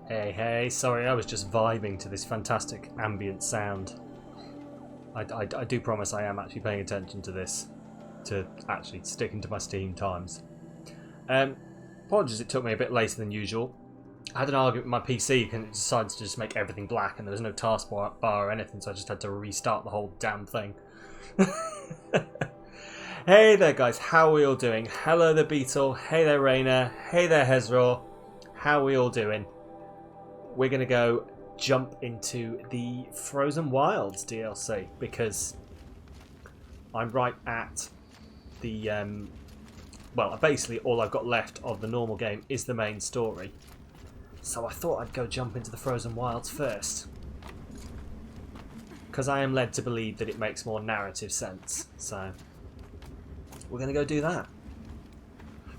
Hey, hey, sorry, I was just vibing to this fantastic ambient sound. I do promise I am actually paying attention to this, to actually sticking to my Steam times. Apologies, it took me a bit later than usual. I had an argument with my PC and it decided to just make everything black and there was no taskbar or anything, so I just had to restart the whole damn thing. Hey there guys, how are we all doing? Hello there Beetle, hey there Rainer, hey there Hezror. How are we all doing? We're going to go jump into the Frozen Wilds DLC because I'm right at the... well, basically all I've got left of the normal game is the main story. So I thought I'd go jump into the Frozen Wilds first. Because I am led to believe that it makes more narrative sense. So we're going to go do that.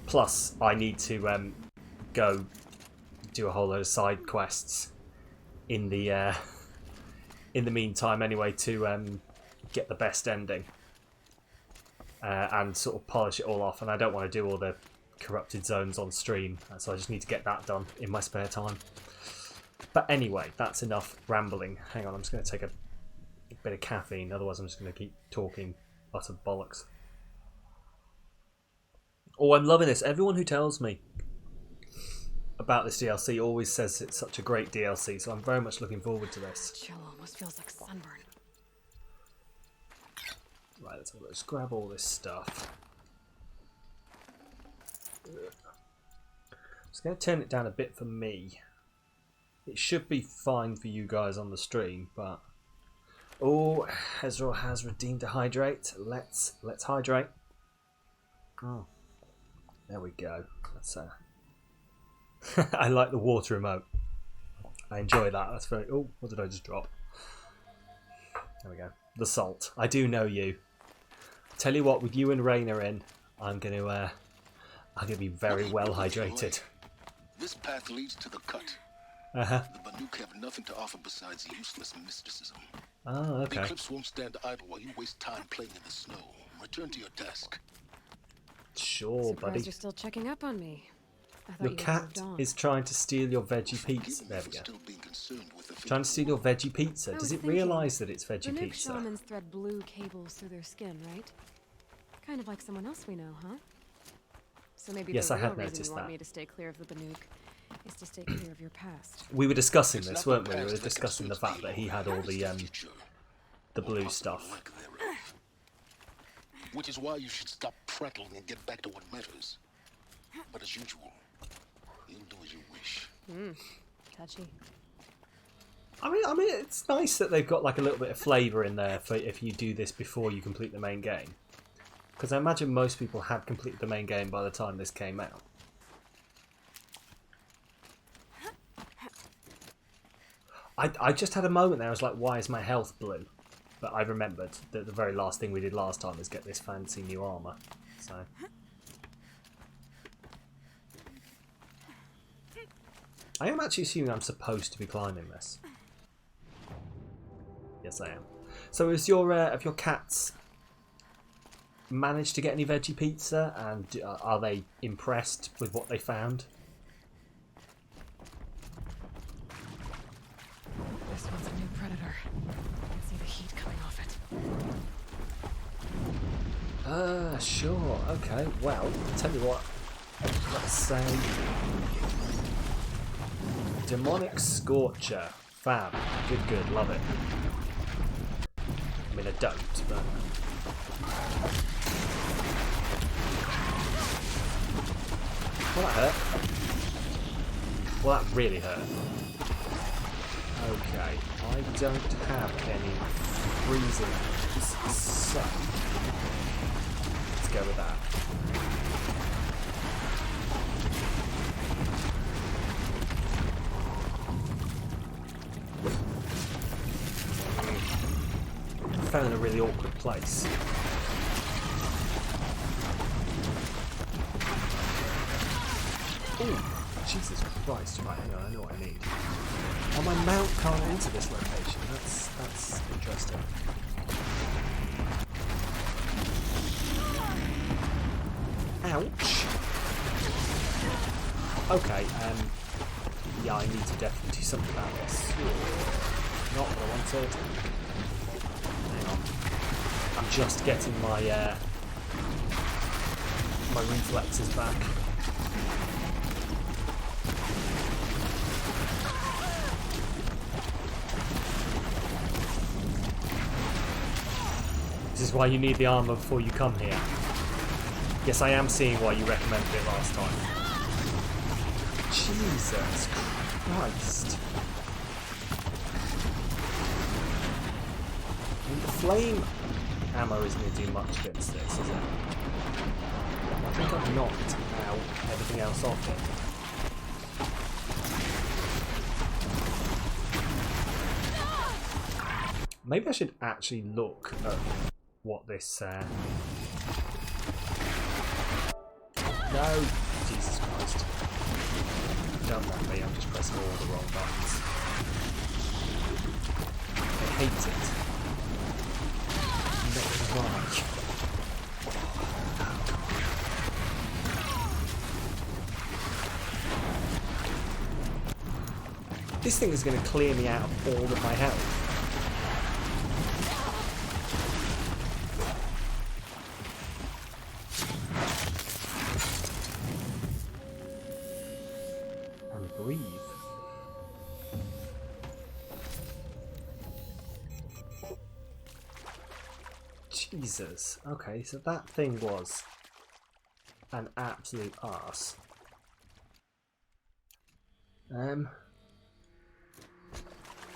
Plus, I need to go do a whole load of side quests in the meantime anyway to get the best ending. And sort of polish it all off. And I don't want to do all the corrupted zones on stream, so I just need to get that done in my spare time. But anyway, that's enough rambling. Hang on, I'm just going to take a bit of caffeine, otherwise I'm just going to keep talking utter bollocks. Oh, I'm loving this. Everyone who tells me about this DLC always says it's such a great DLC, so I'm very much looking forward to this. Chill almost feels like sunburn. Right, let's grab all this stuff. Just going to turn it down a bit for me. It should be fine for you guys on the stream, but oh, Hezror has redeemed a hydrate. Let's hydrate. Oh, there we go. That's I like the water emote. I enjoy that. That's very. Oh, what did I just drop? There we go. The salt. I do know you. Tell you what, with you and Rainer in, I'm gonna be very well hydrated. This path leads to the cut. Uh-huh. The Banuk have nothing to offer besides useless mysticism. Oh, okay. The Eclipse won't stand idle while you waste time playing in the snow. Return to your desk. Sure, Surprised buddy. you're still checking up on me. I thought Your you'd cat moved on. is trying to steal your veggie pizza. There we go. Still being concerned with the Trying to steal your veggie pizza. I Does was it thinking, realise that it's veggie Banuk pizza? shamans thread blue cables through their skin, right? Kind of like someone else we know, huh? So maybe Yes, the I real had reason noticed you want that. me to stay clear of the Banuk is to stay clear of your past. We were discussing It's this, not weren't the we? We were past that discussing the concerns fact me, that he had all it's the future, or blue possible stuff. lack thereof. Which is why you should stop prattling and get back to what matters. But as usual, you'll do as you wish. Touchy. I mean, it's nice that they've got like a little bit of flavour in there for if you do this before you complete the main game. Because I imagine most people had completed the main game by the time this came out. I just had a moment there, I was like, why is my health blue? But I remembered that the very last thing we did last time was get this fancy new armour. So I am actually assuming I'm supposed to be climbing this. Yes, I am. So have your cats managed to get any veggie pizza, and are they impressed with what they found? This one's a new predator. I can see the heat coming off it. Sure, okay. Well, I'll tell you what. Let's say Demonic Scorcher. Fab. Good, love it. I mean, I don't, but well, that hurt. Well, that really hurt. Okay, I don't have any freezing items, so let's go with that. I fell in a really awkward place. Ooh, Jesus Christ! Right, hang on, I know what I need. Oh, my mount can't enter this location. That's interesting. Ouch. Okay, Yeah, I need to definitely do something about this. Not what I wanted. Hang on. I'm just getting my my reflexes back. This is why you need the armor before you come here. Yes, I am seeing why you recommended it last time. Jesus Christ. I mean, the flame ammo isn't going to do much against this, is it? I think I've knocked out everything else off it. Maybe I should actually look at what this... No! Jesus Christ. Don't want me, I'm just pressing all the wrong buttons. I hate it. Not why. This thing is going to clear me out of all of my health. And breathe. Jesus. Okay, so that thing was an absolute arse. You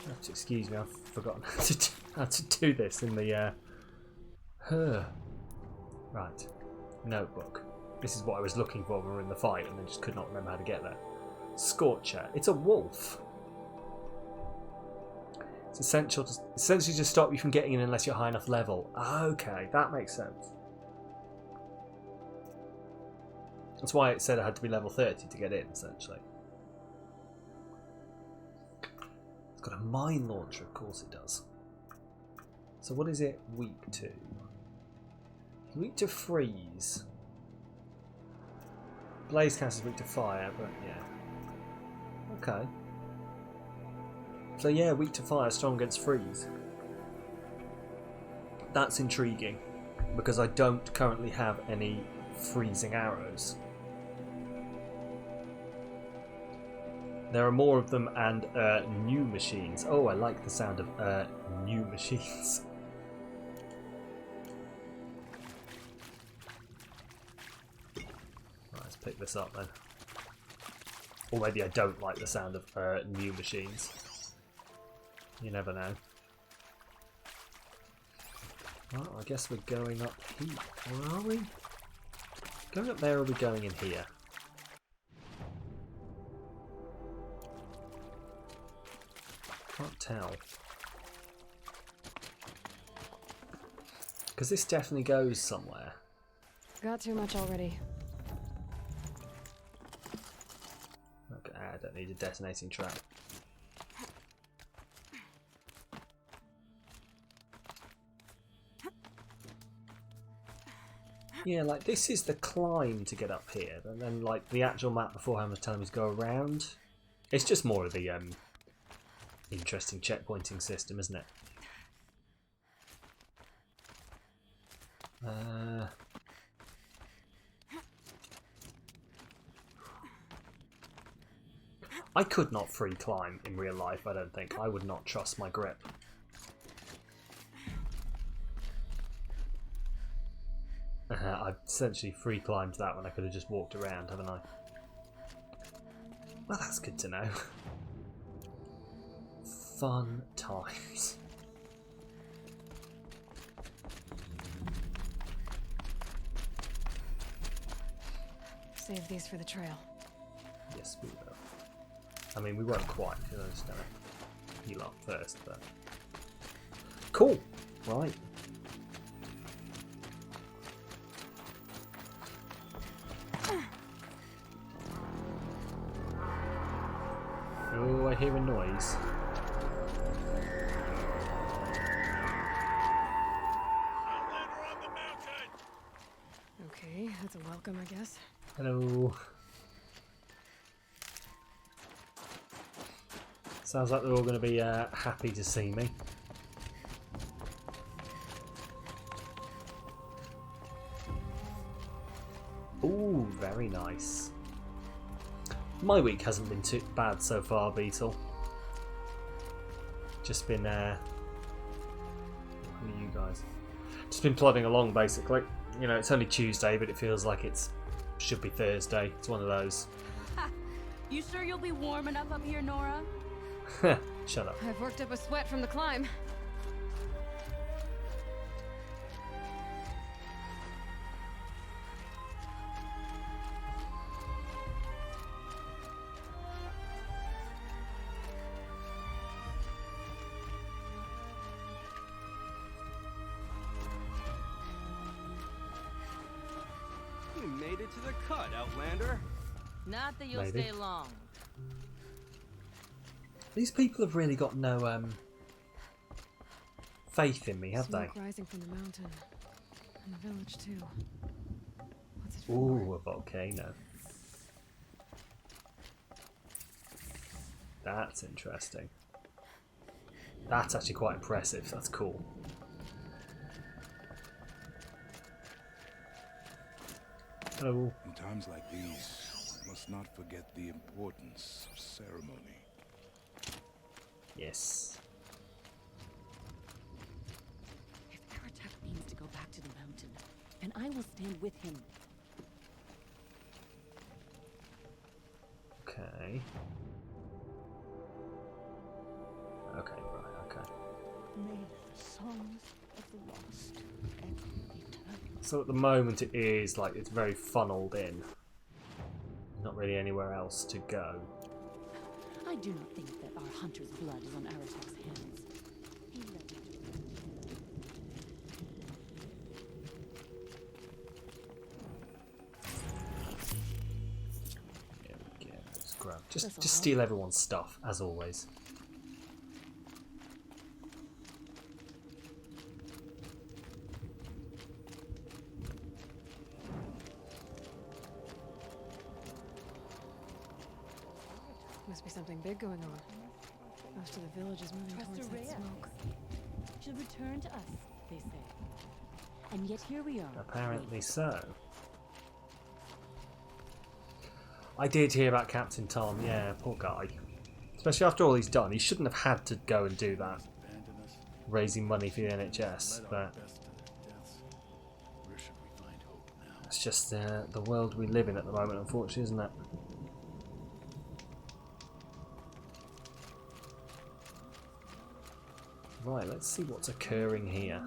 have to excuse me, I've forgotten how to do this in the Right. Notebook. This is what I was looking for when we were in the fight and I just could not remember how to get there. Scorcher. It's a wolf. It's essentially to stop you from getting in unless you're high enough level. Okay, that makes sense. That's why it said I had to be level 30 to get in, essentially. It's got a mine launcher, of course it does. So what is it weak to? Weak to freeze. Blaze cast is weak to fire, but yeah. Okay. So yeah, weak to fire, strong against freeze. That's intriguing, because I don't currently have any freezing arrows. There are more of them and new machines. Oh, I like the sound of new machines. Right, let's pick this up then. Or maybe I don't like the sound of new machines. You never know. Well, I guess we're going up here. Or are we? Going up there or are we going in here? Can't tell. Because this definitely goes somewhere. Got too much already. Okay, I don't need a detonating trap. Yeah, like this is the climb to get up here, and then like the actual map beforehand was telling me to go around. It's just more of the interesting checkpointing system, isn't it? I could not free climb in real life, I don't think. I would not trust my grip. I've essentially free climbed that when I could have just walked around, haven't I? Well, that's good to know. Fun times. Save these for the trail. Yes, we will. I mean, we won't quite, because I'm just going to heal up first, but... Cool! Right. Oh, I hear a noise. Okay, that's a welcome, I guess. Hello. Sounds like they're all going to be happy to see me. Ooh, very nice. My week hasn't been too bad so far, Beetle. Just been, who are you guys? Just been plodding along, basically. You know, it's only Tuesday, but it feels like should be Thursday. It's one of those. You sure you'll be warm enough up here, Nora? Shut up. I've worked up a sweat from the climb. You made it to the cut, Outlander. Not that you'll Maybe. stay long. These people have really got no faith in me, have Smoke they? rising from the mountain. And the village too. What's it for? Ooh, a volcano. That's interesting. That's actually quite impressive. That's cool. Hello. In times like these, we must not forget the importance of ceremony. Yes. If Aratak means to go back to the mountain, and I will stand with him. Okay. Okay, right, okay. May the songs of the lost echo eternal. So at the moment it is like it's very funneled in. Not really anywhere else to go. I do not think that our hunter's blood is on Aratak's hands. He led me There we go. Let's grab. Just This'll just help. steal everyone's stuff, as always. Must be something big going on. Most of the village is moving towards that Rhea smoke. should return to us, they say. And yet here we are. Apparently so. I did hear about Captain Tom, yeah, poor guy. Especially after all he's done. He shouldn't have had to go and do that. Raising money for the NHS, but Where should we find hope now? it's just the world we live in at the moment, unfortunately, isn't it? Right, let's see what's occurring here.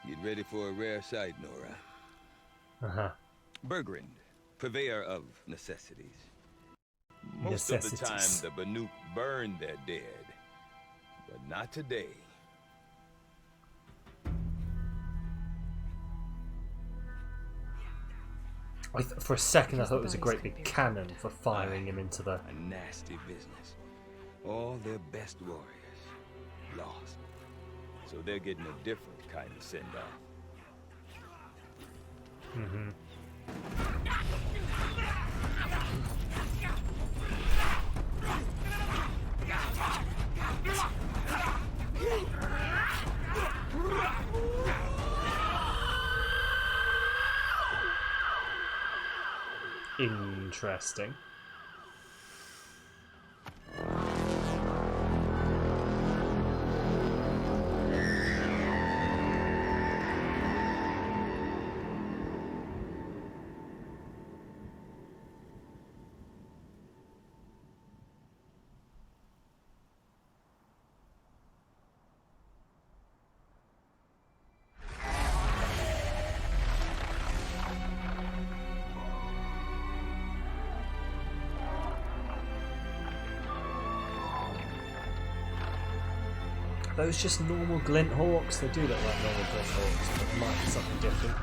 Get ready for a rare sight, Nora. Uh-huh. Bergrand, purveyor of necessities. Most of the time, Necessities. the Banuk burn their dead. But not today. For a second I thought it was a great big cannon for firing him into the... A nasty business. All their best warriors lost. So they're getting a different kind of send-off. Interesting. Are those just normal glint hawks? They do look like normal glint hawks, but there might be something different.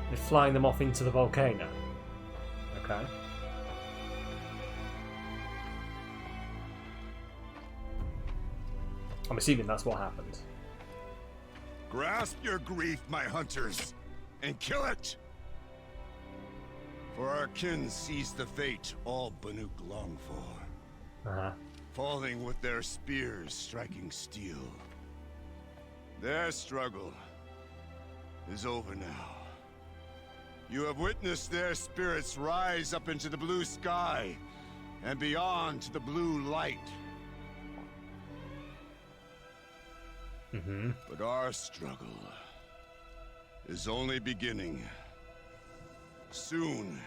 They're flying them off into the volcano. Okay. I'm assuming that's what happened. Grasp your grief, my hunters, and kill it! For our kin sees the fate all Banuk long for. Uh-huh. Falling with their spears striking steel. Their struggle is over now. You have witnessed their spirits rise up into the blue sky and beyond to the blue light. Mm-hmm. But our struggle is only beginning. Soon,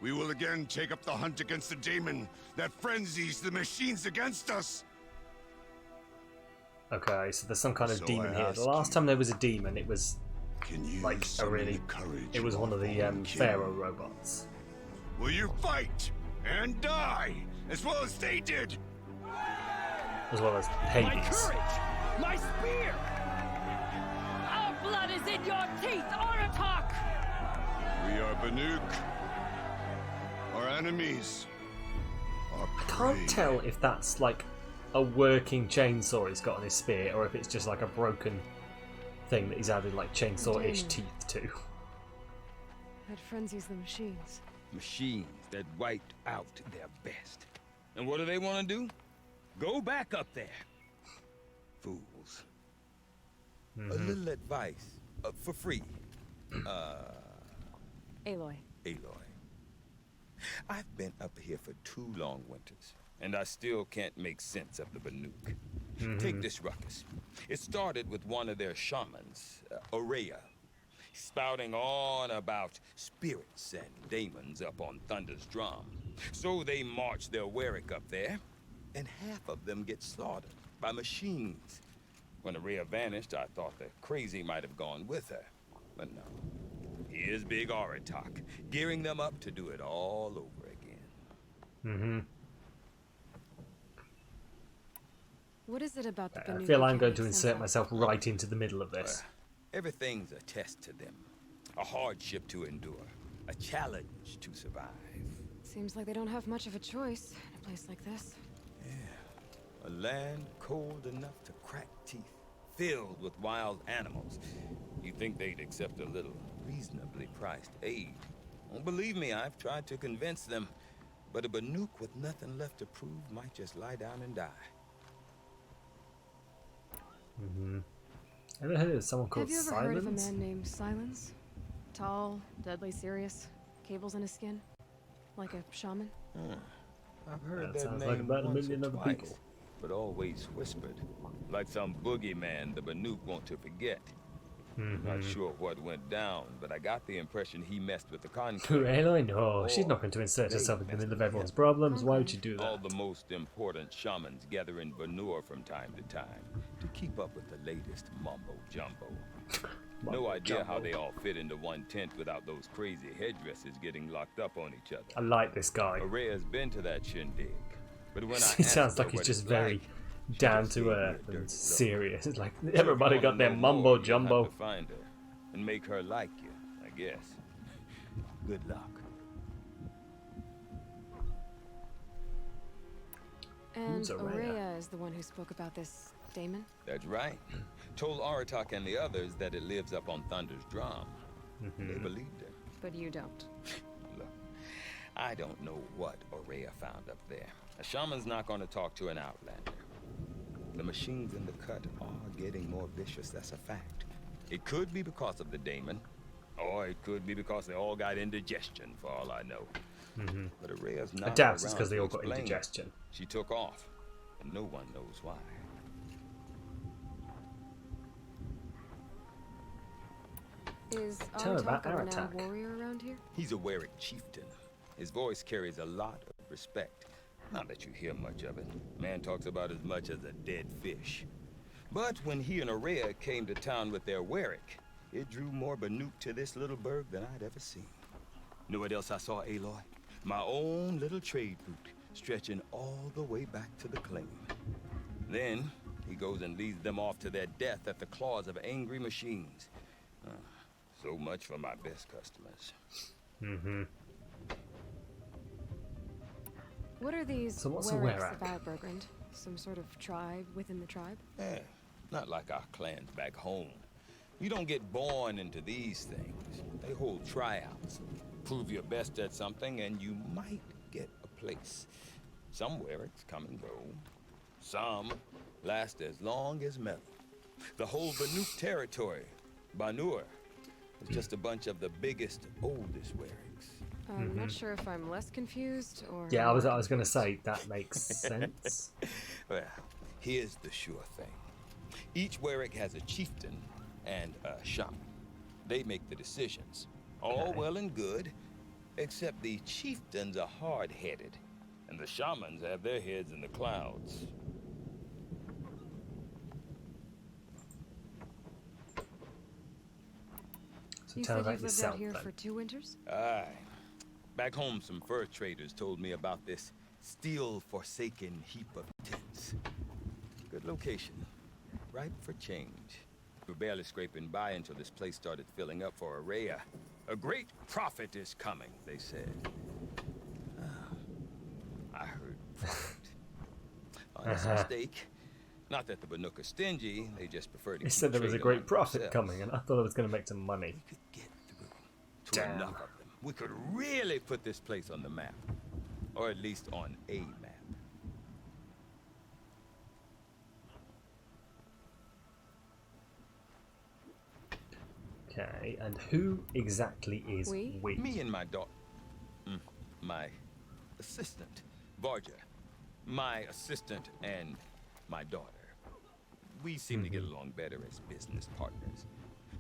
we will again take up the hunt against the demon that frenzies the machines against us. Okay, so there's some kind of So demon I here. ask The last you, time there was a demon, it was Can you like a summon really... the courage It was of one of the our fallen kin? Pharaoh robots. Will you fight and die as well as they did? As well as My Hades. courage! My spear! Our blood is in your teeth, Aratak! We are Banuk. Our enemies are I can't prey. tell if that's like a working chainsaw he's got on his spear, or if it's just like a broken thing that he's added like chainsaw-ish Damn. teeth to. That frenzies the machines. Machines that wiped out their best. And what do they want to do? Go back up there. Fools. A little advice, for free. Aloy. Aloy. I've been up here for 2 long winters, and I still can't make sense of the Banuk. Take this ruckus. It started with one of their shamans, Aurea, spouting on about spirits and demons up on Thunder's drum. So they march their Warwick up there, and half of them get slaughtered by machines. When Aurea vanished, I thought the crazy might have gone with her, but no. Here's Big Aratak, gearing them up to do it all over again. What is it about the I Banuk feel that I'm going makes to sense insert out? myself right into the middle of this. Everything's a test to them, a hardship to endure, a challenge to survive. Seems like they don't have much of a choice in a place like this. A land cold enough to crack teeth, filled with wild animals. You'd think they'd accept a little reasonably priced aid. Don't believe me, I've tried to convince them. But a Banuk with nothing left to prove might just lie down and die. Ever heard of someone called Have you ever heard of a Silence? man named Silence? Tall, deadly serious, cables in his skin, like a shaman. I've heard That that sounds name like about a once million or other twice, people. but always whispered, like some boogeyman the Banuk want to forget. Not sure what went down, but I got the impression he messed with the Who, conclave. Aloy? No, she's Or not going to insert they herself in the messed middle of with everyone's him. problems. Why would you do All that? the most important shamans gather in Banur from time to time to keep up with the latest mumbo-jumbo. No idea how Mumbo-jumbo. they all fit into one tent without those crazy headdresses getting locked up on each other. I like this guy. Aurea's been to that shindig, but when I He asked sounds her like he's what just it's very like, she down just to gave me a earth dirty and look. serious. It's like So if everybody you got wanna their know mumbo more, you'll jumbo. have to find her and make her like you, I guess. Good luck. And Who's Aurea? Aurea is the one who spoke about this daemon. That's right. Told Aratak and the others that it lives up on Thunder's drum. They believed her. But you don't. Look, I don't know what Aurea found up there. A shaman's not going to talk to an outlander. The machines in the cut are getting more vicious, that's a fact. It could be because of the daemon, or it could be because they all got indigestion, for all I know. But Aurea's I not doubt it's around because they to all got explain. indigestion. She took off, and no one knows why. Is Tell me about Aratak a renowned Aratak. warrior around here? He's a Warwick chieftain. His voice carries a lot of respect. Not that you hear much of it. Man talks about as much as a dead fish. But when he and Aurea came to town with their Warwick, it drew more Banuk to this little burg than I'd ever seen. Know what else I saw, Aloy? My own little trade route, stretching all the way back to the claim. Then, he goes and leads them off to their death at the claws of angry machines. So much for my best customers. What are these So what's a Werricks Werrick? about, Bergrand? Some sort of tribe within the tribe? Eh, not like our clans back home. You don't get born into these things. They hold tryouts. Prove your best at something, and you might get a place. Some Werricks come and go. Some last as long as metal. The whole Banuk territory, Banur, is just a bunch of the biggest, oldest Werricks. I'm not sure if I'm less confused or... Yeah, I was more going to confused. say that makes sense. Well, here's the sure thing. Each Werrick has a chieftain and a shaman. They make the decisions. All Okay. well and good, except the chieftains are hard-headed, and the shamans have their heads in the clouds. So You tell me said about you've lived yourself out here then. for 2 winters? Aye. Back home, some fur traders told me about this steel-forsaken heap of tents. Good location. Ripe for change. We were barely scraping by until this place started filling up for Araya. A great prophet is coming, they said. I heard prophet. Honest mistake. Not that the Banuk are stingy, they just prefer to He keep said there was a trade great among prophet themselves. coming, and I thought I was going to make some money. We could get through to Damn. enough of them. We could really put this place on the map. Or at least on a map. Okay, and who exactly is We? we? Me and my daughter. My assistant, Varja. My assistant and my daughter. We seem to get along better as business partners.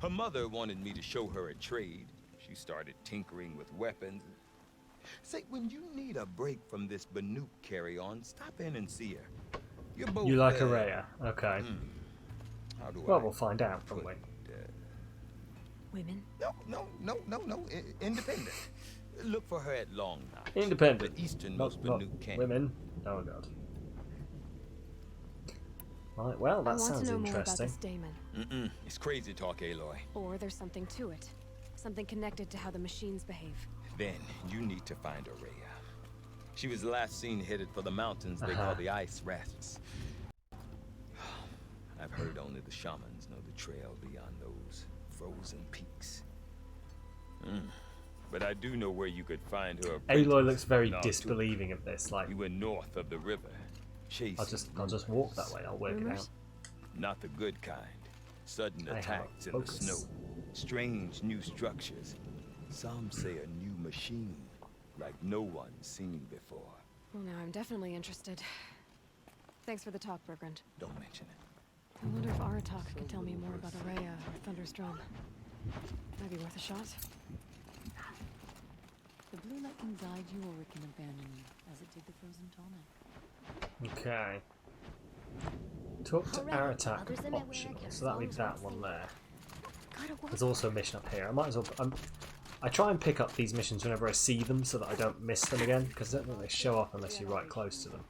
Her mother wanted me to show her a trade. She started tinkering with weapons. Say, when you need a break from this Banuk carry-on, stop in and see her. You're both, You like Araya? Okay. How do Well, I we'll find out, put won't we? it? Women? No. Independent. Look for her at Long Notch. Independent. The easternmost Not Banuk canyon. women. Oh god. Right, well, I that want to sounds know more about interesting. this daemon. It's crazy talk, Aloy. Or there's something to it. Something connected to how the machines behave. Then you need to find Araya. She was last seen headed for the mountains they call the Ice Rasps. I've heard only the shamans know the trail beyond those frozen peaks. But I do know where you could find her. Aloy looks very No, disbelieving of this. Like, We went north of the river. I'll just walk that way. I'll work it out. Rumors? Not the good kind. Sudden I have attacks in the focus. snow. Strange new structures. Some say a new machine, like no one's seen before. Well, now I'm definitely interested. Thanks for the talk, Bergrand. Don't mention it. I wonder if Aratak could tell me more about Araya or Thunder's Drum. Might be worth a shot. The blue light can guide you or it can abandon you, as it did the frozen tonic. Okay. Talk to Hooray, Aratak others in my optional. warehouse, So that'll be always that wants one to- there. Gotta work. There's also a mission up here. I might as well. I try and pick up these missions whenever I see them so that I don't miss them again, because I don't think they show up unless you're right close to them.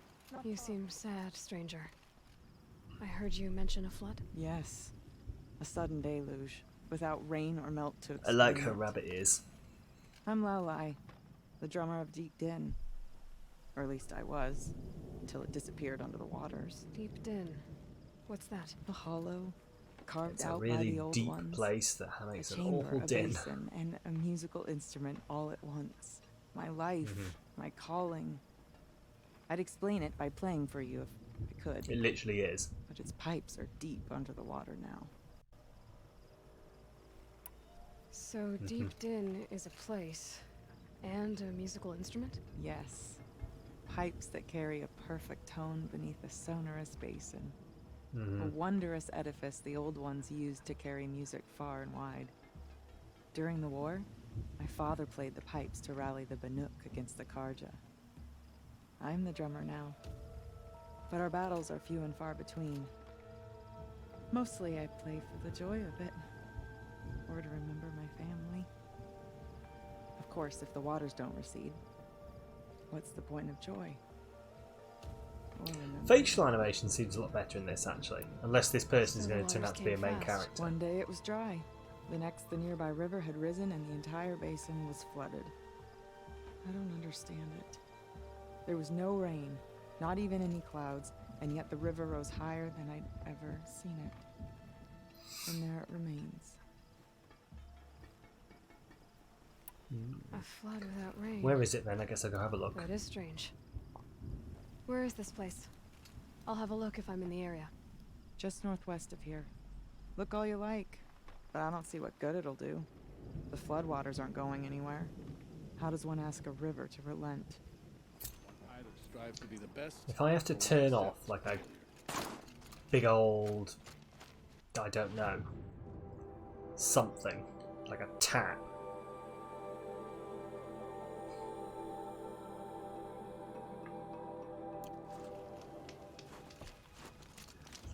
You seem sad, stranger. I heard you mention a flood. Yes. A sudden deluge, without rain or melt to I explain like her it. rabbit ears. I'm Lelai, the drummer of Deep Din. Or at least I was, until it disappeared under the waters. Deep Din. What's that? A hollow, carved It's a out by really the old deep ones. place that A makes an chamber, awful a din. basin, and a musical instrument all at once. My life, my calling. I'd explain it by playing for you if I could, It literally is. but its pipes are deep under the water now. So Deep Din is a place and a musical instrument? Yes. Pipes that carry a perfect tone beneath a sonorous basin. A wondrous edifice the old ones used to carry music far and wide. During the war, my father played the pipes to rally the Banuk against the Karja. I'm the drummer now, but our battles are few and far between. Mostly I play for the joy of it, or to remember my family. Of course, if the waters don't recede, what's the point of joy? Or remembering? Facial animation seems a lot better in this, actually. Unless this person is So going to turn waters out to be a came main fast. character. One day it was dry. The next, the nearby river had risen and the entire basin was flooded. I don't understand it. There was no rain, not even any clouds, and yet the river rose higher than I'd ever seen it. And there it remains. A flood without rain. Where is it then? I guess I'll go have a look. That is strange. Where is this place? I'll have a look if I'm in the area. Just northwest of here. Look all you like, but I don't see what good it'll do. The floodwaters aren't going anywhere. How does one ask a river to relent? Either strive to be the best, If I have to turn off like a big old, I don't know, something, like a tap.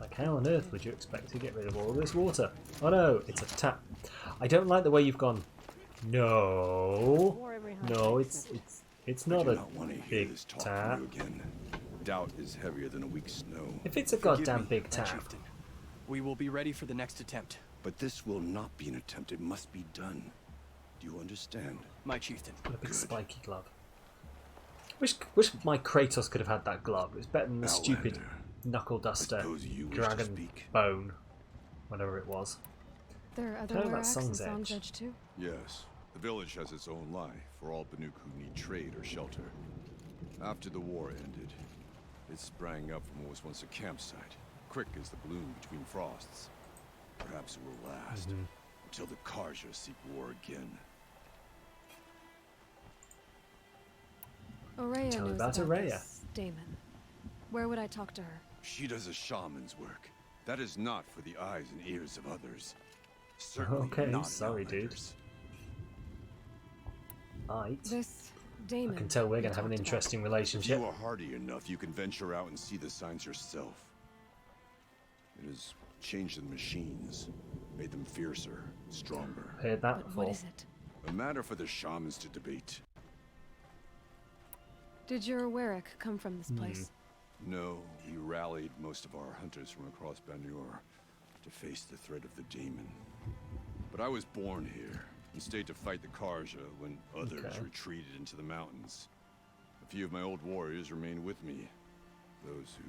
Like, how on earth would you expect to get rid of all this water? Oh no, it's a tap. I don't like the way you've gone. No, no, it's not a big tap. Again. Doubt is heavier than a week's snow. If it's a goddamn big tap, Chieftain. We will be ready for the next attempt. But this will not be an attempt. It must be done. Do you understand? My chieftain. a big Good. spiky glove. Wish my Kratos could have had that glove. It was better than the stupid Outlander, knuckle duster, suppose you wish to dragon speak. bone, whatever it was. There are other Tell me about Waraks in Song's Song's Edge. Edge too? Yes, the village has its own life for all Banuk who need trade or shelter. After the war ended, it sprang up from what was once a campsite, quick as the bloom between frosts. Perhaps it will last until the Karja seek war again. Aurea Tell me knows about about Aurea. this Damon. Where would I talk to her? She does a shaman's work. That is not for the eyes and ears of others. Certainly Okay, not sorry, dude. outlanders. Right. This Damon. I can tell we're you going to have an talked about. interesting If relationship. you are hardy enough, you can venture out and see the signs yourself. It has changed the machines, made them fiercer, stronger. Heard that But before. what is it? A matter for the shamans to debate. Did your Warwick come from this place? No, we rallied most of our hunters from across Banur to face the threat of the demon. But I was born here and stayed to fight the Karja when others Okay. retreated into the mountains. A few of my old warriors remained with me, those who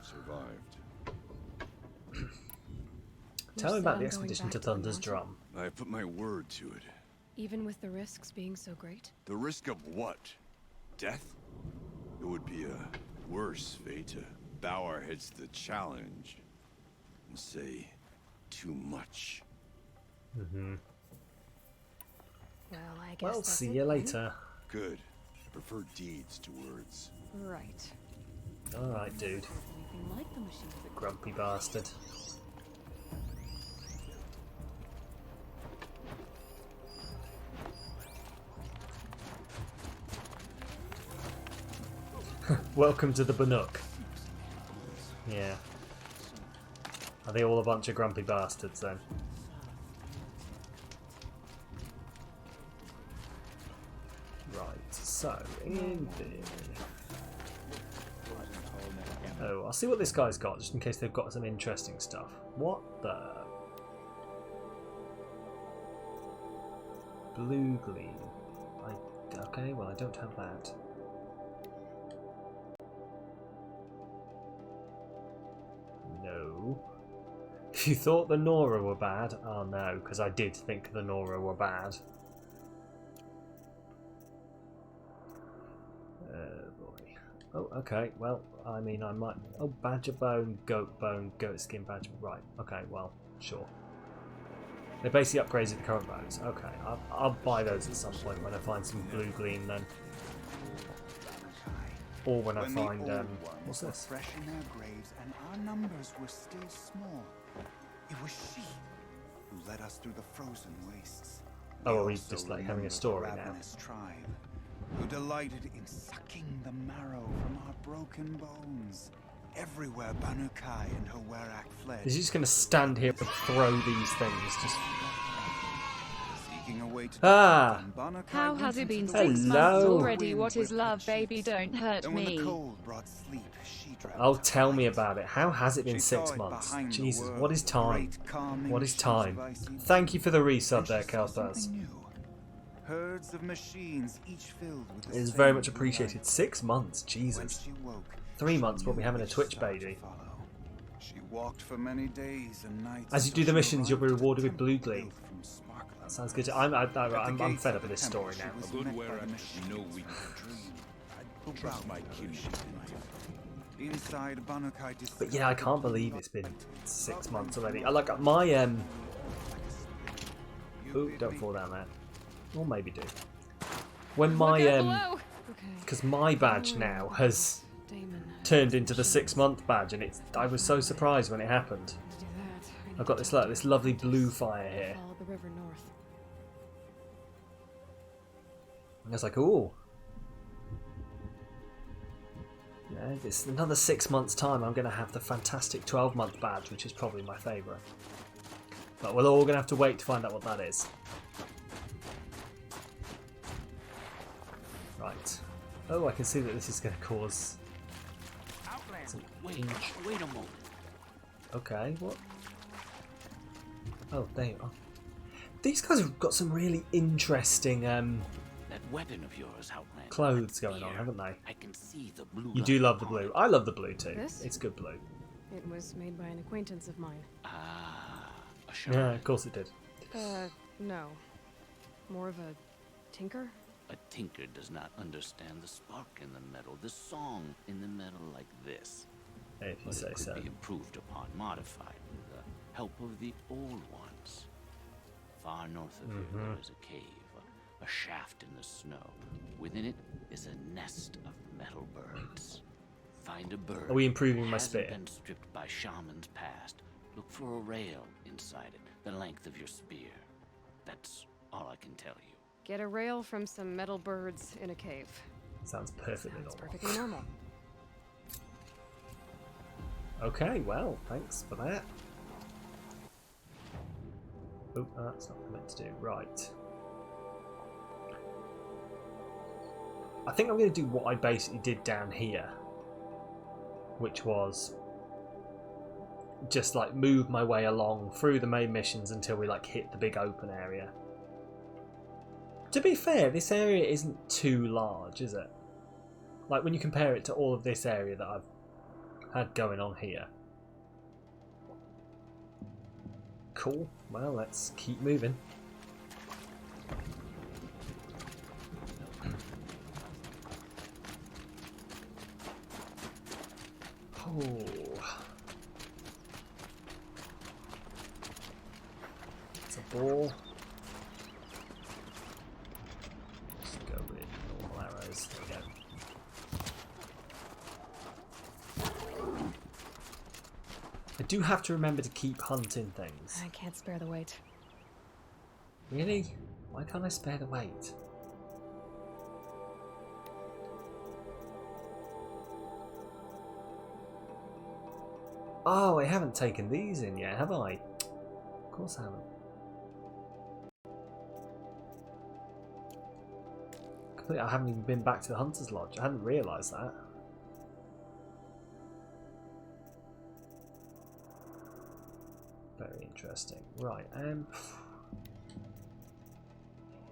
survived. Tell me You about said the I'm expedition going to back the Thunder's mountain? Drum. I have put my word to it. Even with the risks being so great? The risk of what? Death? It would be a worse fate to bow our heads to the challenge and say too much. Mm-hmm. Well, I guess Well, that's see it you then. later. Good. I prefer deeds to words. Right. Alright, dude. Anything like the machines that Grumpy bastard. Welcome to the Banuk. Yeah. Are they all a bunch of grumpy bastards then? Right, so in theory. Oh, I'll see what this guy's got, just in case they've got some interesting stuff. What the? Blue gleam. Okay, well I don't have that. No. You thought the Nora were bad? Oh no, because I did think the Nora were bad. Boy. Oh, okay, well, I mean, I might... Oh, badger bone, goat skin, badger... Right, okay, well, sure. They basically upgraded the current bones. Okay, I'll buy those at some point when I find some blue gleam then. Or when I find, what's this? Fresh in their graves, and our numbers were still small. It was she who led us through the frozen wastes. Oh, We are we also just, like, having a remember the story now? ravenous tribe, who delighted in sucking the marrow from our broken bones. Everywhere Banukai and her Werak fled. Is he just going to stand here and throw these things? Just... Seeking a way to Ah! defeat them, Banukai How went has it into been the 6 woods months Hello. already? What is with love, her baby? cheeks. Don't hurt And when the me. cold brought sleep, she dreamt Oh, of tell me light. about it. How has it been She 6 saw it months? behind the Jesus, world, what is time? great calming What is sheet time? of icy Thank you for the resub and she there, saw Kalthaz. something new. herds of machines, each filled with the It is same very much blue appreciated. light. 6 months, When Jesus. she woke, 3 she months, but knew we're having a which Twitch star to baby. follow. She walked for many days and nights. As you do until the she missions, you'll be arrived at a rewarded with temple blue gleam. built from sparkling That sounds good. glass. I'm At the I'm gates fed of up with the this temple, story she now. was A good met by wearer, the you machines know we of can her dream. I trust my kinship in you. Inside Banukai But yeah, I can't believe it's been 6 months already. I like my Ooh, don't fall down there. Or maybe do. When my because my badge now has turned into the 6-month badge, and I was so surprised when it happened. I've got this lovely blue fire here. Follow the river north. I was like, ooh. Yeah, this another 6 months time I'm gonna have the fantastic 12-month badge, which is probably my favourite. But we're all gonna have to wait to find out what that is. Right. Oh, I can see that this is gonna cause some Wait a moment. Okay, what? Oh, there you are. These guys have got some really interesting That weapon of yours, Outlander. clothes going on, haven't they? I can see the blue. You do light love the upon blue. it. I love the blue too. This? It's good blue. It was made by an acquaintance of mine. Ah, a Yeah, shaman. of course it did. No. More of a tinker? A tinker does not understand the spark in the metal, the song in the metal like this. If you But say it could so. be improved upon, modified with the help of the old ones. Far north of here, there is a cave, a shaft in the snow. Within it is a nest of metal birds. Find a bird. Are we improving that my hasn't spear? been stripped by shamans past. Look for a rail inside it, the length of your spear. That's all I can tell you. Get a rail from some metal birds in a cave. Sounds perfectly Sounds normal. perfectly normal. Okay, well, thanks for that. Oh, that's not what I meant to do. Right. I think I'm going to do what I basically did down here, which was just like move my way along through the main missions until we like hit the big open area. To be fair, this area isn't too large, is it? Like when you compare it to all of this area that I've had going on here. Cool. Well, let's keep moving. Oh. It's a ball. Let's go with normal arrows. There we go. I do have to remember to keep hunting things. I can't spare the weight. Really? Why can't I spare the weight? Oh, I haven't taken these in yet, have I? Of course I haven't. I haven't even been back to the Hunter's Lodge. I hadn't realised that. Very interesting. Right,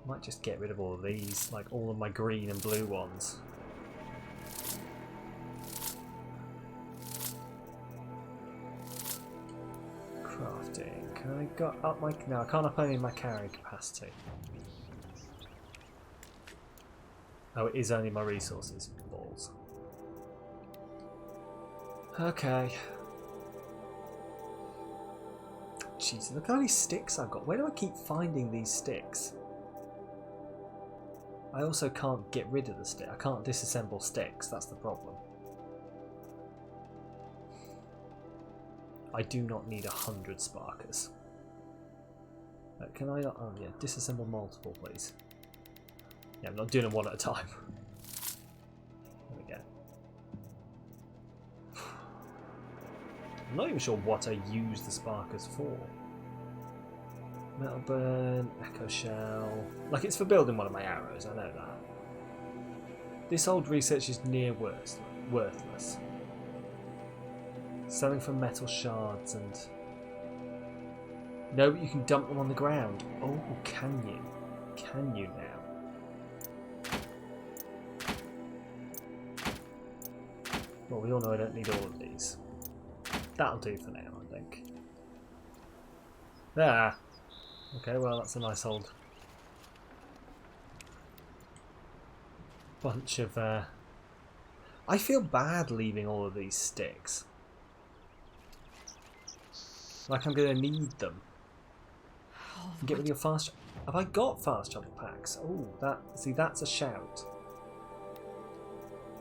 might just get rid of all of these, like all of my green and blue ones. Crafting. Can I go up my... No, I can't up any of my carrying capacity. Oh, it is only my resources. Balls. Okay. Jesus, look how many sticks I've got. Where do I keep finding these sticks? I also can't get rid of the stick. I can't disassemble sticks. That's the problem. I do not need 100 sparkers. Can I not? Oh yeah, disassemble multiple, please. Yeah, I'm not doing them one at a time. There we go. I'm not even sure what I use the sparkers for. Metal burn, echo shell. Like it's for building one of my arrows, I know that. This old research is near worthless. Selling for metal shards and... No, but you can dump them on the ground. Oh, can you? Can you now? Well, we all know I don't need all of these. That'll do for now, I think. Ah! Okay, well, that's a nice old bunch of... I feel bad leaving all of these sticks. Like I'm going to need them. Oh, Get rid of your fast... Have I got fast travel packs? Oh, that... See, that's a shout.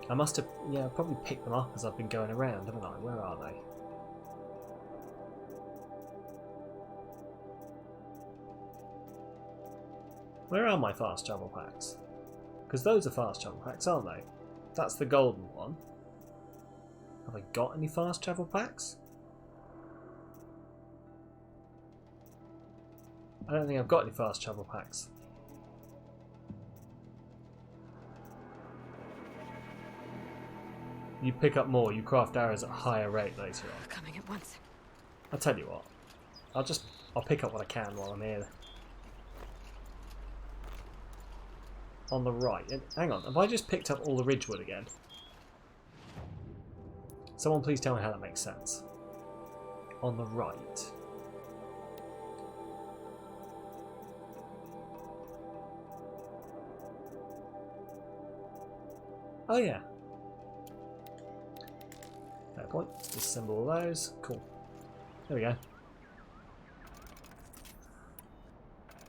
I must have... Yeah, I've probably picked them up as I've been going around, haven't I? Where are they? Where are my fast travel packs? Because those are fast travel packs, aren't they? That's the golden one. Have I got any fast travel packs? I don't think I've got any fast travel packs. You pick up more, you craft arrows at a higher rate later on. coming at once. I'll tell you what. I'll pick up what I can while I'm here. On the right. Hang on, have I just picked up all the Ridgewood again? Someone please tell me how that makes sense. On the right. Oh yeah. Fair point. Disassemble all those. Cool. There we go.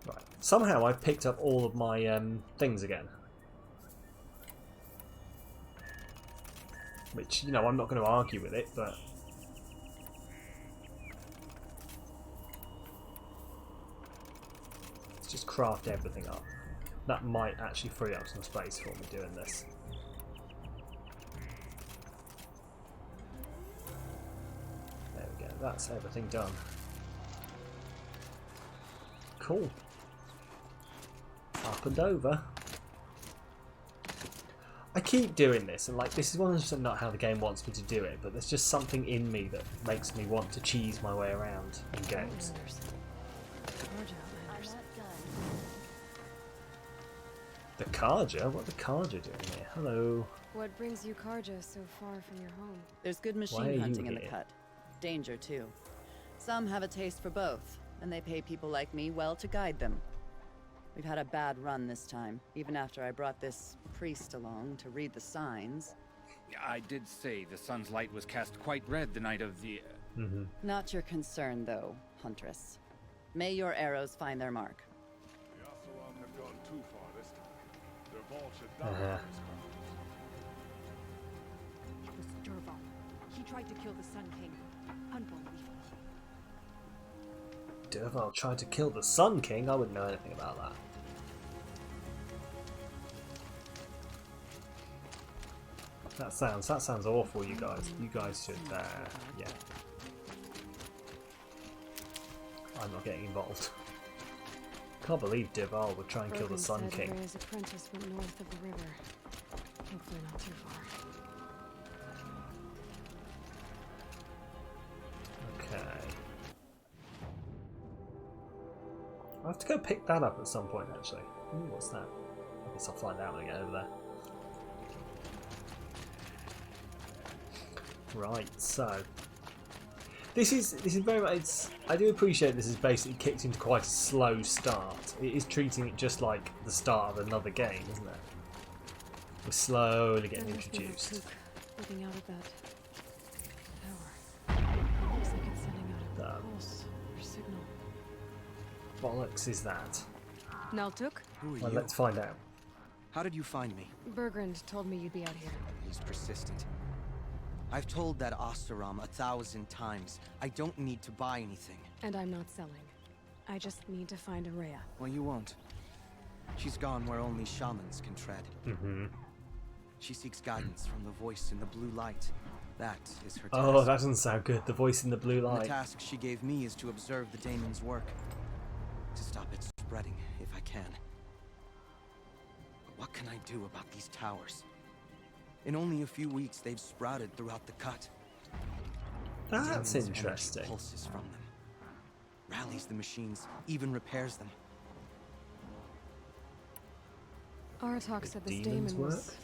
Right. Somehow I've picked up all of my things again. Which, you know, I'm not going to argue with it, but... Let's just craft everything up. That might actually free up some space for me doing this. There we go, that's everything done. Cool. Up and over. I keep doing this, and like this is 100% not how the game wants me to do it, but there's just something in me that makes me want to cheese my way around in games. The Karja? What the Karja doing here? Hello. What brings you Karja so far from your home? There's good Why are machine you hunting in the here? cut. Danger, too. Some have a taste for both, and they pay people like me well to guide them. We've had a bad run this time, even after I brought this priest along to read the signs. I did say the sun's light was cast quite red the night of the... Not your concern, though, Huntress. May your arrows find their mark. The Asalam have gone too far this time. Their vault should Uh-huh. It was Derval. He tried to kill the Sun King. Unbelievable. Derval tried to kill the Sun King? I wouldn't know anything about that. That sounds awful, you guys. You guys should, yeah. I'm not getting involved. Can't believe Derval would try and kill the Sun Brogan said King. Rhea's apprentice went north of the river. Hopefully not too far. Okay. I'll have to go pick that up at some point, actually. Ooh, what's that? I guess I'll find out when I get over there. Right, so this is very much. I do appreciate this is basically kicked into quite a slow start. It is treating it just like the start of another game, isn't it? We're slowly getting There must be a introduced. kook looking out at that tower. Looks like it's sending out a pulse or signal. Bollocks is that? Who Naltuk? are Well, you? let's find out. How did you find me? Bergrand told me you'd be out here. He's persistent. I've told that Oseram 1,000 times. I don't need to buy anything. And I'm not selling. I just need to find Rhea. Well, you won't. She's gone where only shamans can tread. She seeks guidance from the voice in the blue light. That is her task. Oh, that doesn't sound good. The voice in the blue And the light. task she gave me is to observe the daemon's work. To stop it spreading, if I can. But what can I do about these towers? In only a few weeks, they've sprouted throughout the cut. That's Demon's energy interesting. pulses from them. Rallies the machines, even repairs them. Aratok said this demons daemon was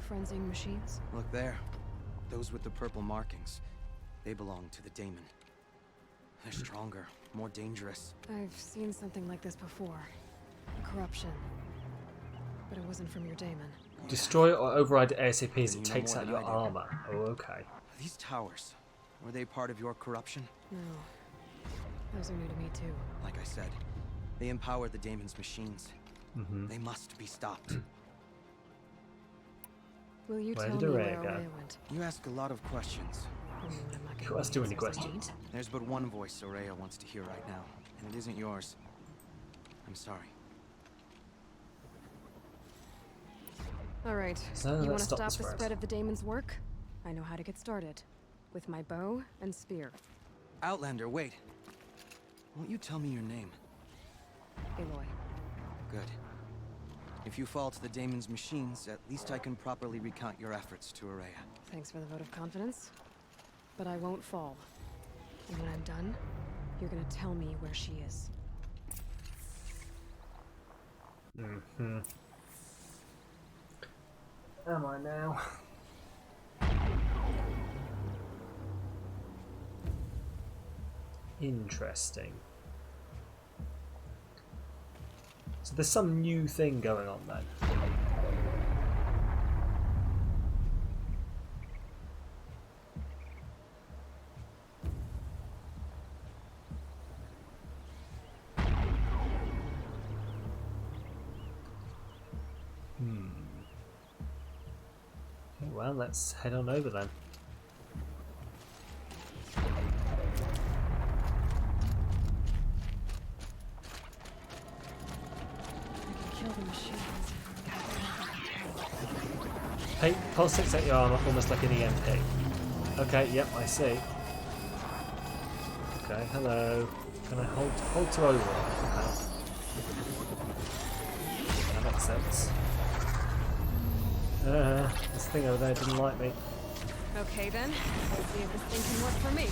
frenzying machines. Look there. Those with the purple markings, they belong to the daemon. They're stronger, more dangerous. I've seen something like this before. Corruption. But it wasn't from your daemon. Destroy or override ASAP as You it know takes more out than your I do. armor. Oh, okay. These towers, were they part of your corruption? No. Those are new to me too. Like I said, they empower the daemon's machines. Mm-hmm. They must be stopped. Will you Where tell did me Araya where go? Araya went? You ask a lot of questions. I'm not gonna Who has be too many answers I questions? hate. There's but one voice Araya wants to hear right now, and it isn't yours. I'm sorry. All right. So You want let's to stop stop this the first. spread of the daemon's work? I know how to get started. With my bow and spear. Outlander, wait. Won't you tell me your name? Aloy. Good. If you fall to the daemon's machines, at least I can properly recount your efforts to Araya. Thanks for the vote of confidence. But I won't fall. And when I'm done, you're gonna tell me where she is. Mm-hmm. Am I now? Interesting. So there's some new thing going on then. Well, let's head on over then. Kill the machines. Hey, pulse 6 at your armor, almost like an EMP. Okay, yep, I see. Okay, hello. Can I hold to over? Okay. That makes sense. This thing over there didn't like me. Okay then. Let's see if this thing can work for me.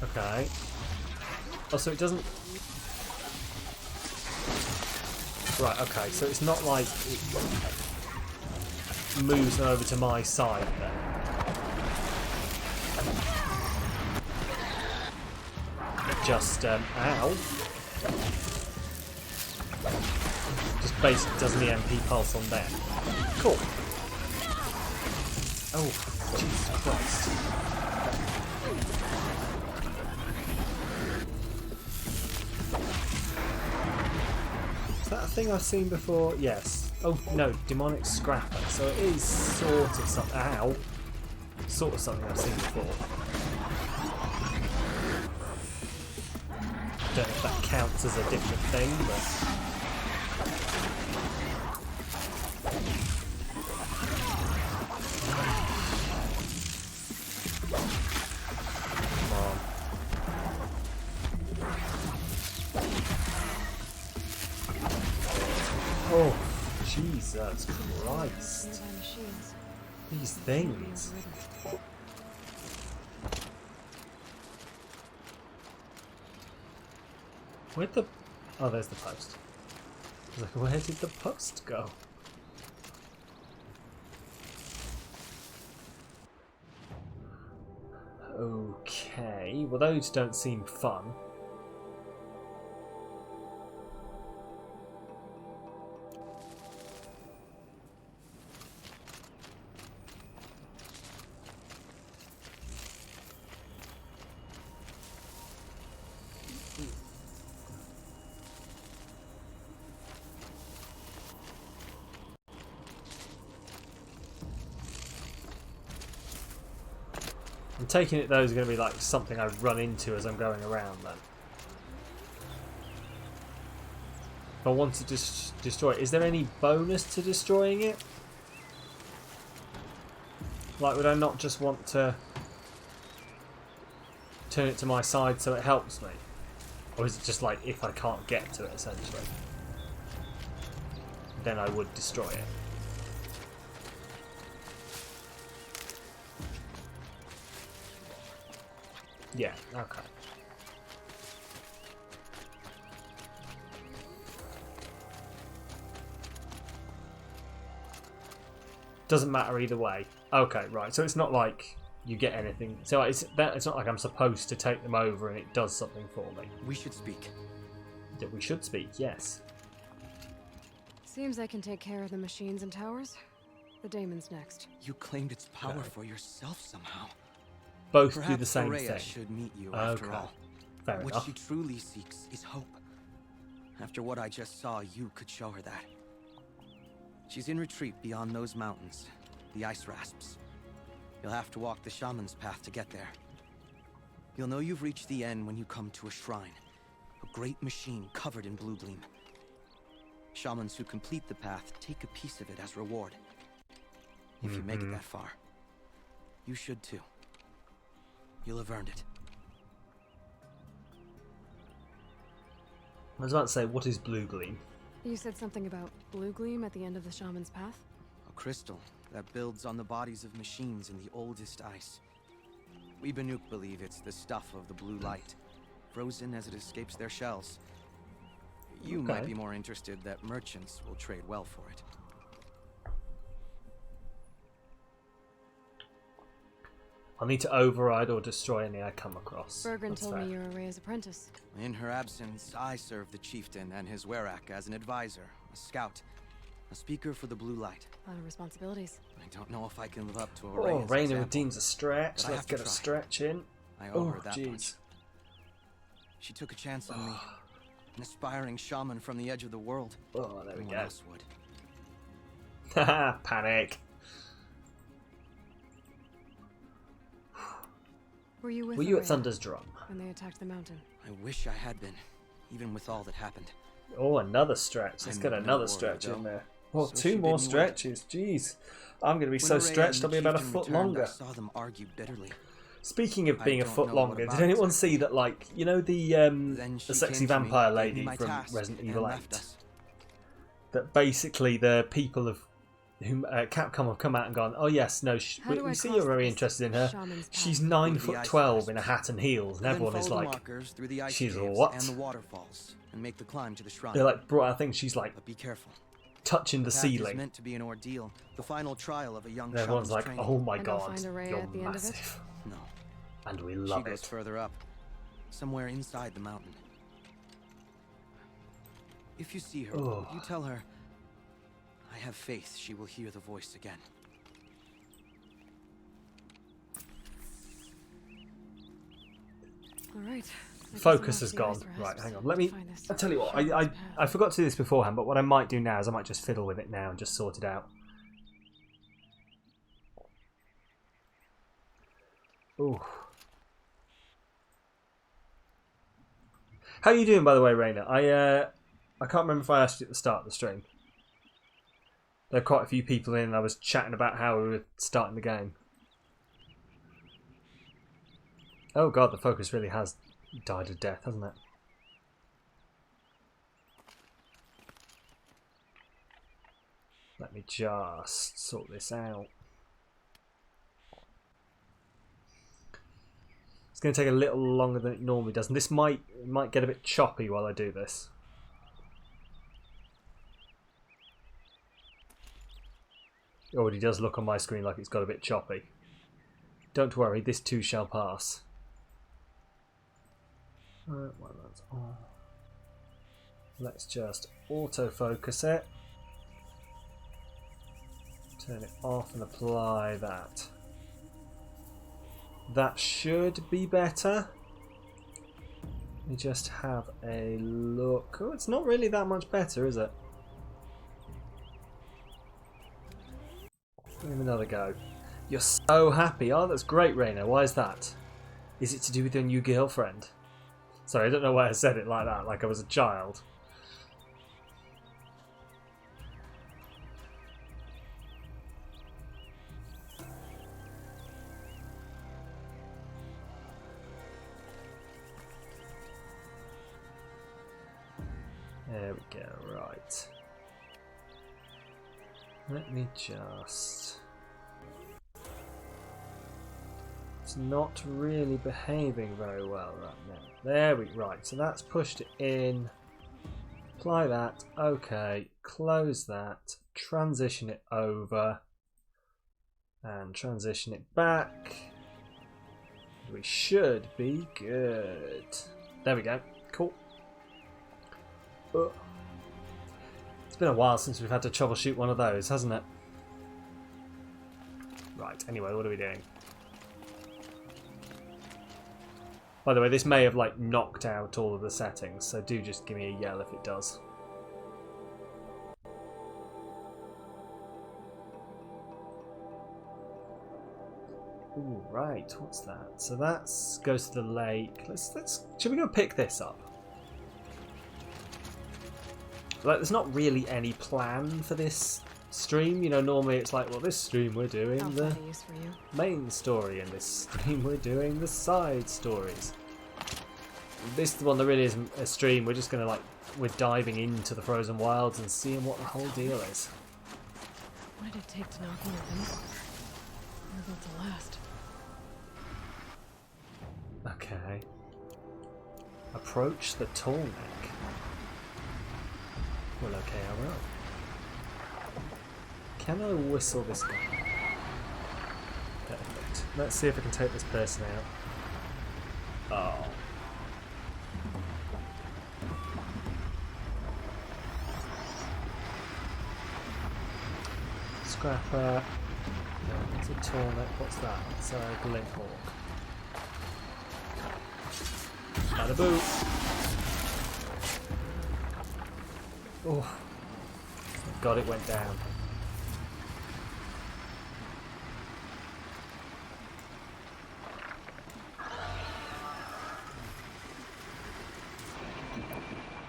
Okay. Oh, so it doesn't... Right, okay, so it's not like it moves them over to my side then. It just, ow. Just basically does an EMP pulse on them. Cool. Oh, Jesus Christ. Is that a thing I've seen before? Yes. Oh, no, demonic scrapper. So it is sort of something. Ow. Sort of something I've seen before. Don't know if that counts as a different thing, but. Oh, Jesus Christ. Nearby machines. These things. Where'd the... Oh, there's the post. I was like, where did the post go? Okay, well those don't seem fun. I'm taking it those are going to be like something I run into as I'm going around then. If I want to destroy it, is there any bonus to destroying it? Like, would I not just want to turn it to my side so it helps me? Or is it just like if I can't get to it essentially? Then I would destroy it. Yeah, okay. Doesn't matter either way. Okay, right. So it's not like you get anything. So it's not like I'm supposed to take them over and it does something for me. We should speak. Yeah, we should speak, yes. Seems I can take care of the machines and towers. The daemon's next. You claimed its power Okay. for yourself somehow. Both Perhaps do the same Rhea thing. should meet you after Okay. all. Fair What enough. she truly seeks is hope. After what I just saw, you could show her that. She's in retreat beyond those mountains, the ice rasps. You'll have to walk the shaman's path to get there. You'll know you've reached the end when you come to a shrine, a great machine covered in blue gleam. Shamans who complete the path take a piece of it as reward. If you make it that far, you should too. You'll have earned it. I was about to say, what is blue gleam? You said something about blue gleam at the end of the shaman's path? A crystal that builds on the bodies of machines in the oldest ice. We Banuk believe it's the stuff of the blue light, frozen as it escapes their shells. You might be more interested that merchants will trade well for it. I'll need to override or destroy any I come across. Bergren That's told fair. me you're Rhea's apprentice. In her absence, I serve the chieftain and his werak as an advisor, a scout, a speaker for the blue light. A lot of responsibilities. I don't know if I can live up to a Oh, Rhea's Raina example, redeems a stretch. but I Let's have to get a try. stretch in. I owe Oh, her that jeez. much. She took a chance on me, an aspiring shaman from the edge of the world. Oh, there we No go. one else would. Haha, panic. Were you with Were you at Rhea Thunder's Drum? when they attacked the mountain? I wish I had been, even with all that happened. Oh, another stretch. Let's I'm get no another warrior, stretch in though. there. Oh, So two she more bid me well. stretches. Jeez. I'm going to be When so Rhea stretched and I'll the be about a chieftain foot returned, longer. I saw them argue bitterly. Speaking of I being a don't foot know what longer, did about anyone it. see that, like, you know the Then she sexy came to me, vampire gave me lady my from task, Resident and Evil 8? left us. That basically the people of whom Capcom have come out and gone, oh yes, no, How do we I see cross you're very this interested in her. shaman's path? She's Go to 9'12" the in a ice hat and heels, and Then everyone is follow the like, markers through the ice she's caves what? and the waterfalls, and make the climb to the shrine. they like brought. I think she's like But be careful. touching the The path ceiling. is meant to be an ordeal, the final trial of a young And everyone's shaman's like, training. oh my And I'll god, find a Rhea you're at the end of it? massive. No, And we she love goes it. further up, somewhere inside the mountain. If you see her, Oh. you tell her, I have faith she will hear the voice again. All right. Focus has gone. Right, hang on. Let me. I'll tell you what. I forgot to do this beforehand, but what I might do now is I might just fiddle with it now and just sort it out. Ooh. How are you doing, by the way, Raina? I can't remember if I asked you at the start of the stream. There are quite a few people in, and I was chatting about how we were starting the game. Oh god, the focus really has died a death, hasn't it? Let me just sort this out. It's going to take a little longer than it normally does, and this might get a bit choppy while I do this. It already does look on my screen like it's got a bit choppy. Don't worry, this too shall pass. Well, that's on. Let's just autofocus it. Turn it off and apply that. That should be better. Let me just have a look. Oh, it's not really that much better, is it? Give him another go. You're so happy. Oh, that's great, Raina. Why is that? Is it to do with your new girlfriend? Sorry, I don't know why I said it like that, like I was a child. There we go, right. Let me just... It's not really behaving very well right now. There we... Right, so that's pushed it in. Apply that. Okay. Close that. Transition it over. And transition it back. We should be good. There we go. Cool. It's been a while since we've had to troubleshoot one of those, hasn't it? Right, anyway, what are we doing? By the way, this may have like knocked out all of the settings, so do just give me a yell if it does. Ooh, right, what's that? So that goes to the lake. Should we go pick this up? Like, there's not really any plan for this stream. You know, normally it's like, well, this stream we're doing the main story, and this stream we're doing the side stories. This is the one that really isn't a stream. We're just gonna like, we're diving into the frozen wilds and seeing what the whole deal is. What did it take to knock me over? We're built to last. Okay. Approach the tall neck. Well, okay, I will. Can I whistle this guy? Perfect. Let's see if I can take this person out. Oh. Scrapper. No, it's a tall neck. What's that? It's a glinthawk. Bada boo! Oh, thank God it went down.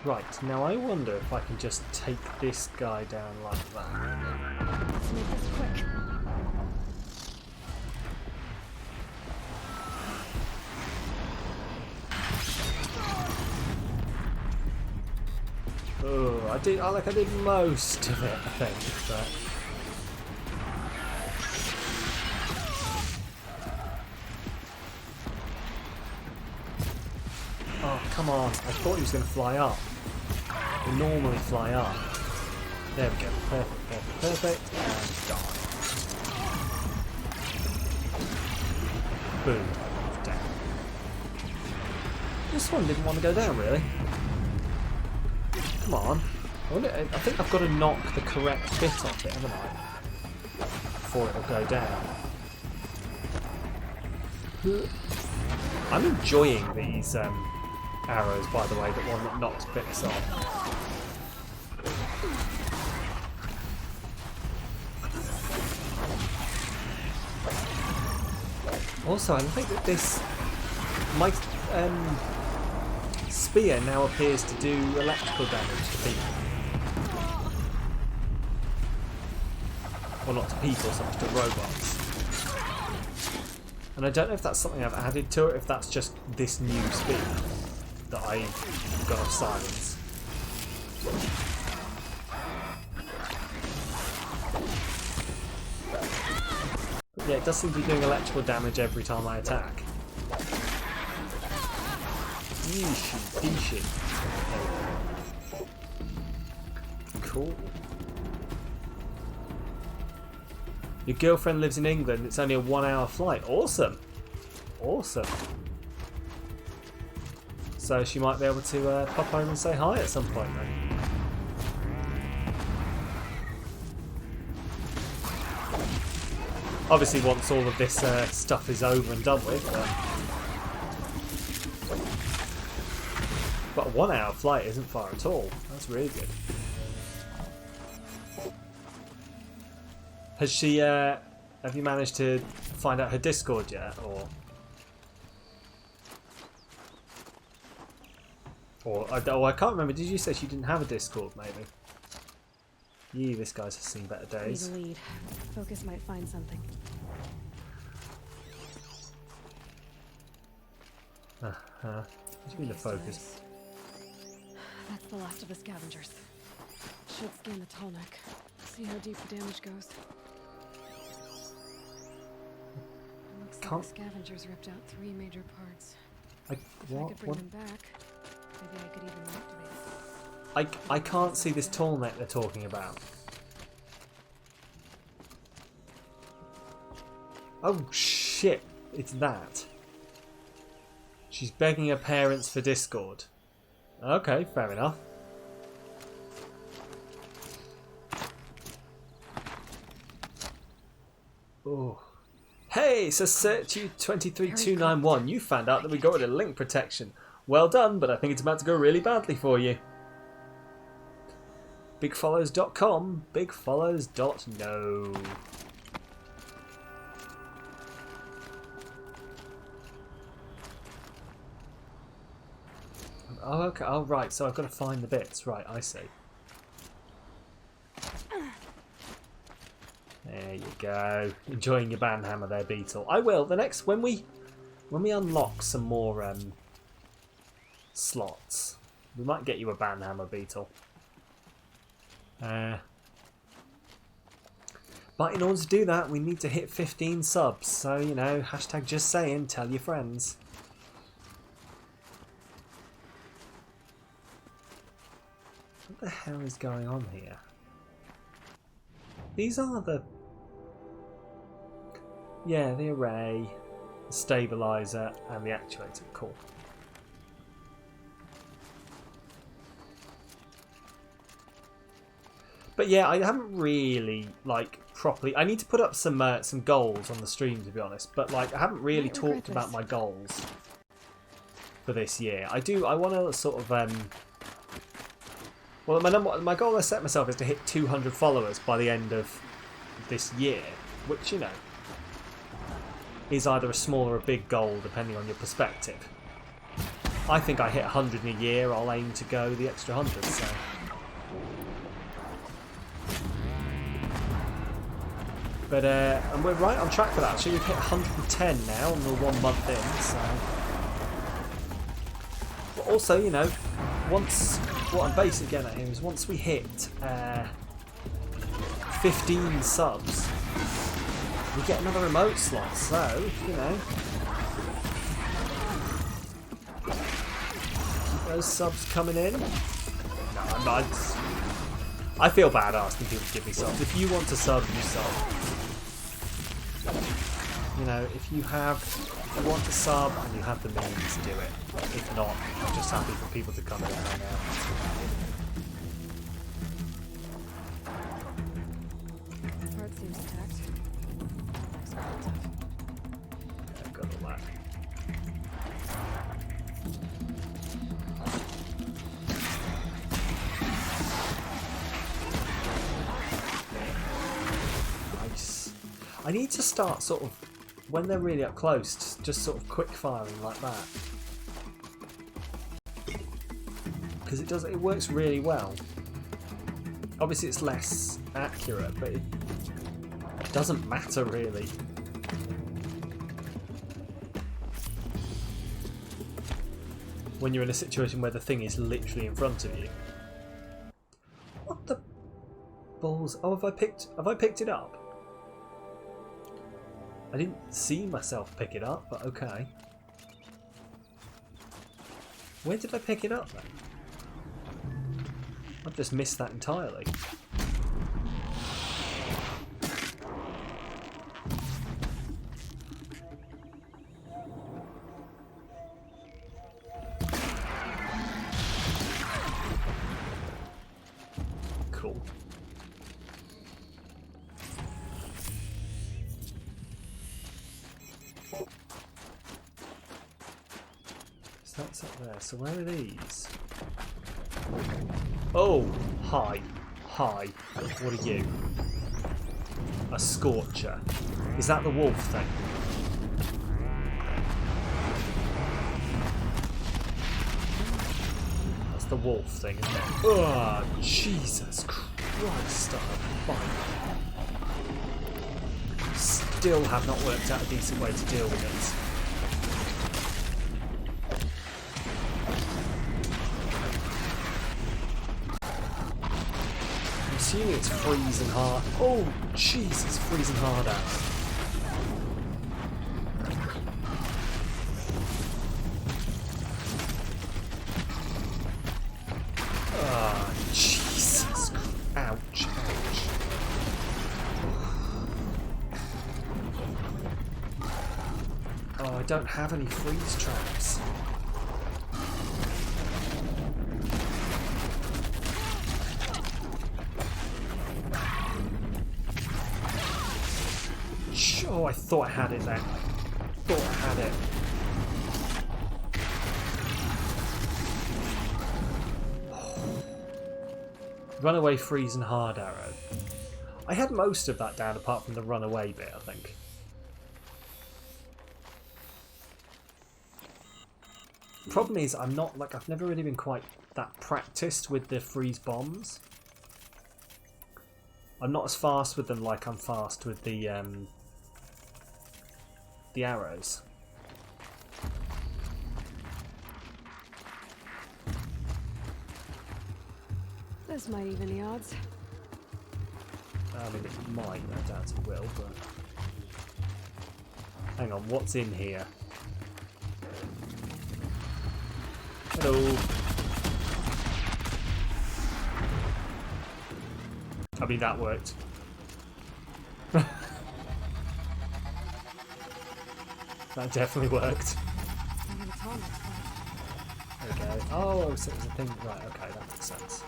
Right, now I wonder if I can just take this guy down like that. Let's make this quick. Oh, I did most of it, I think, but oh, come on. I thought he was going to fly up. They normally fly up. There we go. Perfect, perfect, perfect. And die. Boom. Down. This one didn't want to go down, really. Come on. I think I've got to knock the correct bit off it, haven't I? Before it'll go down. I'm enjoying these arrows, by the way, the one that knocks bits off. Also, I think that this might spear now appears to do electrical damage to people. Well, not to people, so much to robots. And I don't know if that's something I've added to it, if that's just this new speed that I've got off silence. But yeah, it does seem to be doing electrical damage every time I attack. Easy. Cool. Your girlfriend lives in England. It's only a 1 hour flight. Awesome. Awesome. So she might be able to pop home and say hi at some point then. Obviously once all of this stuff is over and done with. But a 1 hour flight isn't far at all. That's really good. Has she, have you managed to find out her Discord yet, or I can't remember, did you say she didn't have a Discord, maybe? Yee, this guy's seen better days. Need a lead. Focus might find something. What do you mean the focus? That's the last of the scavengers. Should scan the tall neck. See how deep the damage goes. Looks like the scavengers ripped out 3 major parts. If I could bring them back, maybe I could even activate it. I can't see this tall neck they're talking about. Oh shit, it's that. She's begging her parents for Discord. Okay, fair enough. Oh. Hey, it says search you 23291. You found out that we got rid of link protection. Well done, but I think it's about to go really badly for you. Bigfollows.com, bigfollows.no. Oh, okay. Oh, right. So I've got to find the bits. Right, I see. There you go. Enjoying your banhammer there, Beetle. I will. The next when we unlock some more slots, we might get you a banhammer, Beetle. But in order to do that, we need to hit 15 subs. So, you know, hashtag just saying, tell your friends. What the hell is going on here? These are the... Yeah, the array, the stabilizer, and the actuator. Cool. But yeah, I haven't really, like, properly... I need to put up some goals on the stream, to be honest. But, like, I haven't really talked about my goals for this year. I want to sort of... Well, my goal I set myself is to hit 200 followers by the end of this year. Which, you know, is either a small or a big goal, depending on your perspective. I think I hit 100 in a year. I'll aim to go the extra 100, so... But, and we're right on track for that. Actually, we've hit 110 now, and we're 1 month in, so... But also, you know, once... What I'm basically getting at here is once we hit 15 subs, we get another remote slot, so, you know... Keep those subs coming in. No, I'm not... I feel bad asking people to give me subs. If you want to sub, you sub. You know, if you want to sub and you have the means, do it. If not, I'm just happy for people to come in and hang out. Part seems intact. Yeah, I've got all that. Nice. I need to start sort of, when they're really up close, just sort of quick firing like that. Because it works really well. Obviously it's less accurate, but it doesn't matter really. When you're in a situation where the thing is literally in front of you. What the balls? Oh, have I picked it up? I didn't see myself pick it up, but okay. Where did I pick it up then? I've just missed that entirely. Cool. So that's up there. So where are these? Oh, hi. Hi. What are you? A scorcher. Is that the wolf thing? That's the wolf thing, isn't it? Oh, Jesus Christ on a bike. Still have not worked out a decent way to deal with it. Assuming it's freezing hard. Oh, Jesus, freezing hard out. Ah, Jesus. Ouch, ouch. don't have any freeze traps. Oh, I thought I had it then. Thought I had it. Runaway, freeze and hard arrow. I had most of that down apart from the runaway bit, I think. Problem is, I'm not, like, I've never really been quite that practiced with the freeze bombs. I'm not as fast with them like I'm fast with the arrows. This might even the odds. I mean, it might, I doubt it will, but... Hang on, what's in here? Hello. I mean, that worked. That definitely worked. Okay. Oh, so it was a thing. Right, okay, that makes sense.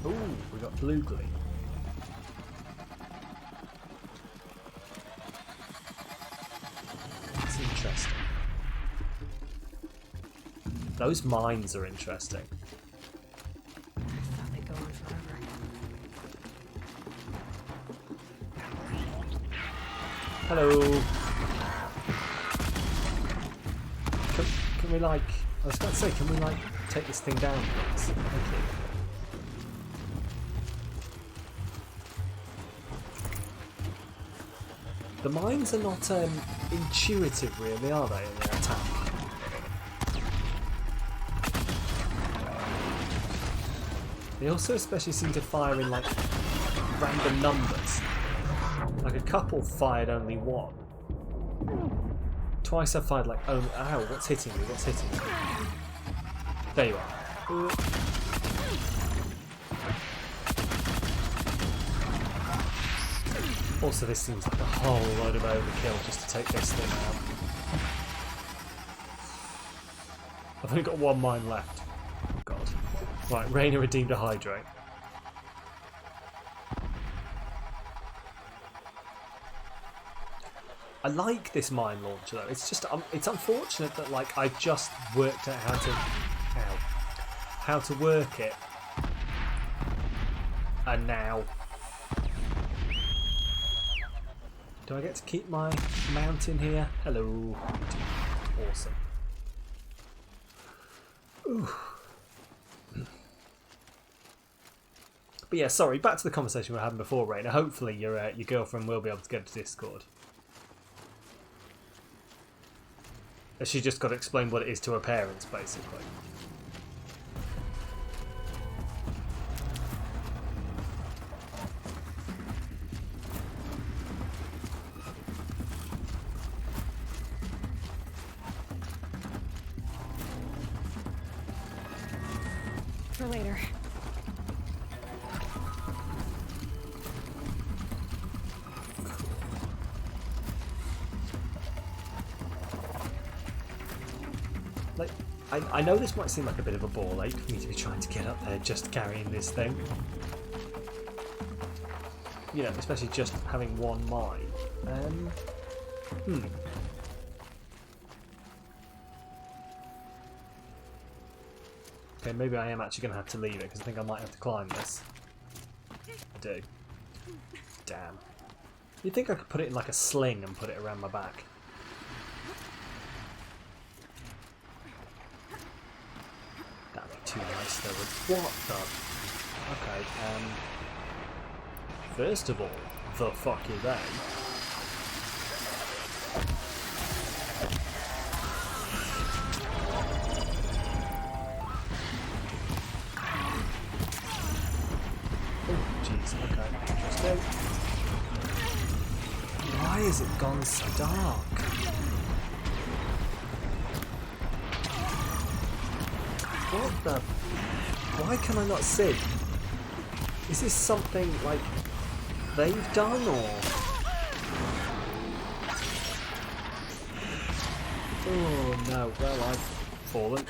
Ooh, we got blue glee. That's interesting. Those mines are interesting. I thought they'd go on forever. Hello. Can we like? I was about to say, can we like take this thing down, please? Thank you. The mines are not intuitive, really, are they, in their attack? They also especially seem to fire in, like, random numbers. Like, a couple fired only one. Twice I fired, like, only... Ow, what's hitting me? What's hitting me? There you are. Also, this seems like a whole load of overkill just to take this thing out. I've only got one mine left. God. Right, Raina redeemed a hydrate. I like this mine launcher though. It's just it's unfortunate that like I've just worked out how to work it, and now. Do I get to keep my mountain here? Hello. Awesome. Ooh. But yeah, sorry, back to the conversation we were having before, Raina. Hopefully your girlfriend will be able to get to Discord. She just got to explain what it is to her parents, basically. For later. Like, I know this might seem like a bit of a ball ache for me to be trying to get up there just carrying this thing. You know, especially just having one mine. Okay, maybe I am actually going to have to leave it because I think I might have to climb this. I do. Damn. You'd think I could put it in like a sling and put it around my back. That'd be too nice though. What the? Okay, first of all, the fuck are they? Okay, interesting. Why has it gone so dark? What the? Why can I not see? Is this something like they've done, or... Oh no, well I've fallen.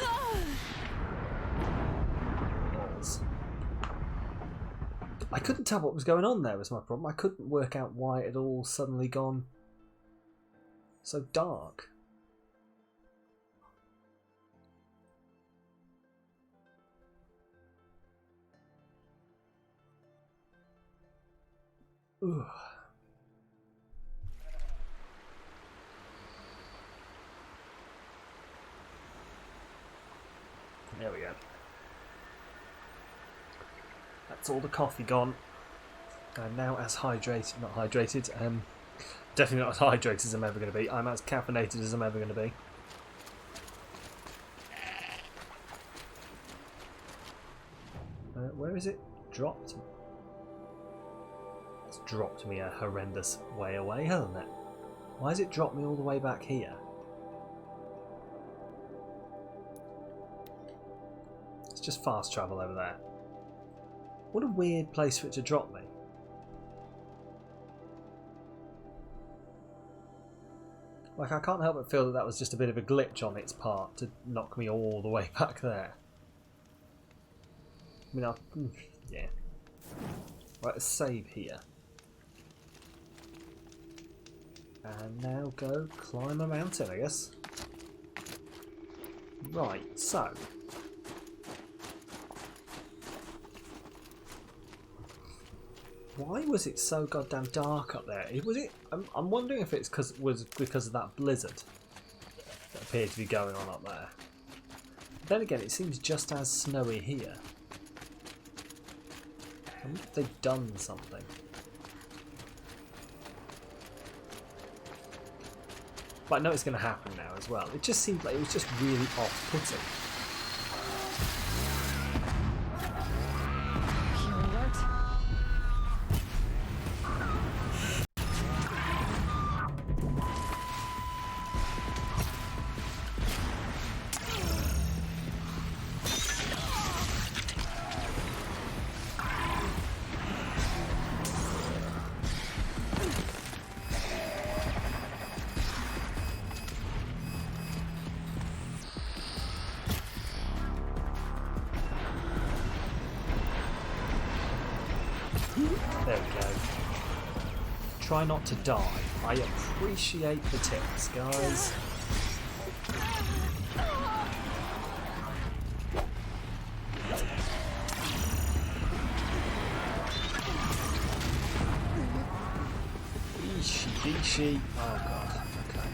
Balls. I couldn't tell what was going on there was my problem. I couldn't work out why it had all suddenly gone so dark. Ugh. There we go. That's all the coffee gone. I'm now as hydrated, not hydrated, definitely not as hydrated as I'm ever going to be. I'm as caffeinated as I'm ever going to be. Where is it? Dropped? It's dropped me a horrendous way away, hasn't it? Why has it dropped me all the way back here? It's just fast travel over there. What a weird place for it to drop me. Like, I can't help but feel that that was just a bit of a glitch on its part to knock me all the way back there. I mean, yeah. Right, let's save here. And now go climb a mountain, I guess. Right, so... why was it so goddamn dark up there? Was it? I'm wondering if it's because of that blizzard that appeared to be going on up there. Then again, it seems just as snowy here. I wonder if they've done something. But I know it's going to happen now as well. It just seemed like it was just really off-putting. There we go. Try not to die. I appreciate the tips, guys. Eeshi beeshi. Oh god. Okay.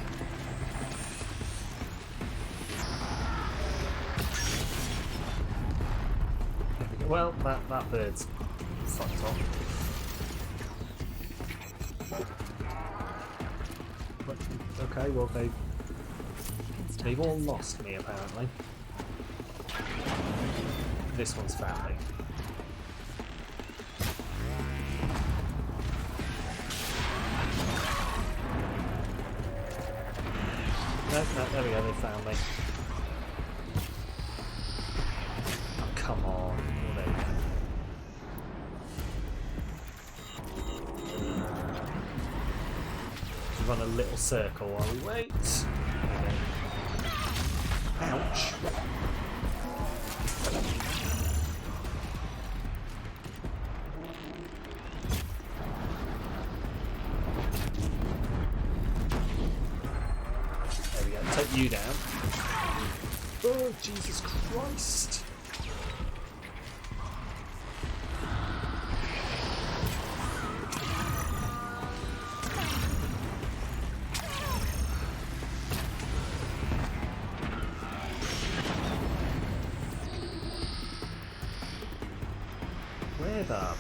Well, that bird's fucked off. Okay, well they've all lost me apparently. This one's found me. No, there we go, they found me. Oh, come on. Oh, there we go. Run a little circle while we wait. Ouch. There we go, take you down. Oh, Jesus Christ. Where the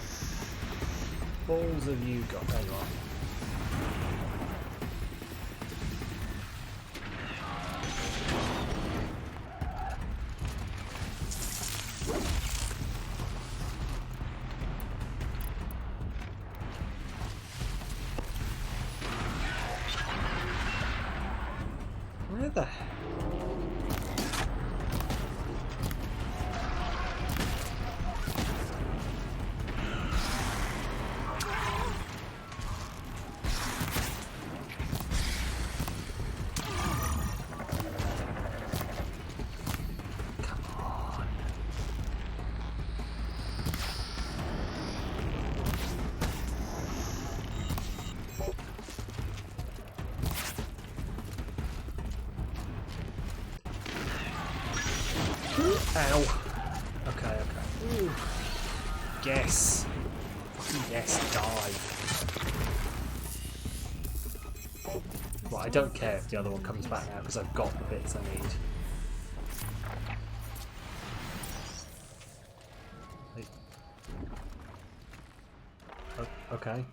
balls have you got? There you are. Where the hell? Ow. Okay, okay. Ooh. Yes. Yes, die. Well, I don't care if the other one comes back now because I've got the bits I need. Oh, okay.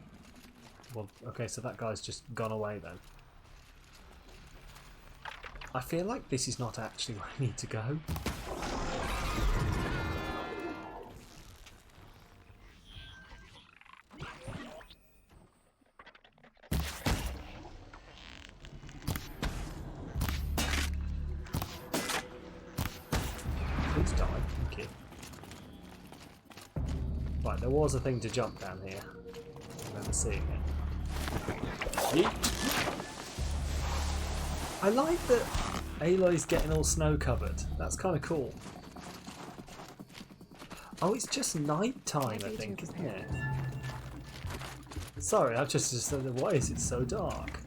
Well, okay, so that guy's just gone away then. I feel like this is not actually where I need to go. Please die, thank you. Right, there was a thing to jump down here. I remember seeing it. Yeet. I like that Aloy's getting all snow covered. That's kind of cool. Oh, it's just night time, I think, isn't it? Sorry, I've just said, why is it so dark?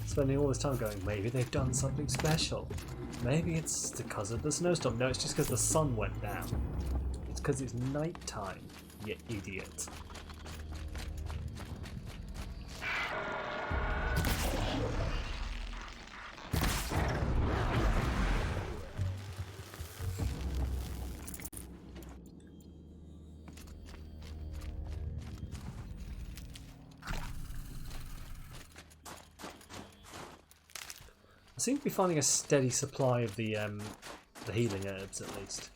Spending all this time going, maybe they've done something special. Maybe it's because of the snowstorm. No, it's just because the sun went down. It's because it's night time, you idiot. I seem to be finding a steady supply of the healing herbs, at least.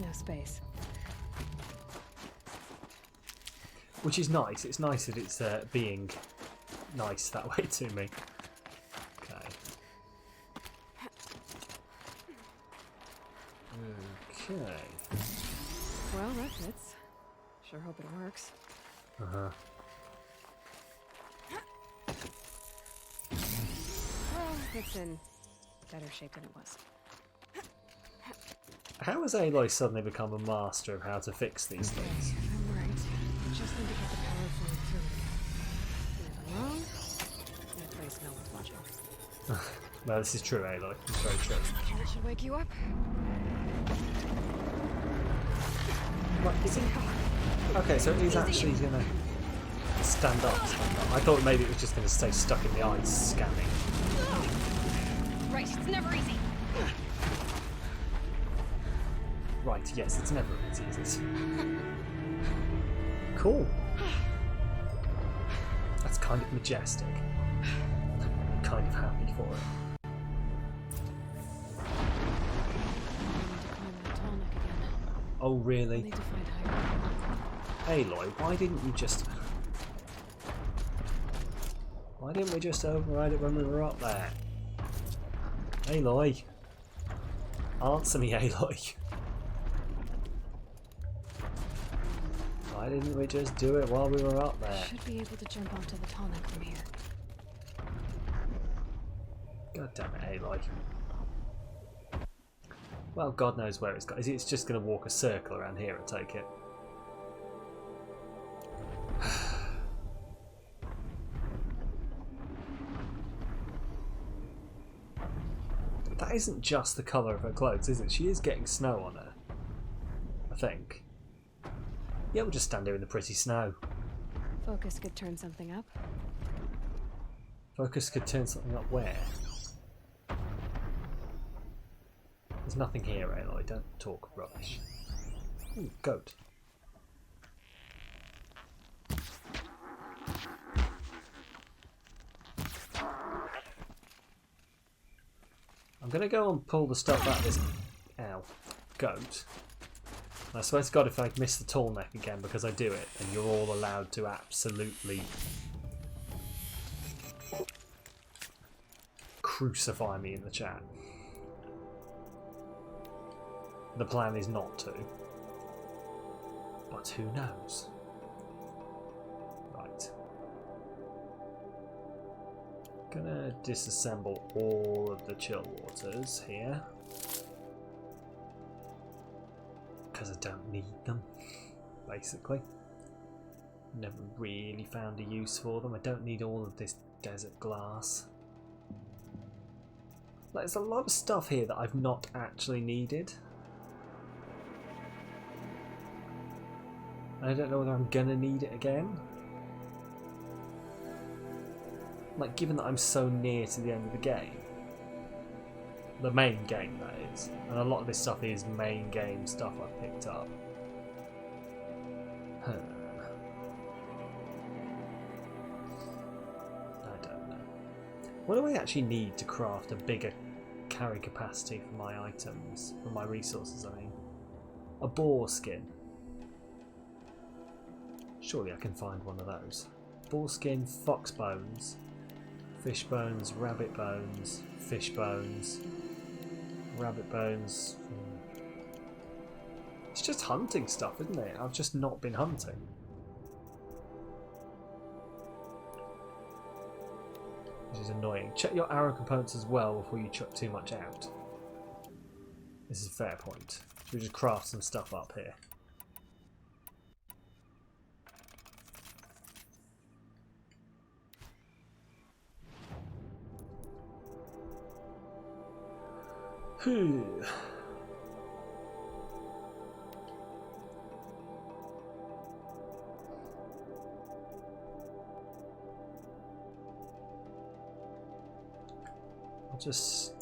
No space. Which is nice. It's nice that it's being nice that way to me. Okay. Okay. Well, that fits. Sure hope it works. Uh-huh. Well, it's in better shape than it was. How has Aloy suddenly become a master of how to fix these things? I'm right. We just need to get the power flowing through it again. If I'm wrong, in a place no one's watching. No, this is true, Aloy. It's very true. That should wake you up. What, is he? Okay, so he's actually gonna stand up. I thought maybe it was just gonna stay stuck in the ice, scanning. Right, it's never easy. Right, yes, it's never easy, is it? Cool. That's kind of majestic. I'm kind of happy for it. Oh, really? Aloy, why didn't you just... Why didn't we just override it when we were up there? Aloy. Answer me, Aloy. Why didn't we just do it while we were up there? Should be able to jump onto the tonic from here. God damn it, Aloy. Well, God knows where it's got. It's just going to walk a circle around here, I take it. That isn't just the colour of her clothes, is it? She is getting snow on her. I think. Yeah, we'll just stand here in the pretty snow. Focus could turn something up. Focus could turn something up where? There's nothing here, Aloy. Don't talk rubbish. Ooh, goat. I'm gonna go and pull the stuff out of this goat. And I swear to God if I miss the tall neck again because I do it, and you're all allowed to absolutely crucify me in the chat. The plan is not to, but who knows? Right. Gonna disassemble all of the chill waters here. Because I don't need them, basically. Never really found a use for them. I don't need all of this desert glass. Like, there's a lot of stuff here that I've not actually needed. I don't know whether I'm gonna need it again. Like, given that I'm so near to the end of the game. The main game, that is. And a lot of this stuff is main game stuff I've picked up. I don't know. What do I actually need to craft a bigger carry capacity for my items? For my resources, I mean. A boar skin. Surely I can find one of those. Boar skin, fox bones, fish bones, rabbit bones, fish bones, rabbit bones. It's just hunting stuff, isn't it? I've just not been hunting. Which is annoying. Check your arrow components as well before you chuck too much out. This is a fair point. Should we just craft some stuff up here? I'll just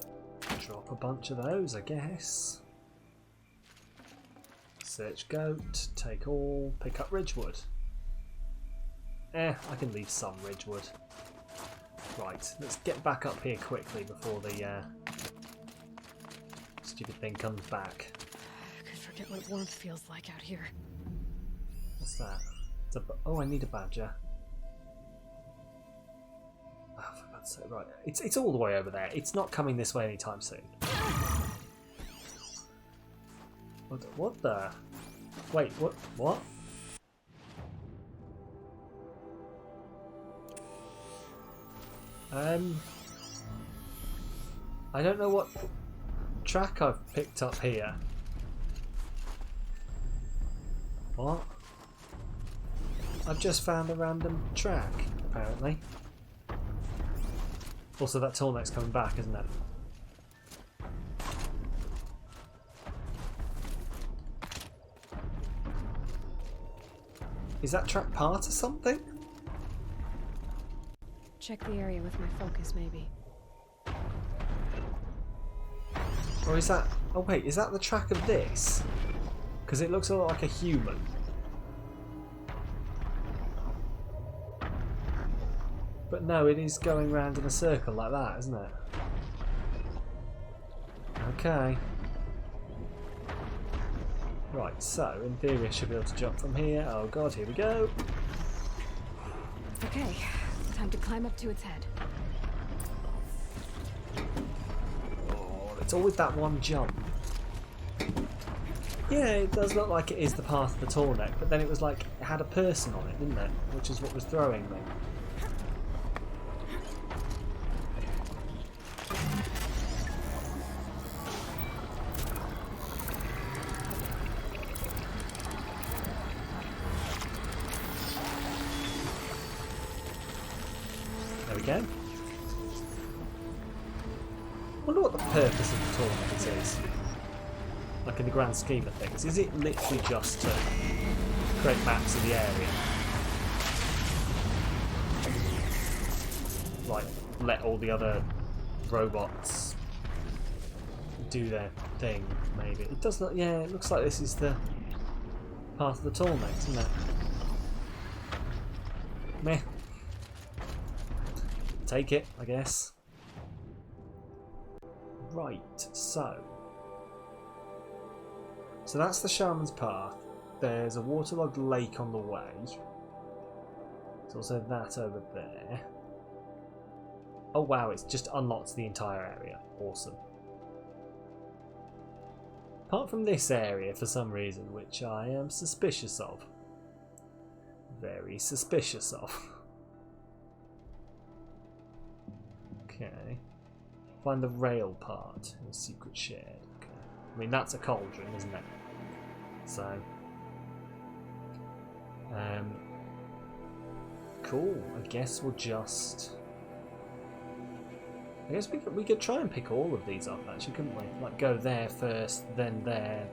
drop a bunch of those, I guess. Search goat, take all, pick up ridgewood. I can leave some ridgewood. Right, let's get back up here quickly before the stupid thing comes back. I could forget what warmth feels like out here. What's that? Oh, I need a badger. Oh, for God's sake, right. It's all the way over there. It's not coming this way anytime soon. What the? Wait, what? I don't know what track I've picked up here. What? I've just found a random track, apparently. Also, that tall neck's coming back, isn't it? Is that track part of something? Check the area with my focus, maybe. Or is that... Oh wait, is that the track of this? Because it looks a lot like a human. But no, it is going round in a circle like that, isn't it? Okay. Right, so in theory I should be able to jump from here. Oh god, here we go. Okay, time to climb up to its head. It's always that one jump. Yeah, it does look like it is the path of the tall neck, but then it was like it had a person on it, didn't it? Which is what was throwing me. There we go. I wonder what the purpose of the tournament is. Like in the grand scheme of things. Is it literally just to create maps of the area? Like, let all the other robots do their thing, maybe. It does not, yeah, it looks like this is the path of the tall neck, isn't it? Meh. Take it, I guess. Right, so that's the Shaman's Path. There's a waterlogged lake on the way. There's also that over there. Oh wow, it's just unlocked the entire area. Awesome. Apart from this area, for some reason, which I am suspicious of. Very suspicious of. Okay. Find the rail part in the secret shed. Okay. I mean, that's a cauldron, isn't it? So, Cool. I guess we'll just... I guess we could try and pick all of these up, actually, couldn't we? Like, go there first, then there,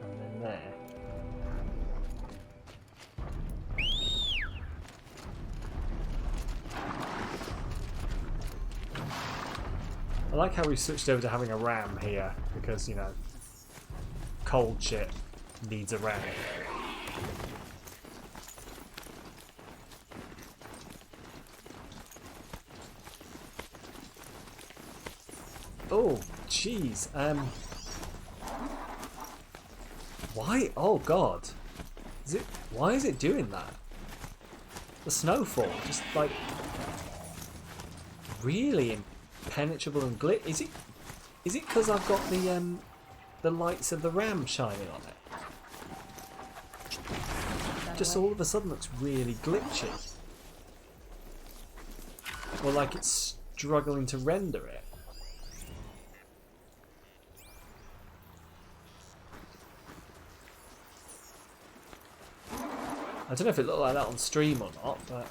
and then there. I like how we switched over to having a ram here, because, you know, cold shit needs a ram. Oh, jeez. Why? Oh, God. Is it? Why is it doing that? The snowfall, just like really impenetrable and Is it? Is it because I've got the lights of the ram shining on it? Just all of a sudden looks really glitchy, or like it's struggling to render it. I don't know if it looked like that on stream or not, but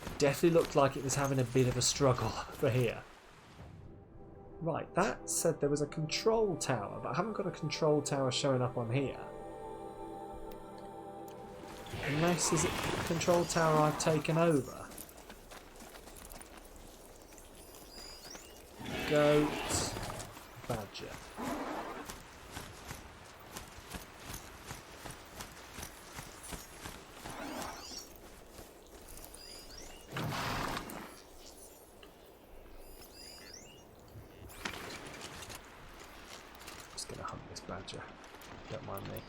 it definitely looked like it was having a bit of a struggle for here. Right, that said there was a control tower, but I haven't got a control tower showing up on here. Unless, is it the control tower I've taken over? Goat, badger. Just gonna hunt this badger. Don't mind me.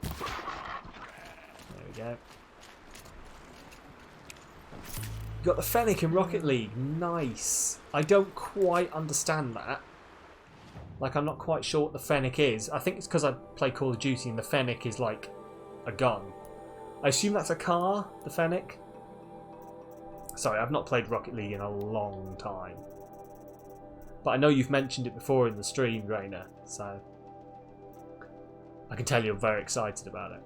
There we go. You got the Fennec in Rocket League. Nice. I don't quite understand that. Like, I'm not quite sure what the Fennec is. I think it's because I play Call of Duty and the Fennec is like a gun. I assume that's a car, the Fennec. Sorry, I've not played Rocket League in a long time. But I know you've mentioned it before in the stream, Rainer, so I can tell you're very excited about it.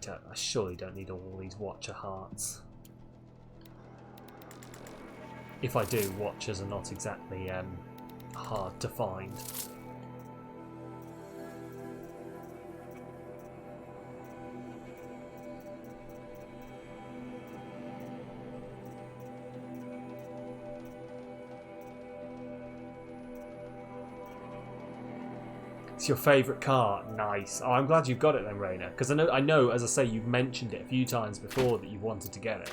I surely don't need all these Watcher hearts. If I do, Watchers are not exactly hard to find. It's your favourite car? Nice. Oh, I'm glad you've got it then, Rainer. Because I know, as I say, you've mentioned it a few times before that you wanted to get it.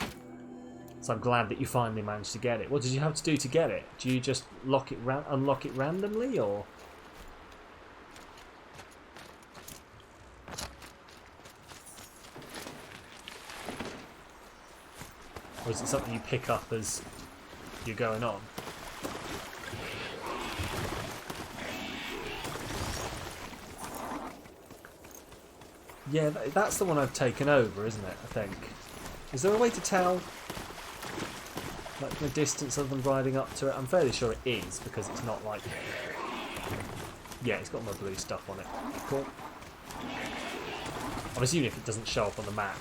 So I'm glad that you finally managed to get it. What did you have to do to get it? Do you just unlock it randomly, or? Or is it something you pick up as you're going on? Yeah, that's the one I've taken over, isn't it? I think. Is there a way to tell, like, the distance of them riding up to it? I'm fairly sure it is, because it's not like... Yeah, it's got my blue stuff on it. Cool. I'm assuming if it doesn't show up on the map.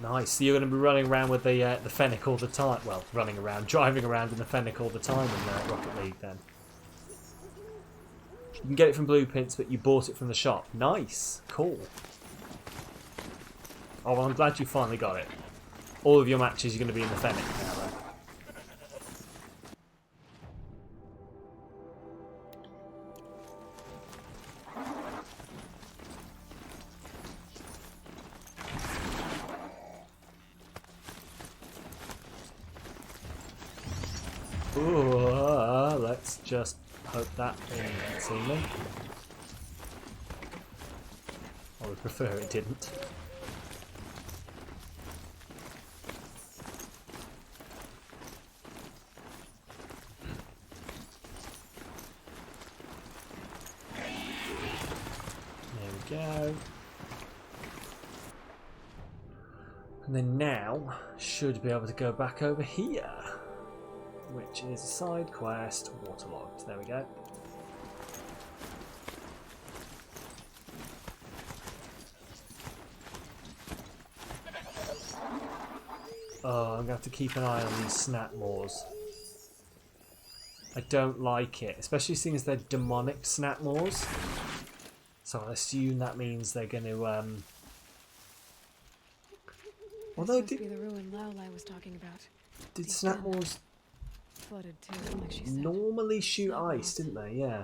Nice. So you're going to be running around with the Fennec all the time. Well, driving around in the Fennec all the time in Rocket League then. You can get it from Blueprints, but you bought it from the shop. Nice. Cool. Oh, well, I'm glad you finally got it. All of your matches, you're going to be in the Fennec now, then. Ooh, let's just hope that thing didn't see me. I would prefer it didn't. go. And then now, should be able to go back over here, which is a side quest, waterlogged. There we go. Oh, I'm going to have to keep an eye on these snap maws. I don't like it, especially seeing as they're demonic snap maws. So I assume that means they're going to... Although this must be the ruin Laolai was talking about. Did snap maws flooded too, like she said. normally shoot ice, didn't they? Yeah.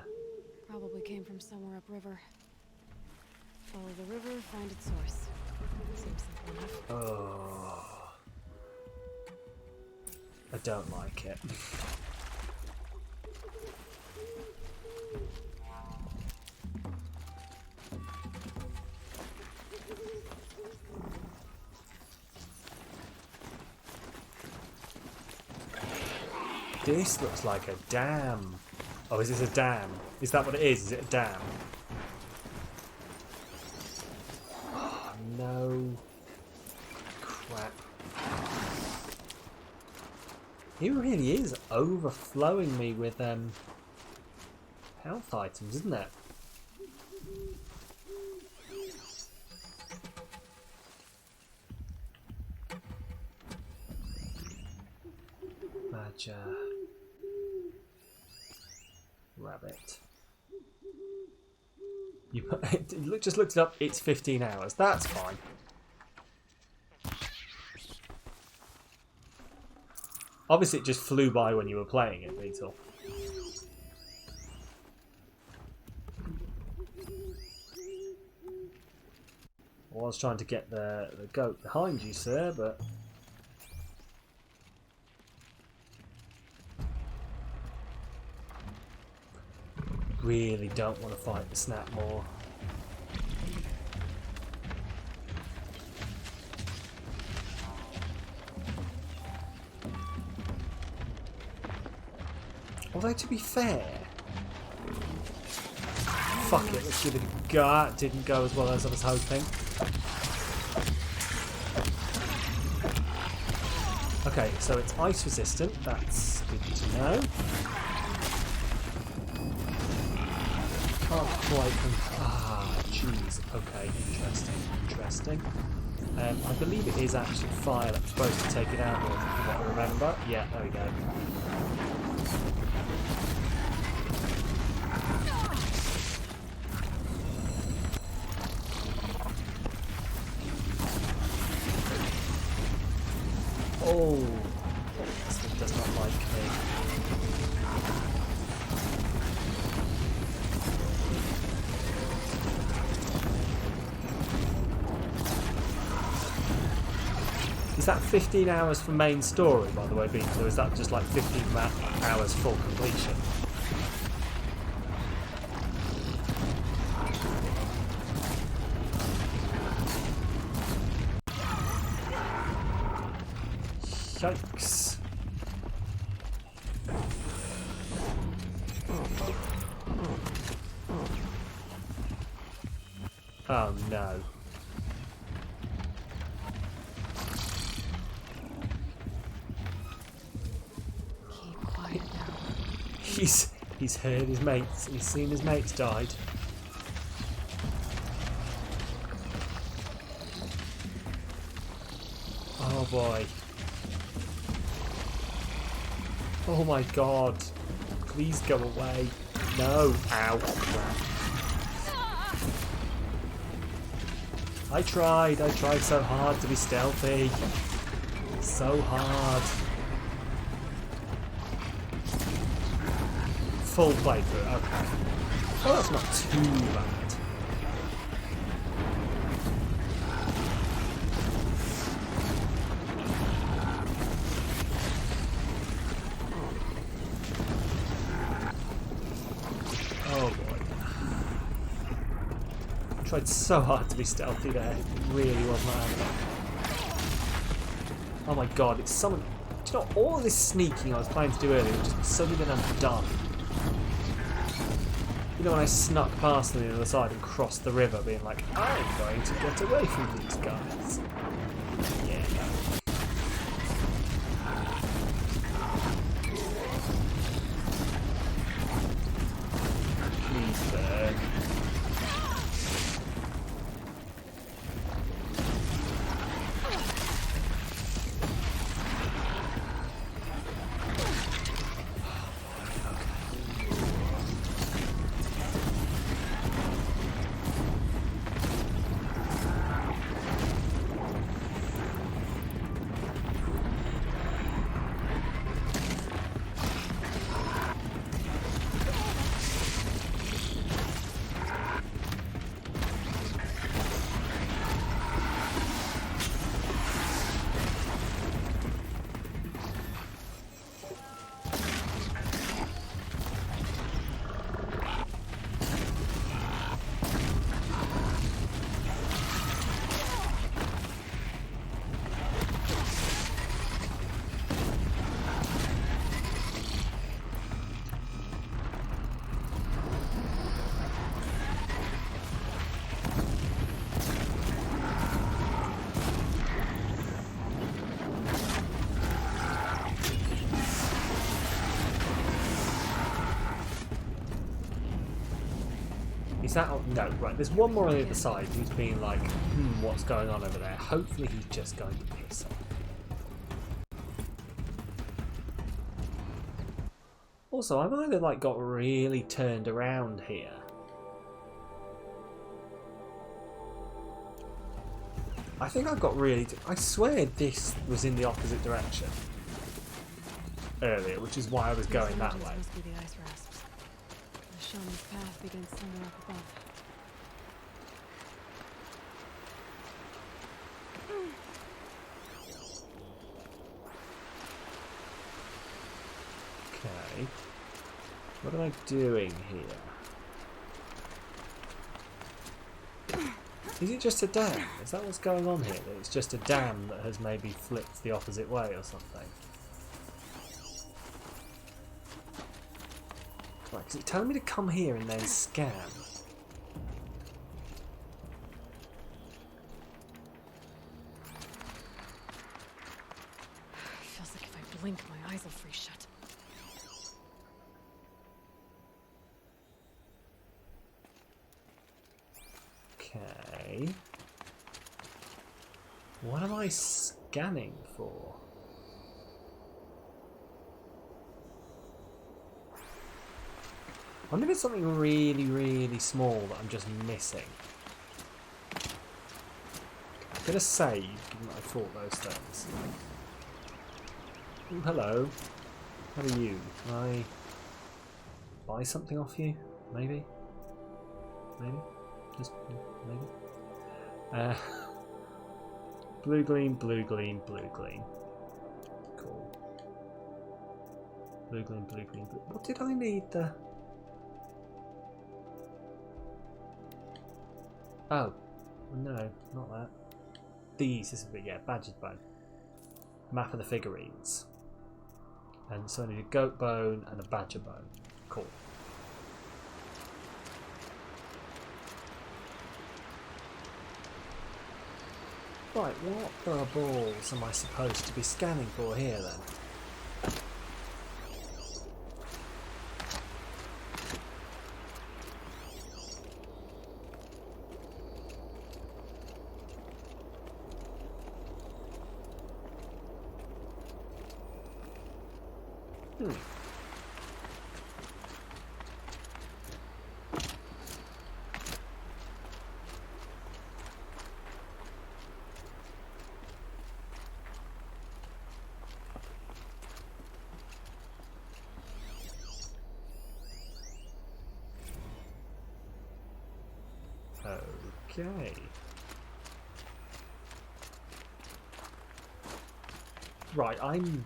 Probably came from somewhere upriver. Follow the river, find its source. Seems simple enough. Oh. I don't like it. This looks like a dam. Oh, is this a dam? Is that what it is? Is it a dam? Oh, no. Crap. It really is overflowing me with health items, isn't it? Badger. Rabbit. You just looked it up. It's 15 hours. That's fine. Obviously, it just flew by when you were playing it, Beetle. I was trying to get the goat behind you, sir, but... really don't want to fight the snap more. Although, to be fair... fuck it, let's give it a go. It didn't go as well as I was hoping. Okay, so it's ice resistant. That's good to know. Can't quite... ah, jeez. Okay, interesting. I believe it is actually fire that's supposed to take it out with, from what I remember. Yeah, there we go. Oh, this one does not like me. Is that 15 hours for main story, by the way, Beetle, or is that just like 15 hours full completion? Yikes. Oh no. Keep quiet now. He's heard his mates. He's seen his mates died. Oh boy. Oh my god. Please go away. No. Ow. Crap. I tried so hard to be stealthy. So hard. Full playthrough, okay. Well, that's not too bad. Oh boy. Tried so hard to be stealthy there. It really was not happening. Oh my god, it's someone... Do you know, all of this sneaking I was planning to do earlier has just suddenly been undone. You know, when I snuck past them on the other side and crossed the river, being like, I'm going to get away from these guys. Yeah, no. Please burn. Is that... Oh, no, right. There's one more on the other side who's being like, what's going on over there? Hopefully he's just going to piss off. Also, I've either like got really turned around here. I think I've got really... I swear this was in the opposite direction earlier, which is why I was going that way. Must be the ice rasps. The shaman's path begins somewhere up above. Okay. What am I doing here? Is it just a dam? Is that what's going on here? That it's just a dam that has maybe flipped the opposite way or something? Right, because it's telling me to come here and then scan. Feels like if I blink, my eyes will freeze shut. Okay. What am I scanning for? I wonder if it's something really, really small that I'm just missing. I'm going to save, given that I fought those things. Ooh, hello. How are you? Can I buy something off you? Maybe? Maybe? Just maybe? Blue gleam, blue gleam, blue gleam. Cool. Blue gleam, blue gleam, blue... What did I need the... Oh, no, not that. These, this is a bit, yeah, badger's bone. Map of the figurines. And so I need a goat bone and a badger bone. Cool. Right, what the balls am I supposed to be scanning for here then? Okay. Right, I'm...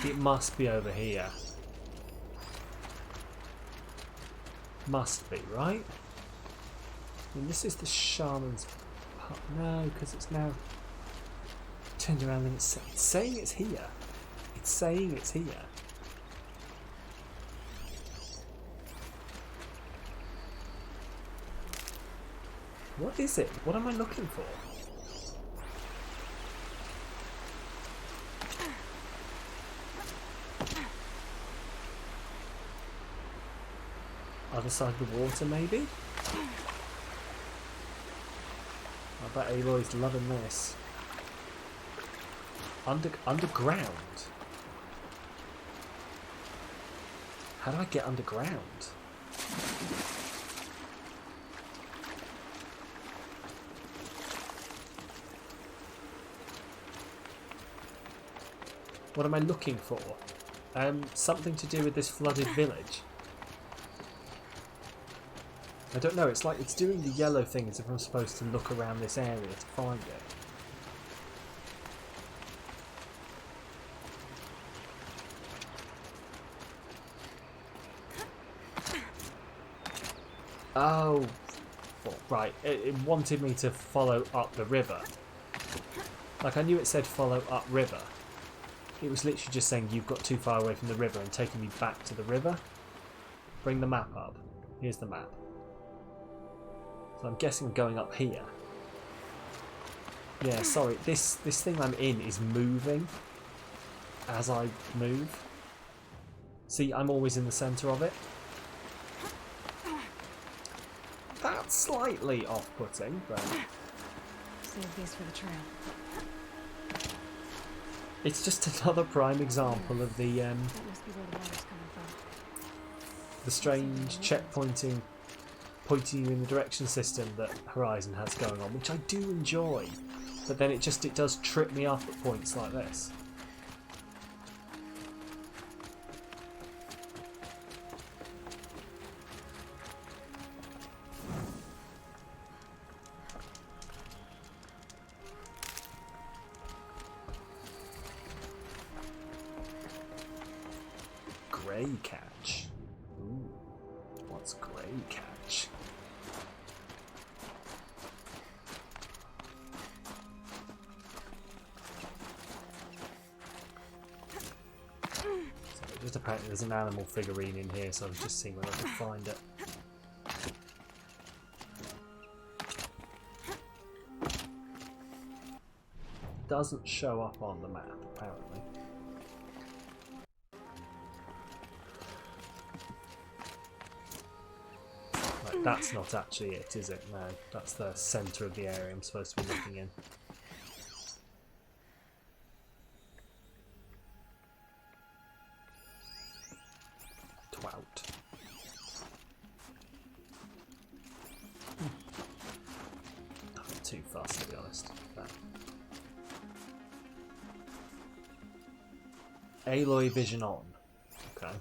It must be over here. Must be, right? I mean, this is the shaman's... No, because it's now turned around and it's saying it's here. It's saying it's here. What is it? What am I looking for? Other side of the water, maybe? I bet Aloy's loving this. Underground? How do I get underground? What am I looking for? Something to do with this flooded village. I don't know, it's like it's doing the yellow thing as if I'm supposed to look around this area to find it. Oh, right, it wanted me to follow up the river. Like, I knew it said follow up river. It was literally just saying you've got too far away from the river and taking me back to the river. Bring the map up. Here's the map. So I'm guessing I'm going up here. Yeah, sorry, this thing I'm in is moving as I move. See, I'm always in the centre of it. That's slightly off-putting, but... Save these for the trail. It's just another prime example of the That must be where the water's coming from. the strange checkpointing, pointing you in the direction system that Horizon has going on, which I do enjoy, but then it does trip me up at points like this. Grey catch. Ooh, what's grey catch? So just apparently there's an animal figurine in here, so I was just seeing whether I could find it. Doesn't show up on the map, apparently. Right, that's not actually it, is it? No, that's the centre of the area I'm supposed to be looking in. Twat. Not too fast, to be honest. No. Aloy vision on. Okay.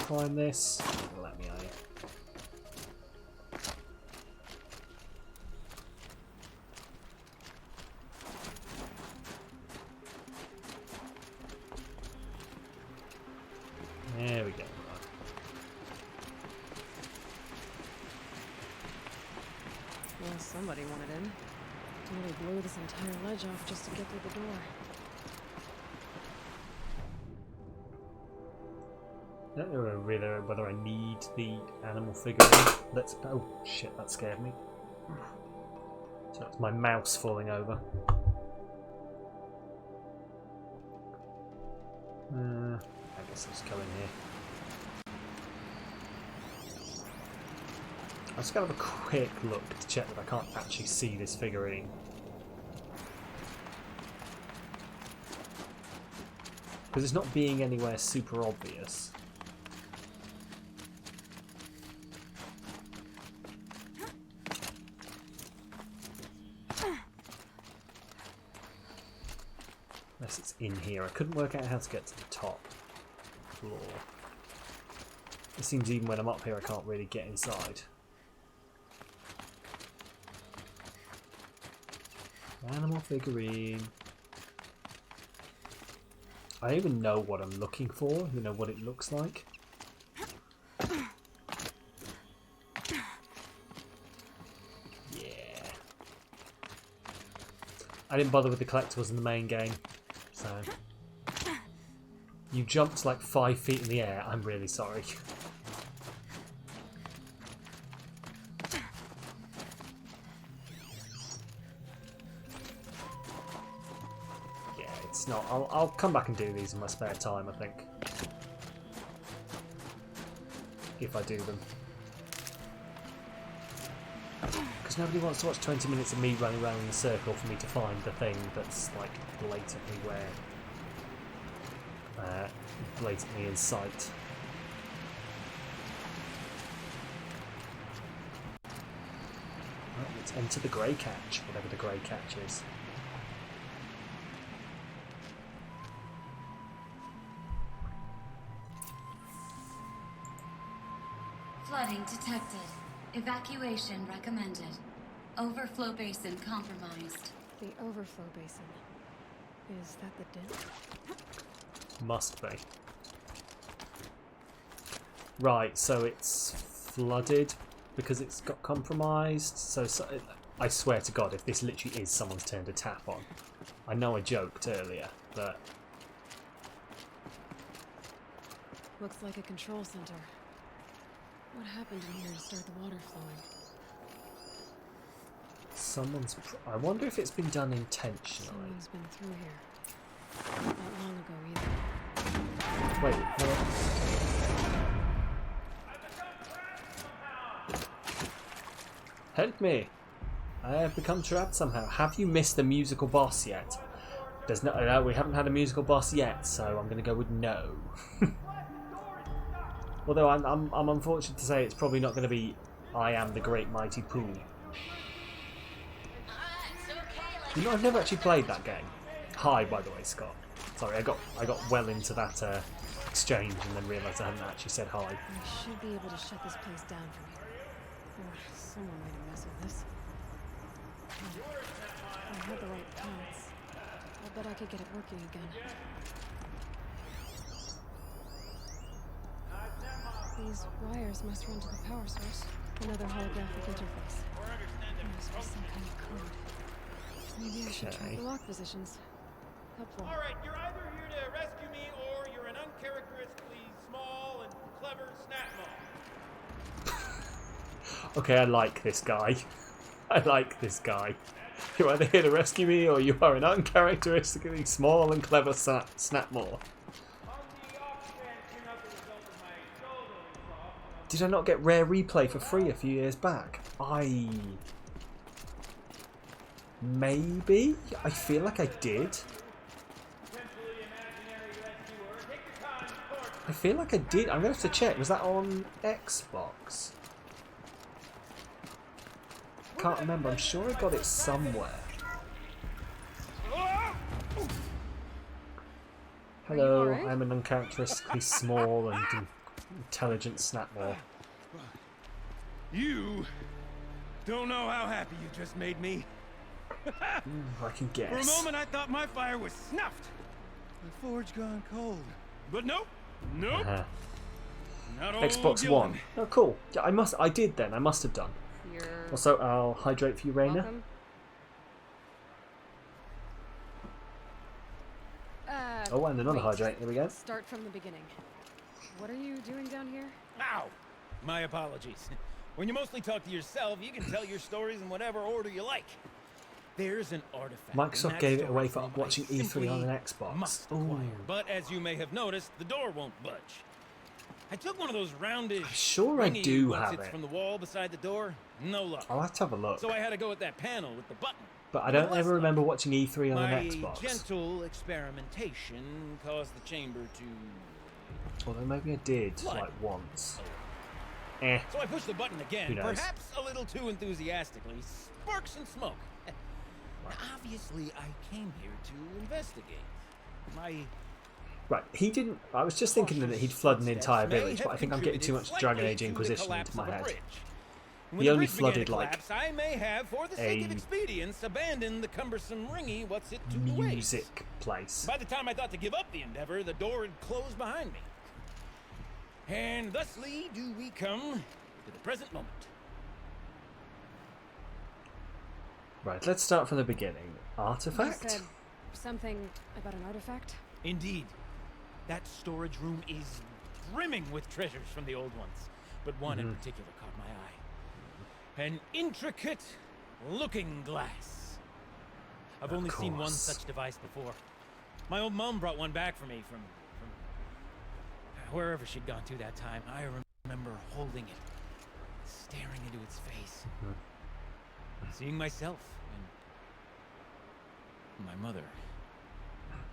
Find this. Let me, are you? There we go. Well, somebody wanted in. Nearly blew this entire ledge off just to get through the door. I don't know really whether I need the animal figurine. Let's. Oh shit, that scared me. So that's my mouse falling over. I guess I'll just go in here. I'm just gonna have a quick look to check that I can't actually see this figurine. Because it's not being anywhere super obvious. Unless it's in here. I couldn't work out how to get to the top floor. It seems even when I'm up here I can't really get inside. Animal figurine. I don't even know what I'm looking for, you know, what it looks like. Yeah. I didn't bother with the collectibles in the main game, so... You jumped like 5 feet in the air, I'm really sorry. Yeah, it's not... I'll come back and do these in my spare time, I think. If I do them. Because nobody wants to watch 20 minutes of me running around in a circle for me to find the thing that's like blatantly where... blatantly in sight. Right, let's enter the grey catch, whatever the grey catch is. Flooding detected. Evacuation recommended. Overflow basin compromised. The overflow basin. Is that the dip? Must be. Right, so it's flooded because it's got compromised. So I swear to God, if this literally is someone's turned a tap on. I know I joked earlier, but... Looks like a control center. What happened in here to start the water flowing? Someone's... I wonder if it's been done intentionally. Someone's been through here. Not that long ago either. Wait, no. Help me! I have become trapped somehow. Have you missed the musical boss yet? There's no, we haven't had a musical boss yet, so I'm going to go with no. Although I'm unfortunate to say it's probably not going to be I am the great mighty Pooh. You know, I've never actually played that game. Hi, by the way, Scott. Sorry, I got well into that exchange and then realised I hadn't actually said hi. I should be able to shut this place down from here. Or someone made a mess of this. I had the right parts. I'll bet I could get it working again. These wires must run to the power source. Another holographic interface. There must be some kind of code. Maybe I should try the lock positions. Helpful. Alright, you're either here to rescue me or you're an uncharacteristically small and clever snapmole. Okay, I like this guy. I like this guy. You're either here to rescue me or you are an uncharacteristically small and clever snapmore. Did I not get Rare Replay for free a few years back? Maybe? I feel like I did. I feel like I did. I'm going to have to check. Was that on Xbox? Can't remember. I'm sure I got it somewhere. Hello, right? I'm an uncharacteristically small and intelligent snapmore. You don't know how happy you just made me. I can guess. For a moment, I thought my fire was snuffed. The forge gone cold. But nope. Nope. Not Xbox Gillen. One. Oh, cool. Yeah, I must have done. Also, I'll hydrate for you, Raina. Welcome. Oh, and another wait. hydrate. Here we go. Start from the beginning. What are you doing down here? Ow! My apologies. When you mostly talk to yourself, you can tell your stories in whatever order you like. There's an artifact. Microsoft gave it away for watching E3 on an Xbox. Must acquire. But as you may have noticed, the door won't budge. I took one of those roundish. I'm sure I do have it. it. From the wall beside the door. No luck. I'll have to have a look. So I had to go with that panel with the button. But I don't ever remember watching E3 on My an Xbox. gentle experimentation caused the chamber to. Although maybe I did, like once. Eh. So I pushed the button again, Who knows? perhaps a little too enthusiastically. Sparks and smoke. Now, obviously, I came here to investigate. Right, he didn't... I was just thinking that he'd flood an entire village, but I think I'm getting too much Dragon Age Inquisition into my head. When He the only bridge began to flooded, like, collapse, I may have, for the sake of a expedience, abandoned the cumbersome ringy what's it to the ways. music place. By the time I thought to give up the endeavor, the door had closed behind me. And thusly do we come to the present moment. Right, let's start from the beginning. You Artifact? said something about an artifact? Indeed. That storage room is brimming with treasures from the old ones, but one in particular caught my eye. An intricate looking glass. I've only seen one such device before. My old mom brought one back for me from wherever she'd gone to that time. I remember holding it, staring into its face, seeing myself and my mother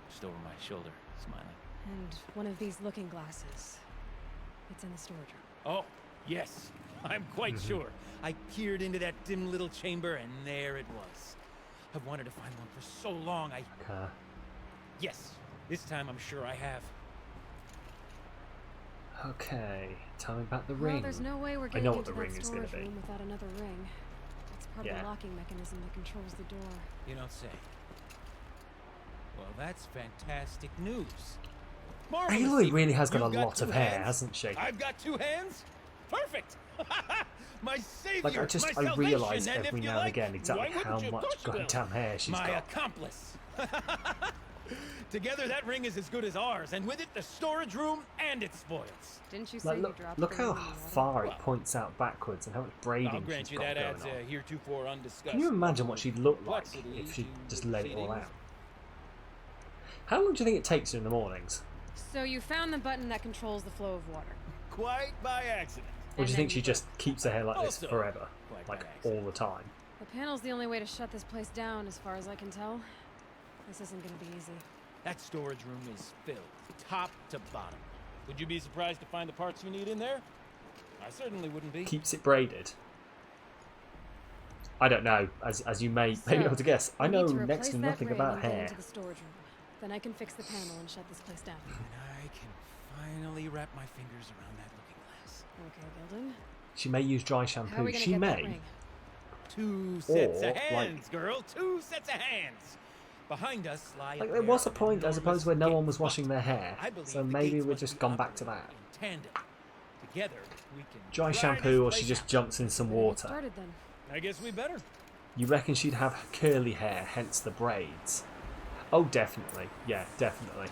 just over my shoulder, smiling. And one of these looking glasses. It's in the storage room. Oh, yes. I'm quite sure. I peered into that dim little chamber, and there it was. I've wanted to find one for so long. Yes, this time I'm sure I have. Okay, tell me about the Well, ring. there's no way we're I getting know what into the ring that is going to storage be. room without another ring. It's part of the locking mechanism that controls the door. You don't say. Well, that's fantastic news. Marvelous, Aloy even. really has got You've a lot two of hair, hands. hasn't she? I've got 2 hands? Perfect! My savior, Like, I realise and every if you now and like, again exactly why how wouldn't you? Of much course you will. goddamn hair she's My got. accomplice. Together, that ring is as good as ours, and with it, the storage room and its spoils. Didn't you say Like, you look, dropped look the how ring in the water? far it points out backwards and how much braiding I'll grant she's you got that going adds on. heretofore undiscussed. Can you imagine what she'd look like complexity if she to just let it all proceedings. out? How long do you think it takes her in the mornings? So you found the button that controls the flow of water. Quite by accident. Or do you And think then she just keeps her hair like this Also, forever? quite by Like, accident. all the time? The panel's the only way to shut this place down, as far as I can tell. This isn't gonna be easy. That storage room is filled, top to bottom. Would you be surprised to find the parts you need in there? I certainly wouldn't be. Keeps it braided? I don't know, as you may be able to guess. I we need know to replace next to that nothing ring about and get hair. into the storage room. Then I can fix the panel and shut this place down. And I can finally wrap my fingers around that looking glass. Okay, Gilden. She may use dry How are shampoo. we gonna She get that may. ring? 2 sets Or, of hands, girl. 2 sets of hands. Behind us lie. Like, a there was a pair of point, I suppose, where no enormous one was gates. washing their hair. I believe So the maybe gates we've must just be gone back to that. operated in tandem. Together, we can Dry dry shampoo, or this she place just out. jumps in some Better get water. started then. I guess we better. You reckon she'd have curly hair, hence the braids? Oh, definitely. Yeah, definitely.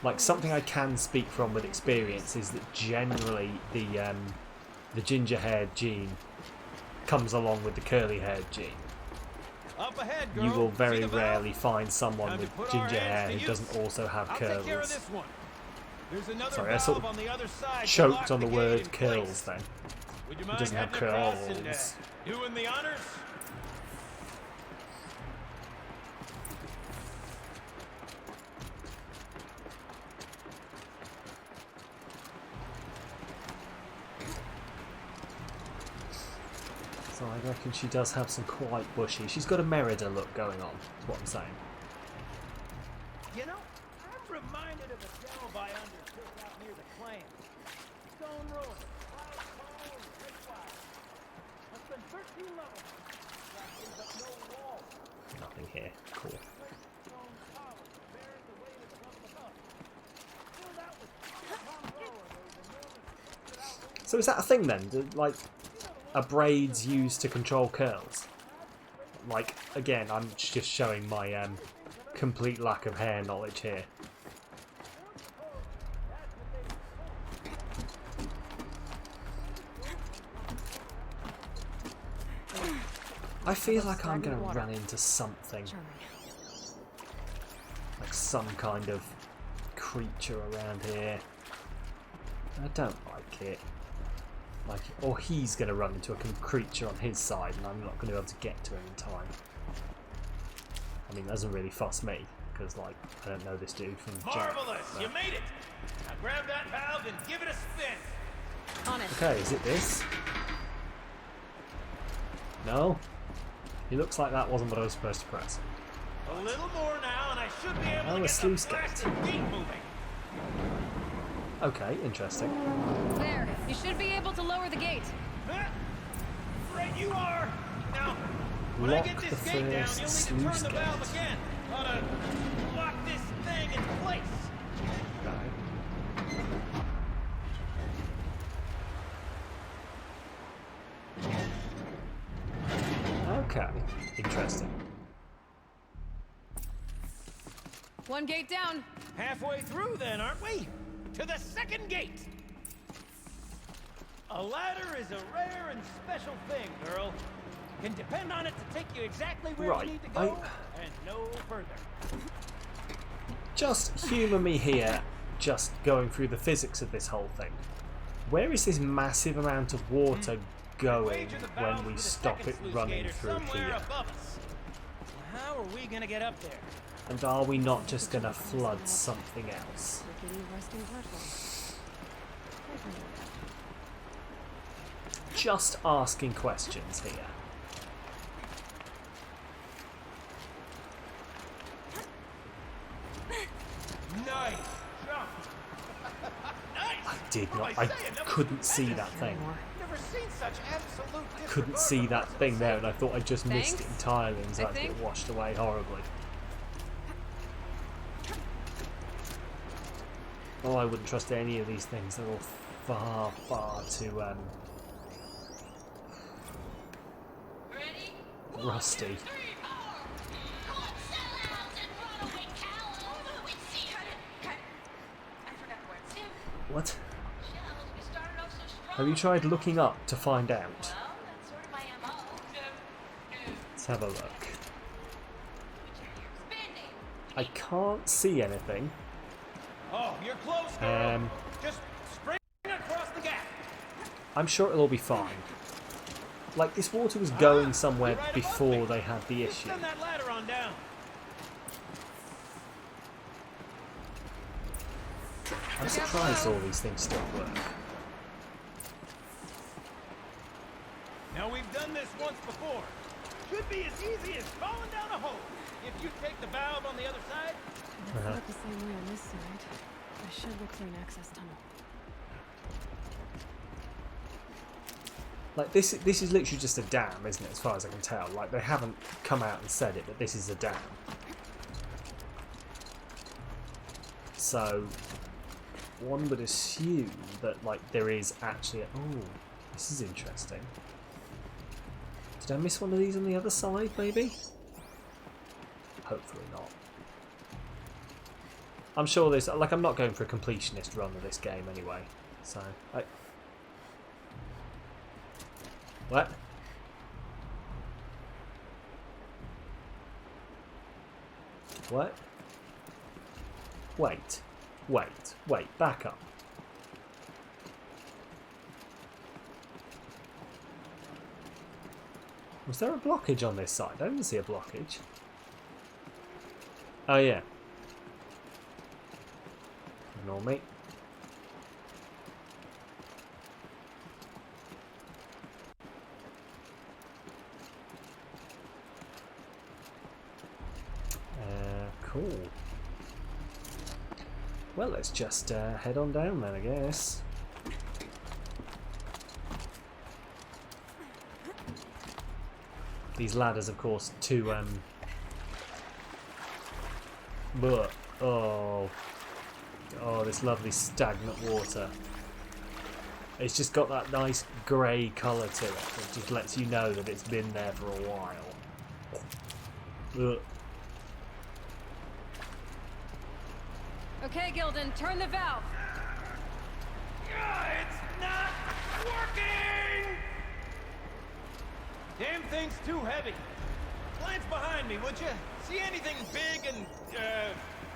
Like, something I can speak from with experience is that generally the ginger-haired gene comes along with the curly-haired gene. Up ahead, girl. You will See very the valve? rarely find someone Time to with put our ginger hands hair to who use. doesn't also have I'll take care of curls. this one. There's another Sorry, I valve sort of on the other side to choked lock on the gate word in curls place. then. Would you He mind doesn't have heading across and, curls. doing the honors? So I reckon she does have some quite bushy. She's got a Merida look going on, is what I'm saying. You know, I'm reminded of a delve I undertook out near the clan. Stone ruin, wild stone, great wild. I spent 13 levels. That brings up no wall. Nothing here. Cool. Stone column bearing the weight of the government up. Filled out with upon row of those enormous So is that a thing then? Like, are braids used to control curls? Like, again, I'm just showing my complete lack of hair knowledge here. I feel like I'm going to run into something. Like some kind of creature around here. I don't like it. Like, or he's going to run into a creature on his side and I'm not going to be able to get to him in time. I mean, it doesn't really fuss me, because, like, I don't know this dude from Jack. marvelous! but- You made it! Now grab that valve and give it a spin! On it. Okay, is it this? No? He looks like that wasn't what I was supposed to press. A little more now, and I should be able Oh, to a get the sluice gate. blasted gate moving. Okay, interesting. There. You should be able to lower the gate. Huh? right you are. Now, when I Lock get the this gate down, first you'll need to turn sluice the valve gate. again. Ought to lock this thing in place. Okay, interesting. One gate down. Halfway through then, aren't we? To the second gate. A ladder is a rare and special thing, girl. Can depend on it to take you exactly where Right, you need to go and no further. Just humour me here, just going through the physics of this whole thing. Where is this massive amount of water going when we stop it running through here? Above us. How are we gonna get up there? And are we not just going to flood something else? Just asking questions here. Nice jump. Nice. I did not. I couldn't see that thing. Never seen such absolute I couldn't see that thing there, and I thought I just missed it entirely, and so I get washed away horribly. Oh, I wouldn't trust any of these things. They're all far, far too rusty. What? Have you tried looking up to find out? Let's have a look. I can't see anything. Oh, you're close, girl. Just spring across the gap. I'm sure it'll all be fine. Like, this water was going somewhere before they had the issue. Send that ladder on down. I'm surprised all these things still work. Now we've done this once before. Should be as easy as falling down a hole. If you take the valve on the other side. It's not the same way on this side. I should look for an access tunnel. Like, this is literally just a dam, isn't it, as far as I can tell? Like, they haven't come out and said it, but this is a dam. So, one would assume that, like, there is actually a... Oh, this is interesting. Did I miss one of these on the other side, maybe? Hopefully not. I'm sure there's... Like, I'm not going for a completionist run of this game anyway. So, What? What? Wait, back up. Was there a blockage on this side? I didn't see a blockage. Oh yeah. Ignore me. Cool. Well, let's just head on down then, I guess. These ladders, of course, to oh, this lovely stagnant water. It's just got that nice grey colour to it. It just lets you know that it's been there for a while. Ugh. Okay, Gildan, turn the valve. It's not working! Damn thing's too heavy. Glance behind me, would you? See anything big and,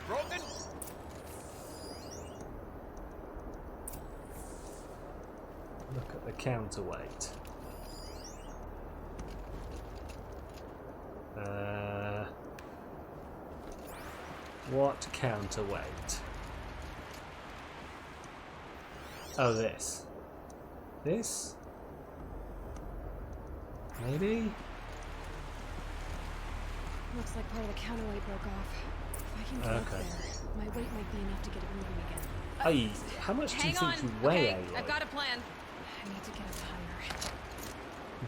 broken? Look at the counterweight. What counterweight? Oh, this. This? Maybe? Looks like part of the counterweight broke off. If I can get up there, my weight might be enough to get it moving again. Hey, how much do you Hang think on. you weigh, Okay, Aloy? I've got a plan. I need to get up higher.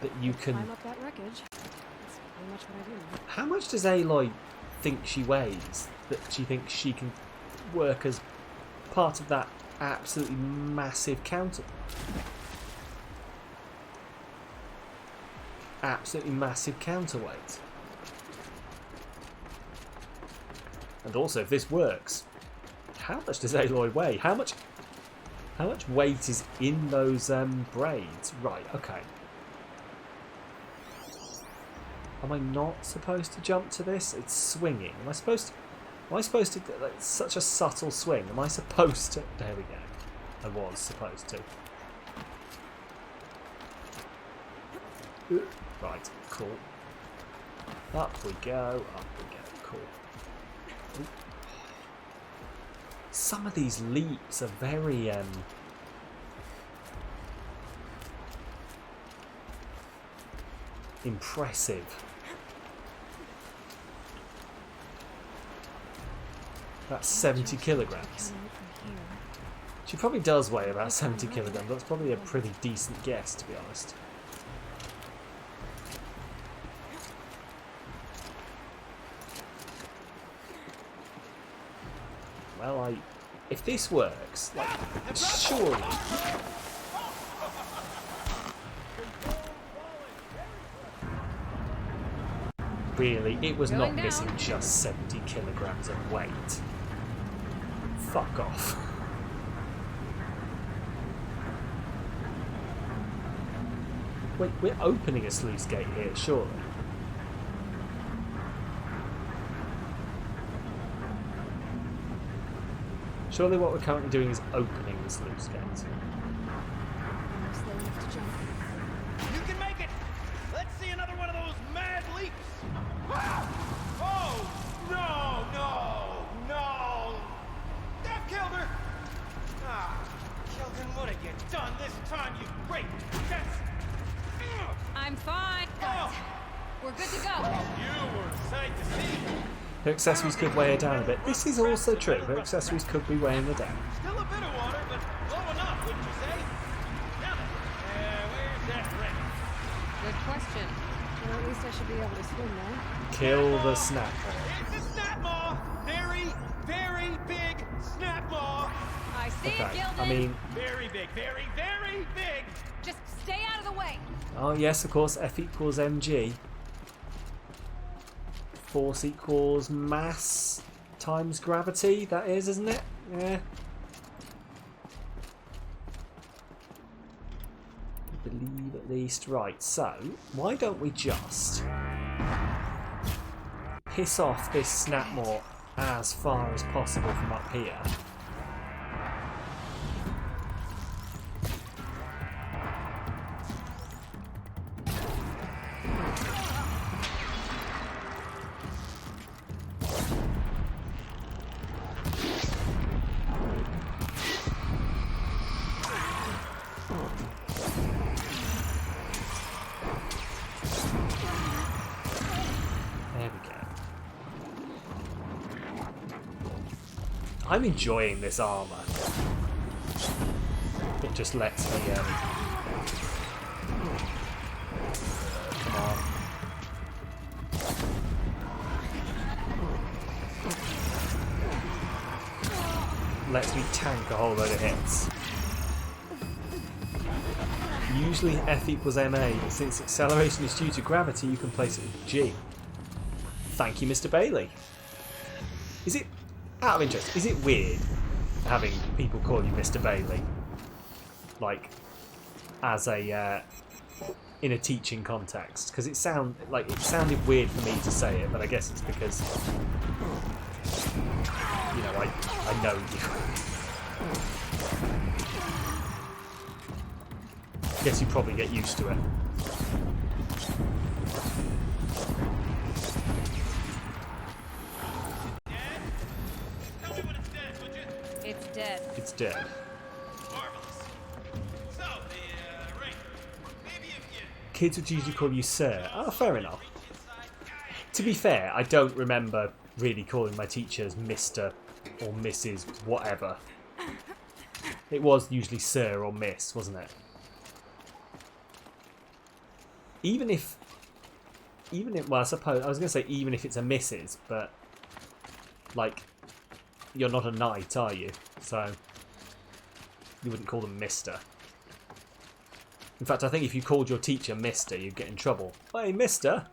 that you can... Climb up that wreckage. That's pretty much what I do now. How much does Aloy think she weighs that she thinks she can work as part of that absolutely massive counter? Absolutely massive counterweight. And also, if this works, how much does Aloy weigh? How much weight is in those braids? Right, okay. Am I not supposed to jump to this? It's swinging. Am I supposed to like, such a subtle swing? Am I supposed to... There we go. I was supposed to. Right, cool. Up we go, cool. Ooh. Some of these leaps are very impressive. That's 70 kilograms. She probably does weigh about 70 kilograms. That's probably a pretty decent guess, to be honest. Well, if this works, like, surely... Really, it was not missing just 70 kilograms of weight. Fuck off. Wait, we're opening a sluice gate here, surely. Surely what we're currently doing is opening the sluice gate. Slow enough to jump. You can make it! Let's see another one of those mad leaps! Oh! No! No! No! That killed her! Ah! Children, what have you done this time, you great... I'm fine. Oh! We're good to go. You were a sight to see! Her accessories could weigh her down a bit. This is also true. Her accessories could be weighing her down. Still a bit of water, but low enough, wouldn't you say? Now then, where's that ring? Good question. Well, at least I should be able to swim now. Kill the snap. It's a snap maw! Very, very big snap maw! I see it, Gildan. I mean... Very big, very, very big! Just stay out of the way. Oh yes, of course, F equals mg. Force equals mass times gravity, that is, isn't it? Yeah. I believe at least. Right, so, why don't we just piss off this snapmaw as far as possible from up here. I'm enjoying this armour. It just lets me come on. Lets me tank a whole load of hits. Usually F equals MA, but since acceleration is due to gravity, you can place it with G. Thank you, Mr. Bailey. Is it, out of interest, is it weird having people call you Mr. Bailey? Like, as a, in a teaching context? Because it sounded weird for me to say it, but I guess it's because, you know, I know you. I guess you probably get used to it. It's dead. It's dead. Kids would usually call you sir. Oh, fair enough. To be fair, I don't remember really calling my teachers Mr. or Mrs. whatever. It was usually sir or miss, wasn't it? even if, well, I suppose I was going to say even if it's a missus, but like, you're not a knight, are you? So you wouldn't call them Mister. In fact, I think if you called your teacher Mister, you'd get in trouble. Hey, Mister.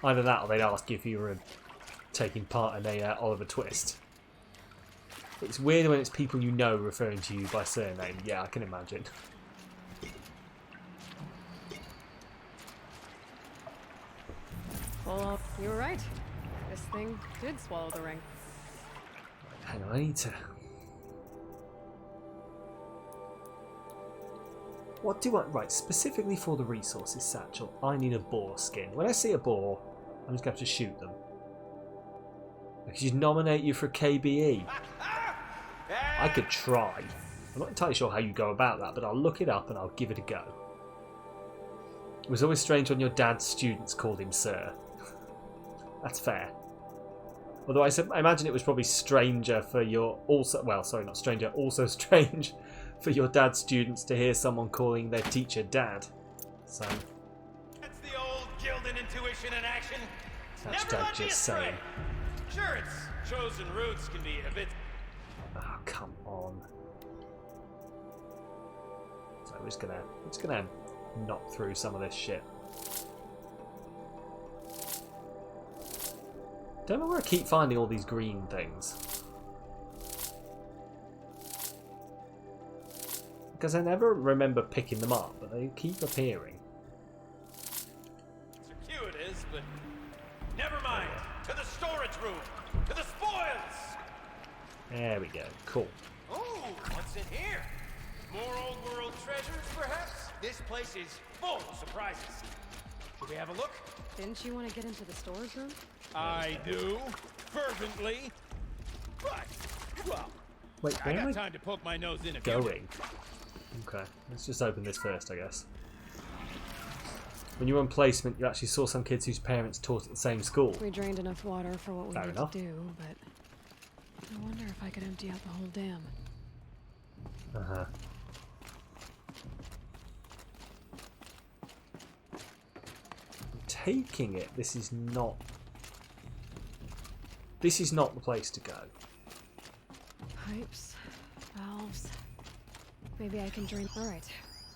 Either that, or they'd ask you if you were taking part in a Oliver Twist. It's weird when it's people you know referring to you by surname. Yeah, I can imagine. Well, you were right. This thing did swallow the ring. Hang on, I need to... What do I... Right, specifically for the resources satchel, I need a boar skin. When I see a boar, I'm just going to have to shoot them. I could nominate you for KBE. I could try. I'm not entirely sure how you go about that, but I'll look it up and I'll give it a go. It was always strange when your dad's students called him Sir. That's fair. Although I imagine it was probably stranger for your... Well, sorry, not stranger. Also strange for your dad's students to hear someone calling their teacher Dad. So... That's the old Gildan intuition in action. That's Never Dad let me just astray. saying. Sure, its chosen routes can be a bit... Oh, come on. So we're just gonna knock through some of this shit. Don't know where I keep finding all these green things. Because I never remember picking them up, but they keep appearing. Circuitous, but never mind. To the storage room. To the spoils. There we go. Cool. Oh, what's in here? More old world treasures, perhaps? This place is full of surprises. Should we have a look? Didn't you want to get into the storage room? I do, fervently. But, well, Wait, I where am got I time to poke my nose in a few. going? Okay, let's just open this first, I guess. When you were on placement, you actually saw some kids whose parents taught at the same school. We drained enough water for what we Fair need enough. to do, but I wonder if I could empty out the whole dam. Uh-huh. Taking it, this is not the place to go. Pipes, valves. Maybe I can drain. Alright,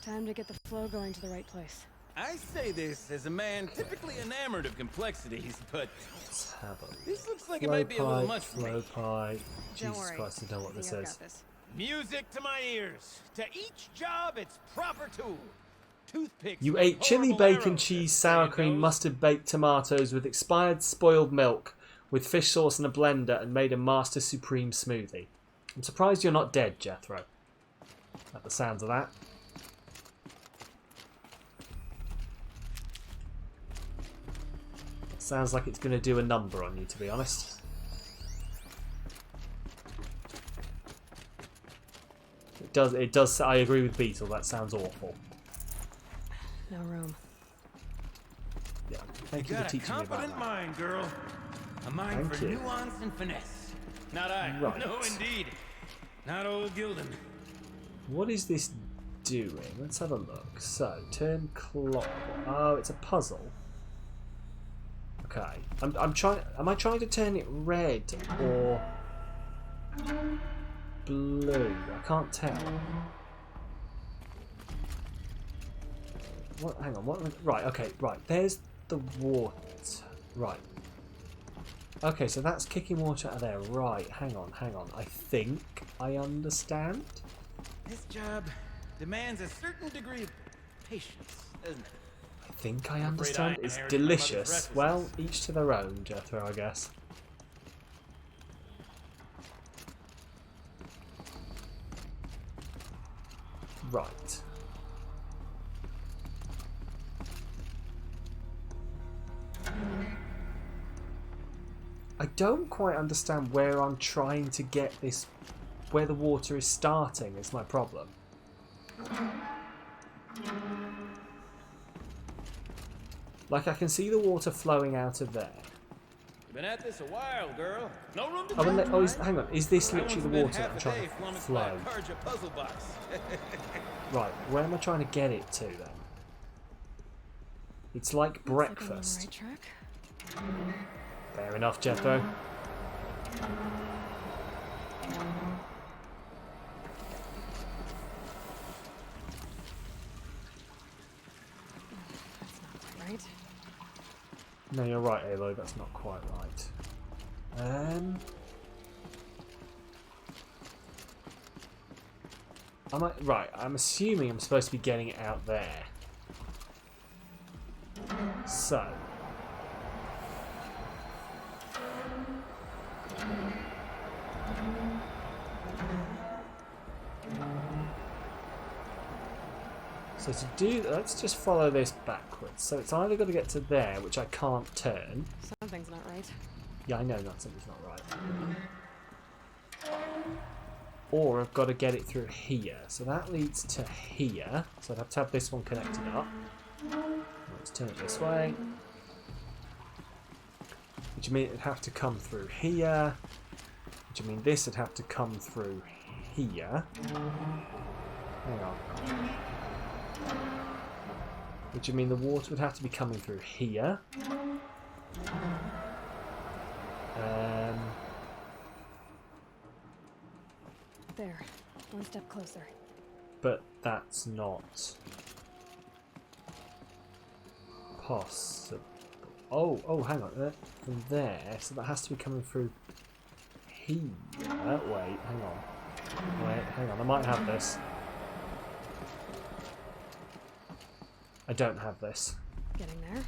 time to get the flow going to the right place. I say this as a man typically enamored of complexities, but Let's have a this looks like it flow might be a little pipe, much for flow me. pipe. Don't Jesus worry. Christ, I know what this I've is. got this. Music to my ears. To each job, its proper tool. Toothpicks. You with ate chili, horrible bacon, arrows, cheese, as the sour saying cream, goes. mustard, baked tomatoes with expired spoiled milk with fish sauce and a blender and made a Master Supreme smoothie. I'm surprised you're not dead, Jethro. At the sounds of that. Sounds like it's going to do a number on you, to be honest. It does. I agree with Beetle. That sounds awful. No room. Yeah. Thank you for Got a teaching me about confident that. mind, girl. A mind Thank for you. nuance and finesse. Not I. Right. No, indeed. Not old Gildan. What is this doing? Let's have a look. So, turn clock. Oh, it's a puzzle. Okay. I'm trying. Am I trying to turn it red or blue? I can't tell. What? Hang on. What? Right. Okay. Right. There's the water. Right. Okay. So that's kicking water out of there. Right. Hang on. Hang on. I think I understand. This job demands a certain degree of patience, doesn't it? I think I I'm afraid understand. I It's inherited my mother's delicious. restlessness. Well, each to their own, Jethro, I guess. Right. I don't quite understand where I'm trying to get this, where the water is starting is my problem. Like, I can see the water flowing out of there. You've been at this a while, girl. No room to Oh, jump, right? hang on, is this I literally once the spent water that half I'm a trying day to flummoxed by a flow? Karja puzzle box. Right, where am I trying to get it to then? It's like breakfast. Looks like I'm on the right track. Fair enough, Jethro. That's not quite right. No, you're right, Aloy. That's not quite right. Right, I'm assuming I'm supposed to be getting it out there. So. So to do that, let's just follow this backwards. So it's either got to get to there, which I can't turn. Something's not right. Yeah, I know something's not right. Or I've got to get it through here. So that leads to here. So I'd have to have this one connected up. Let's turn it this way. Which means it'd have to come through here. Which means this would have to come through here. Hang on. Which would mean the water would have to be coming through here. There. One step closer. But that's not possible. Oh, hang on. From there, so that has to be coming through here. Wait, hang on. Wait, hang on. I might have this. I don't have this. Getting there.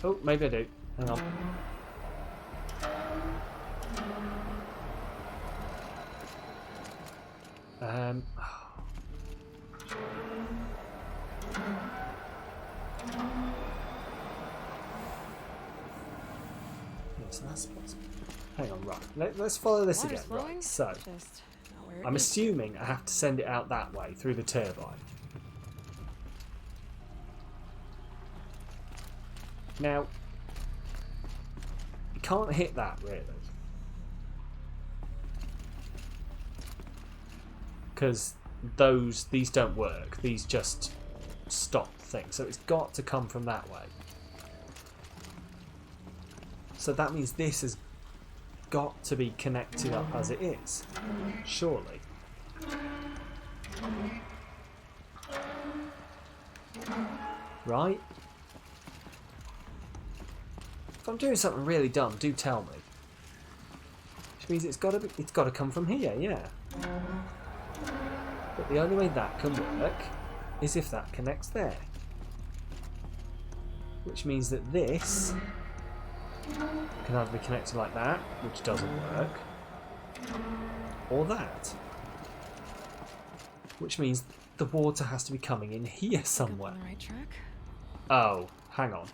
Oh, maybe I do. Hang on. Yes, that's possible. Hang on, right. Let's follow this again. Right. So, I'm assuming I have to send it out that way through the turbine. Now, you can't hit that really. Because these don't work. These just stop things. So it's got to come from that way. So that means this has got to be connected up as it is. Surely. Right? If I'm doing something really dumb, do tell me. Which means it's got to come from here, yeah. But the only way that can work is if that connects there. Which means that this can either be connected like that, which doesn't work, or that. Which means the water has to be coming in here somewhere. On the right track? Oh, hang on.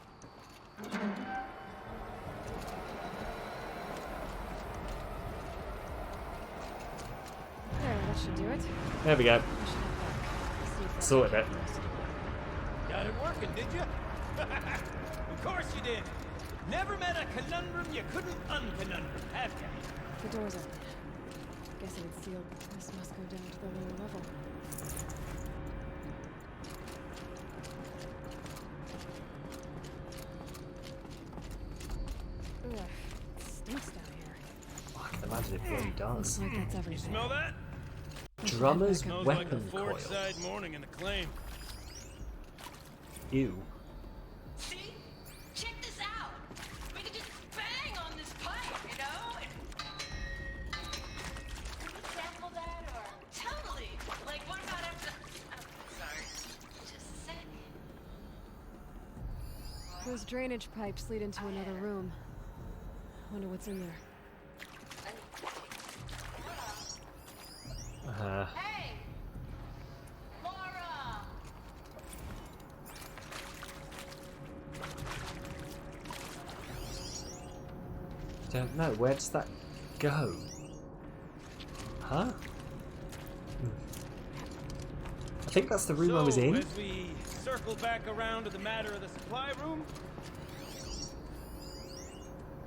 There, that should do it. There we go. Sorted it. Got it working, did you? Of course you did. Never met a conundrum you couldn't unconundrum, have you? The door's open. Guessing it's sealed. This must go down to the lower level. Ugh, it stinks down here. I can imagine it really does. Looks like that's everything. You smell that? Drummer's Smells weapon like a coil. forge-side morning in the claim. Ew. See? Check this out. We could just bang on this pipe, you know? Could we sample that or? Totally. Like, what about after? Oh, sorry. Just a sec. Those drainage pipes lead into another room. Wonder what's in there. Hey! Laura! Don't know. Where does that go? Huh? I think that's the room I was in. As we circle back around to the matter of the supply room.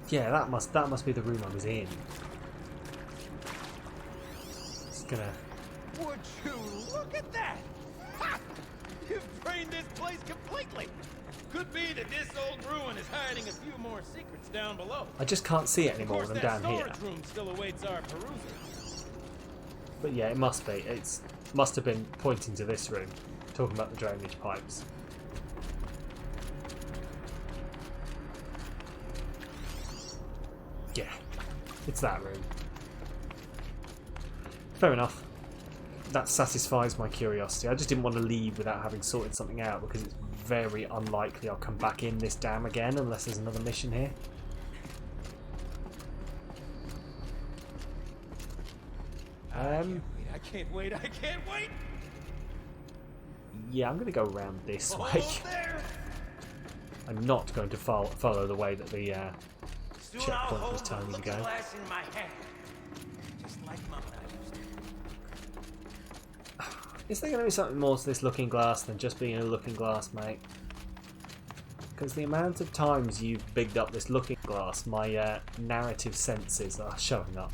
Yeah, that must be the room I was in. Just gonna. Would you look at that? Ha! You've drained this place completely. Could be that this old ruin is hiding a few more secrets down below. I just can't see it anymore when I'm down here. That storage room still awaits our perusal. But yeah, it must be. It must have been pointing to this room, talking about the drainage pipes. Yeah, it's that room. Fair enough. That satisfies my curiosity. I just didn't want to leave without having sorted something out, because it's very unlikely I'll come back in this dam again unless there's another mission here. I can't wait. Yeah, I'm going to go around this way. I'm not going to follow the way that the checkpoint was telling me to go. Is there going to be something more to this looking glass than just being a looking glass, mate? Because the amount of times you've bigged up this looking glass, my narrative senses are showing up.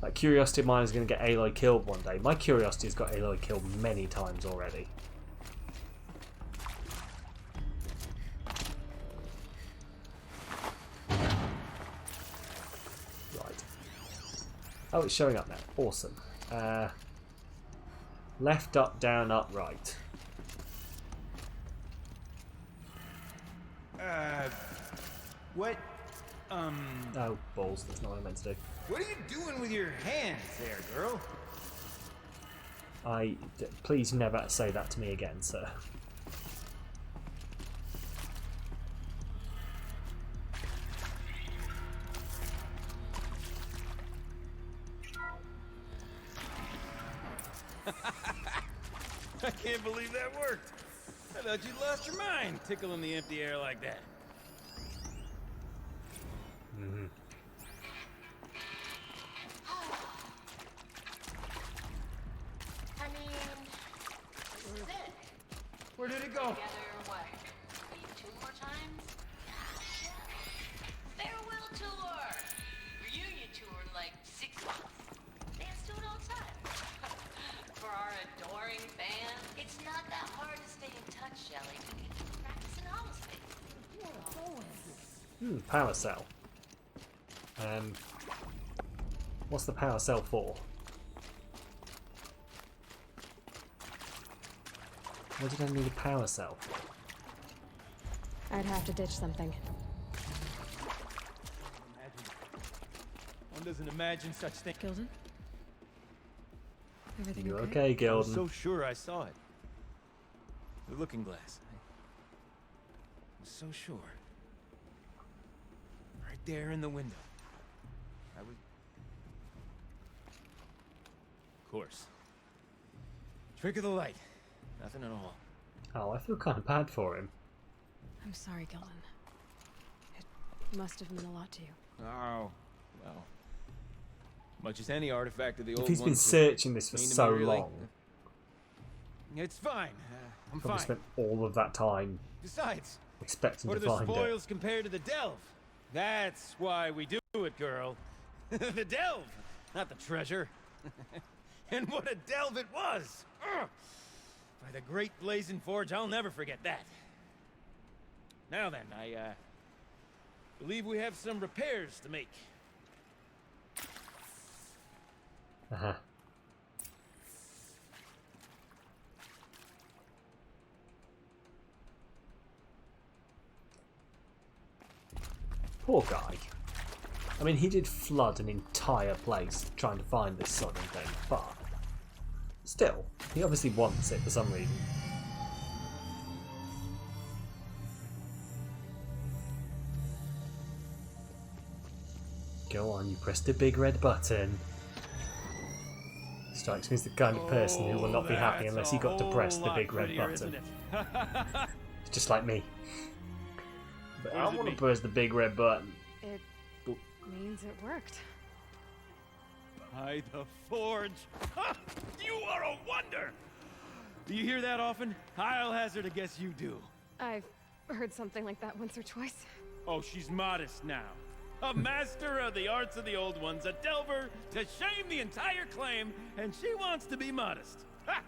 That curiosity of mine is going to get Aloy killed one day. My curiosity has got Aloy killed many times already. Right. Oh, it's showing up now. Awesome. Left, up, down, up, right. What? Oh, balls. That's not what I meant to do. What are you doing with your hands there, girl? Please never say that to me again, sir. I can't believe that worked. I thought you'd lost your mind, tickling the empty air like that. Mm-hmm. I mean, this is it. Where did it go? Together, what? Maybe 2 more times? Gosh. Farewell tour! Reunion tour in like 6 months. Dance to it all the time. For our adoring fans, it's not that hard to stay in touch, Shelley. You can practice in honesty. Power cell. What's the power cell for? What did I need a power cell for? I'd have to ditch something. One doesn't imagine such things. Gildan? Everything You okay? okay, I Gildan? was so sure I saw it. The looking glass. I was so sure. Right there in the window. I was... Of course. Trick of the light. Nothing at all. Oh, I feel kind of bad for him. I'm sorry, Gildan. It must have meant a lot to you. Oh, well. Much as any artifact of the old If he's been ones searching this for mean to so me, really. long, It's fine. I'm probably fine. spent all of that time Besides, expecting what to are the find it. spoils compared to the delve? That's why we do it, girl. The delve, not the treasure. And what a delve it was! Ugh. By the great blazing forge, I'll never forget that. Now then, I believe we have some repairs to make. Uh-huh. Poor guy. I mean, he did flood an entire place trying to find this sodding thing, but still, he obviously wants it for some reason. Go on, you press the big red button. Strikes me as the kind of person who will not be happy unless he got to press the big red button. It's just like me. But I want to press the big red button. It means it worked. By the forge! You are a wonder! Do you hear that often? I'll hazard a guess you do. I've heard something like that once or twice. Oh, she's modest now. A master of the arts of the old ones, a delver to shame the entire claim, and she wants to be modest. Ha!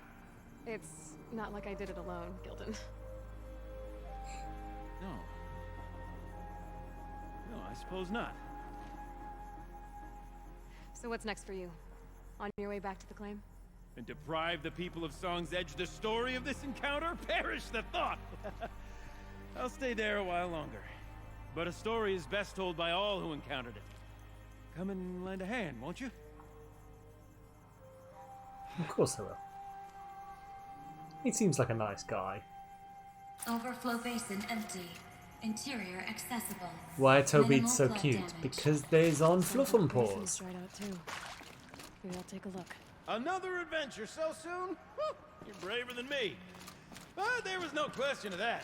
It's Not like I did it alone, Gildan. No. No, I suppose not. So what's next for you? On your way back to the claim? And deprive the people of Song's Edge the story of this encounter? Perish the thought! I'll stay there a while longer. But a story is best told by all who encountered it. Come and lend a hand, won't you? Of course I will. He seems like a nice guy. Overflow basin empty. Interior accessible. Why are Toby's Minimal so blood cute? damage. Because there's on Fluff and Basin's Paws. dried out too. Maybe I'll take a look. Another adventure so soon? Whew, you're braver than me. But there was no question of that.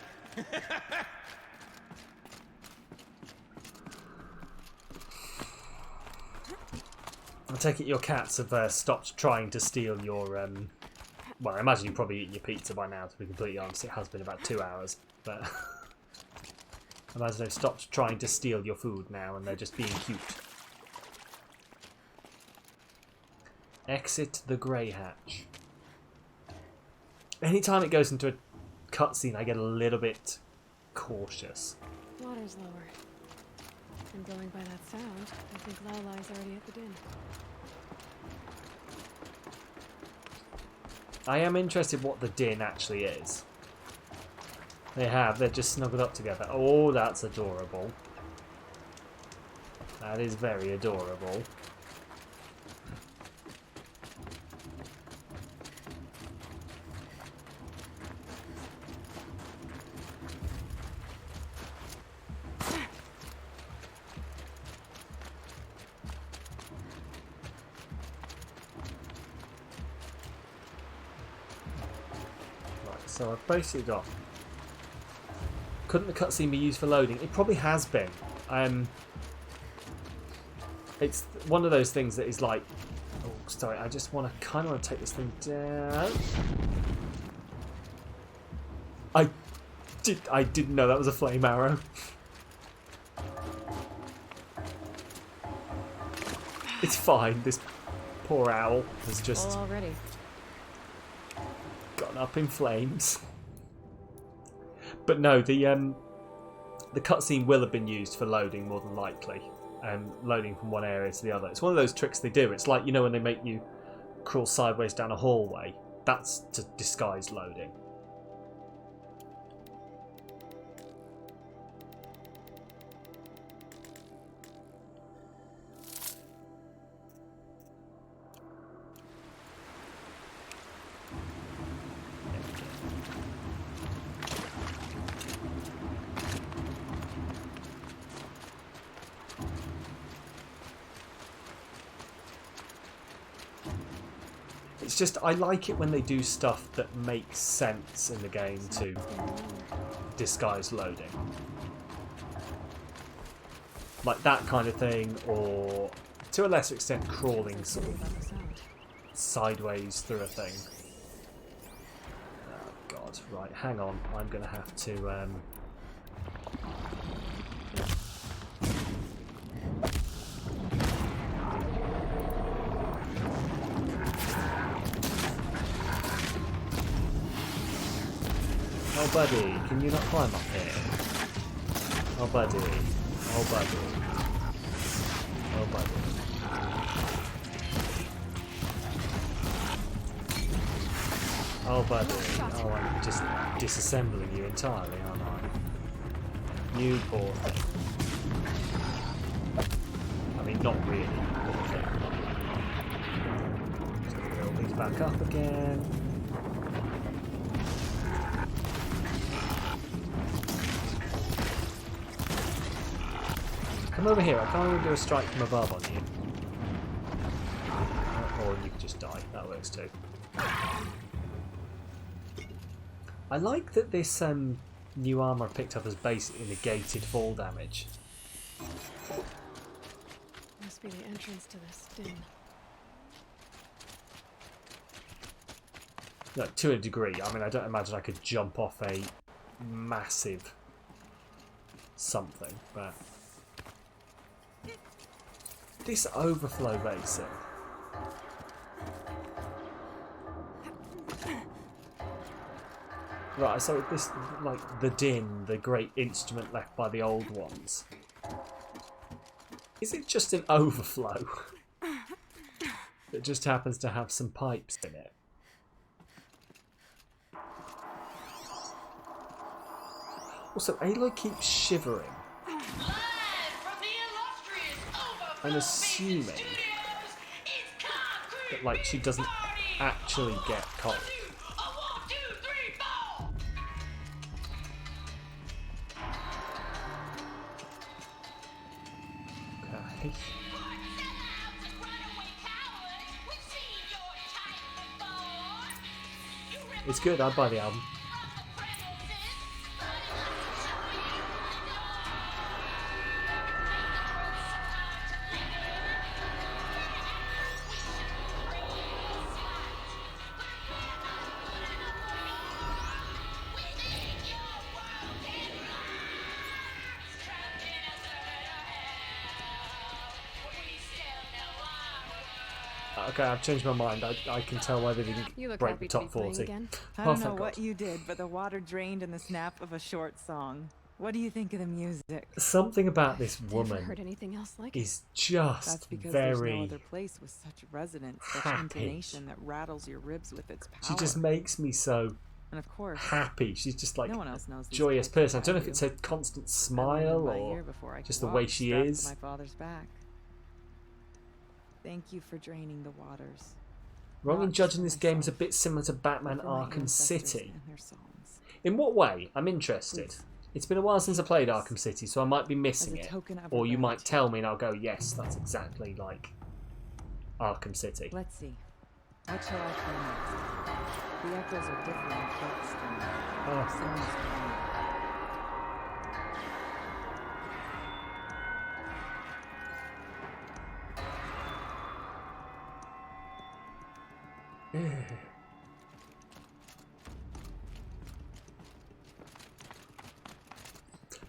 I take it your cats have stopped trying to steal your, well, I imagine you probably eat your pizza by now, to be completely honest. It has been about 2 hours, but I imagine they've stopped trying to steal your food now and they're just being cute. Exit the grey hatch. Anytime it goes into a cutscene, I get a little bit cautious. Water's lower. And going by that sound, I think Lala's already at the din. I am interested what the din actually is. They're just snuggled up together. Oh, that's adorable. That is very adorable. So I've basically got... Couldn't the cutscene be used for loading? It probably has been. It's one of those things that is like... Oh, sorry, I just want to kind of want to take this thing down. I didn't know that was a flame arrow. It's fine. This poor owl has just... All already. Gone up in flames. But no, the cutscene will have been used for loading more than likely, and loading from one area to the other. It's one of those tricks they do. It's like, you know, when they make you crawl sideways down a hallway, that's to disguise loading. It's just, I like it when they do stuff that makes sense in the game to disguise loading. Like that kind of thing, or to a lesser extent crawling sort of sideways through a thing. Oh god, right, hang on, I'm going to have to... Oh buddy, can you not climb up here? Oh buddy, oh buddy, oh buddy. Oh buddy, oh I'm just disassembling you entirely, aren't I? You poor thing. I mean, not really, poor thing. So build these back up again. Come over here, I can't even do a strike from above on you. Or you can just die, that works too. I like that this new armour I picked up has basically negated fall damage. Must be the entrance to this din. No, to a degree. I mean, I don't imagine I could jump off a massive something, but... This overflow basin. Right, so this, like, the din, the great instrument left by the old ones. Is it just an overflow that just happens to have some pipes in it? Also, Aloy keeps shivering. I'm assuming that, like, she doesn't actually get cold. Okay. It's good, I'd buy the album. Okay, I've changed my mind. I can tell why they didn't break the top 40. I don't know what you did, but the water drained in the snap of a short song. What do you think of the music? Something about this woman heard anything else like is just That's because very there's no other place with such resonance, such happy. intonation that rattles your ribs with its power. She just makes me so and of course, happy. She's just like no one else knows joyous person. I don't know if you. it's her constant smile or just the way she is. My father's back. Thank you for draining the waters. Wrong in judging this game is a bit similar to Batman Arkham City. In what way? I'm interested. It's been a while since I played Arkham City, so I might be missing it. Or you might tell me and I'll go, yes, that's exactly like Arkham City. Let's see. What shall I play next? The echoes are different, but still. Sounds familiar.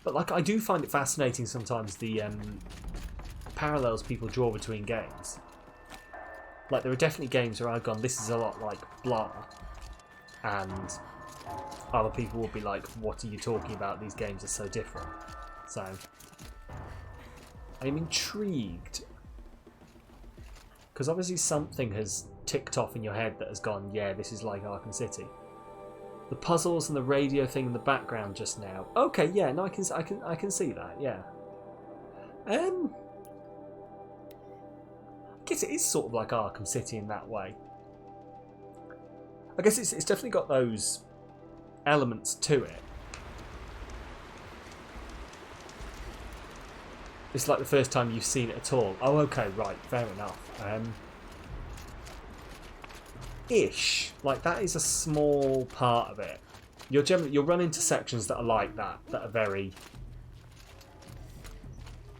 But like, I do find it fascinating sometimes the parallels people draw between games. Like, there are definitely games where I've gone, this is a lot like blah, and other people will be like, what are you talking about? These games are so different. So I'm intrigued, because obviously something has ticked off in your head that has gone, yeah, this is like Arkham City. The puzzles and the radio thing in the background just now. Okay, yeah, no, I can see that. Yeah. I guess it is sort of like Arkham City in that way. I guess it's definitely got those elements to it. It's like the first time you've seen it at all. Oh, okay, right, fair enough. Ish, like that is a small part of it. You'll run into sections that are like that are very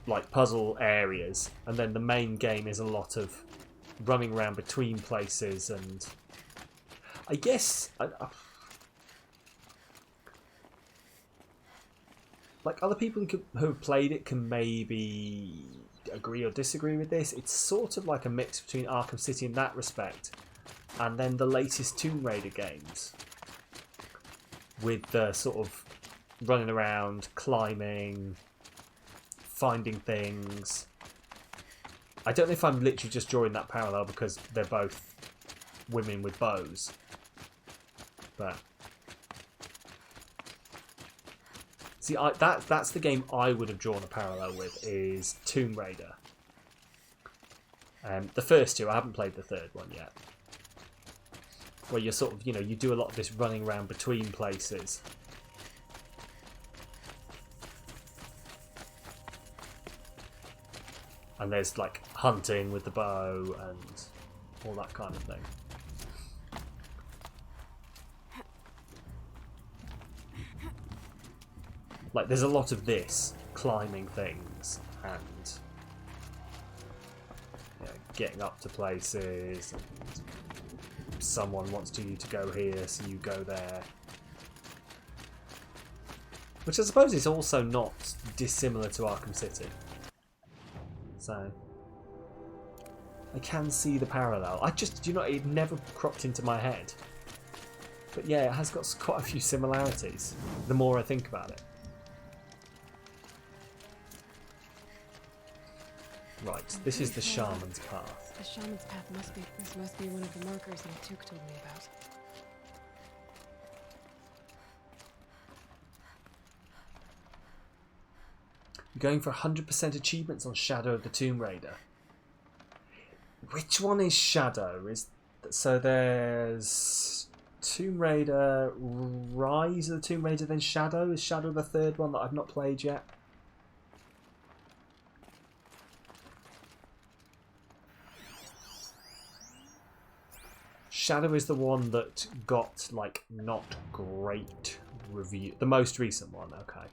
like puzzle areas, and then the main game is a lot of running around between places, and I guess like other people who have played it can maybe agree or disagree with this. It's sort of like a mix between Arkham City in that respect, and then the latest Tomb Raider games, with the sort of running around, climbing, finding things. I don't know if I'm literally just drawing that parallel because they're both women with bows, but see, that's the game I would have drawn a parallel with, is Tomb Raider. The first two, I haven't played the third one yet, where you're sort of, you do a lot of this running around between places. And there's like hunting with the bow and all that kind of thing. Like, there's a lot of this, climbing things and getting up to places, and someone wants you to go here, so you go there. Which I suppose is also not dissimilar to Arkham City. So I can see the parallel. It never cropped into my head. But yeah, it has got quite a few similarities, the more I think about it. Right, this is the Shaman's Path. The Shaman's Path must be... This must be one of the markers Natuk told me about. You're going for 100% achievements on Shadow of the Tomb Raider. Which one is Shadow? So there's Tomb Raider, Rise of the Tomb Raider, then Shadow. Is Shadow the third one that I've not played yet? Shadow is the one that got, like, not great review. The most recent one, okay.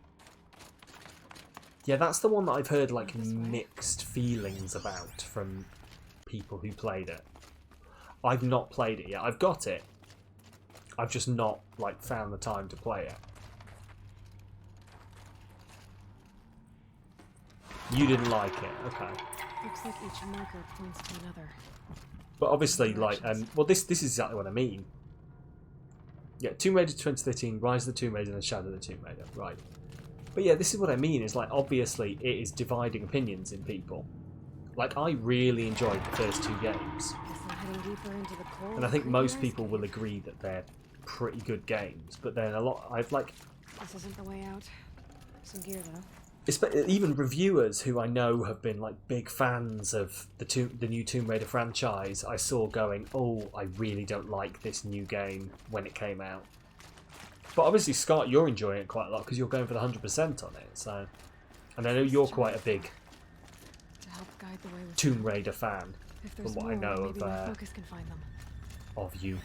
Yeah, that's the one that I've heard, like, mixed feelings about from people who played it. I've not played it yet. I've got it. I've just not, like, found the time to play it. You didn't like it, okay. Looks like each marker points to another. But obviously, like, well, this is exactly what I mean. Yeah, Tomb Raider 2013, Rise of the Tomb Raider, and Shadow of the Tomb Raider, right. But yeah, this is what I mean, is like, obviously, it is dividing opinions in people. Like, I really enjoyed the first two games. And I think most people will agree that they're pretty good games, but then I've like... This isn't the way out. Some gear, though. Even reviewers who I know have been like big fans of the new Tomb Raider franchise, I saw going, oh, I really don't like this new game when it came out. But obviously, Scott, you're enjoying it quite a lot because you're going for the 100% on it. So, and I know you're quite a big Tomb Raider fan, from what I know of Focus can find them. Of you.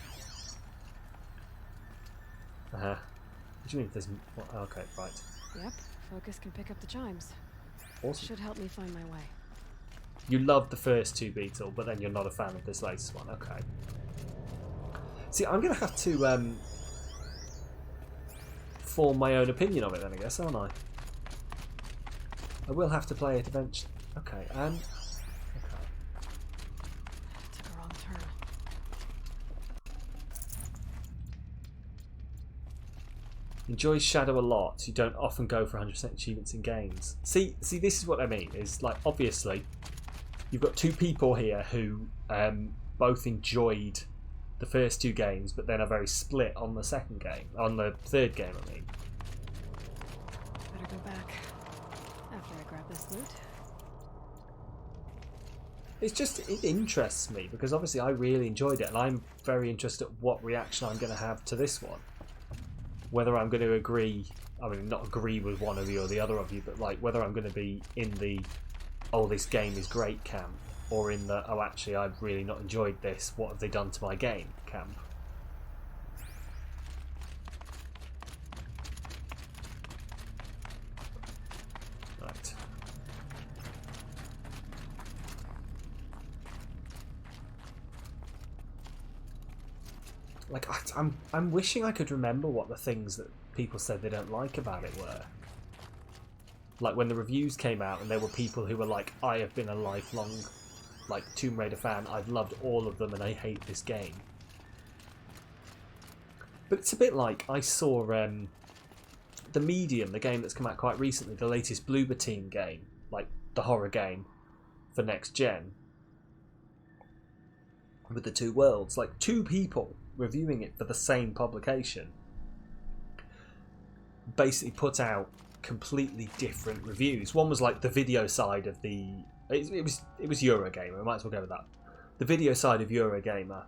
What do you mean? There's okay, right. Yep. Focus can pick up the chimes. Awesome. Should help me find my way. You love the first two, Beetle, but then you're not a fan of this latest one. Okay. See, I'm going to have to form my own opinion of it then, I guess, aren't I? I will have to play it eventually. Okay, okay. Took a wrong turn. Enjoys Shadow a lot. You don't often go for 100% achievements in games. See, this is what I mean. Is like, obviously, you've got two people here who both enjoyed the first two games, but then are very split on the second game, on the third game. I mean, better go back after I grab this loot. It's just, it interests me because obviously I really enjoyed it, and I'm very interested in what reaction I'm going to have to this one. Whether I'm going to agree, I mean, not agree with one of you or the other of you, but like whether I'm going to be in the, oh, this game is great camp, or in the, oh, actually, I've really not enjoyed this, what have they done to my game camp. Right. Like, I'm wishing I could remember what the things that people said they don't like about it were. Like, when the reviews came out and there were people who were like, I have been a lifelong, like, Tomb Raider fan, I've loved all of them and I hate this game. But it's a bit like, I saw The Medium, the game that's come out quite recently, the latest Bloober Team game, like, the horror game for next gen, with the two worlds, like, two people reviewing it for the same publication basically put out completely different reviews. One was like the video side of the it was Eurogamer, I might as well go with that. The video side of Eurogamer,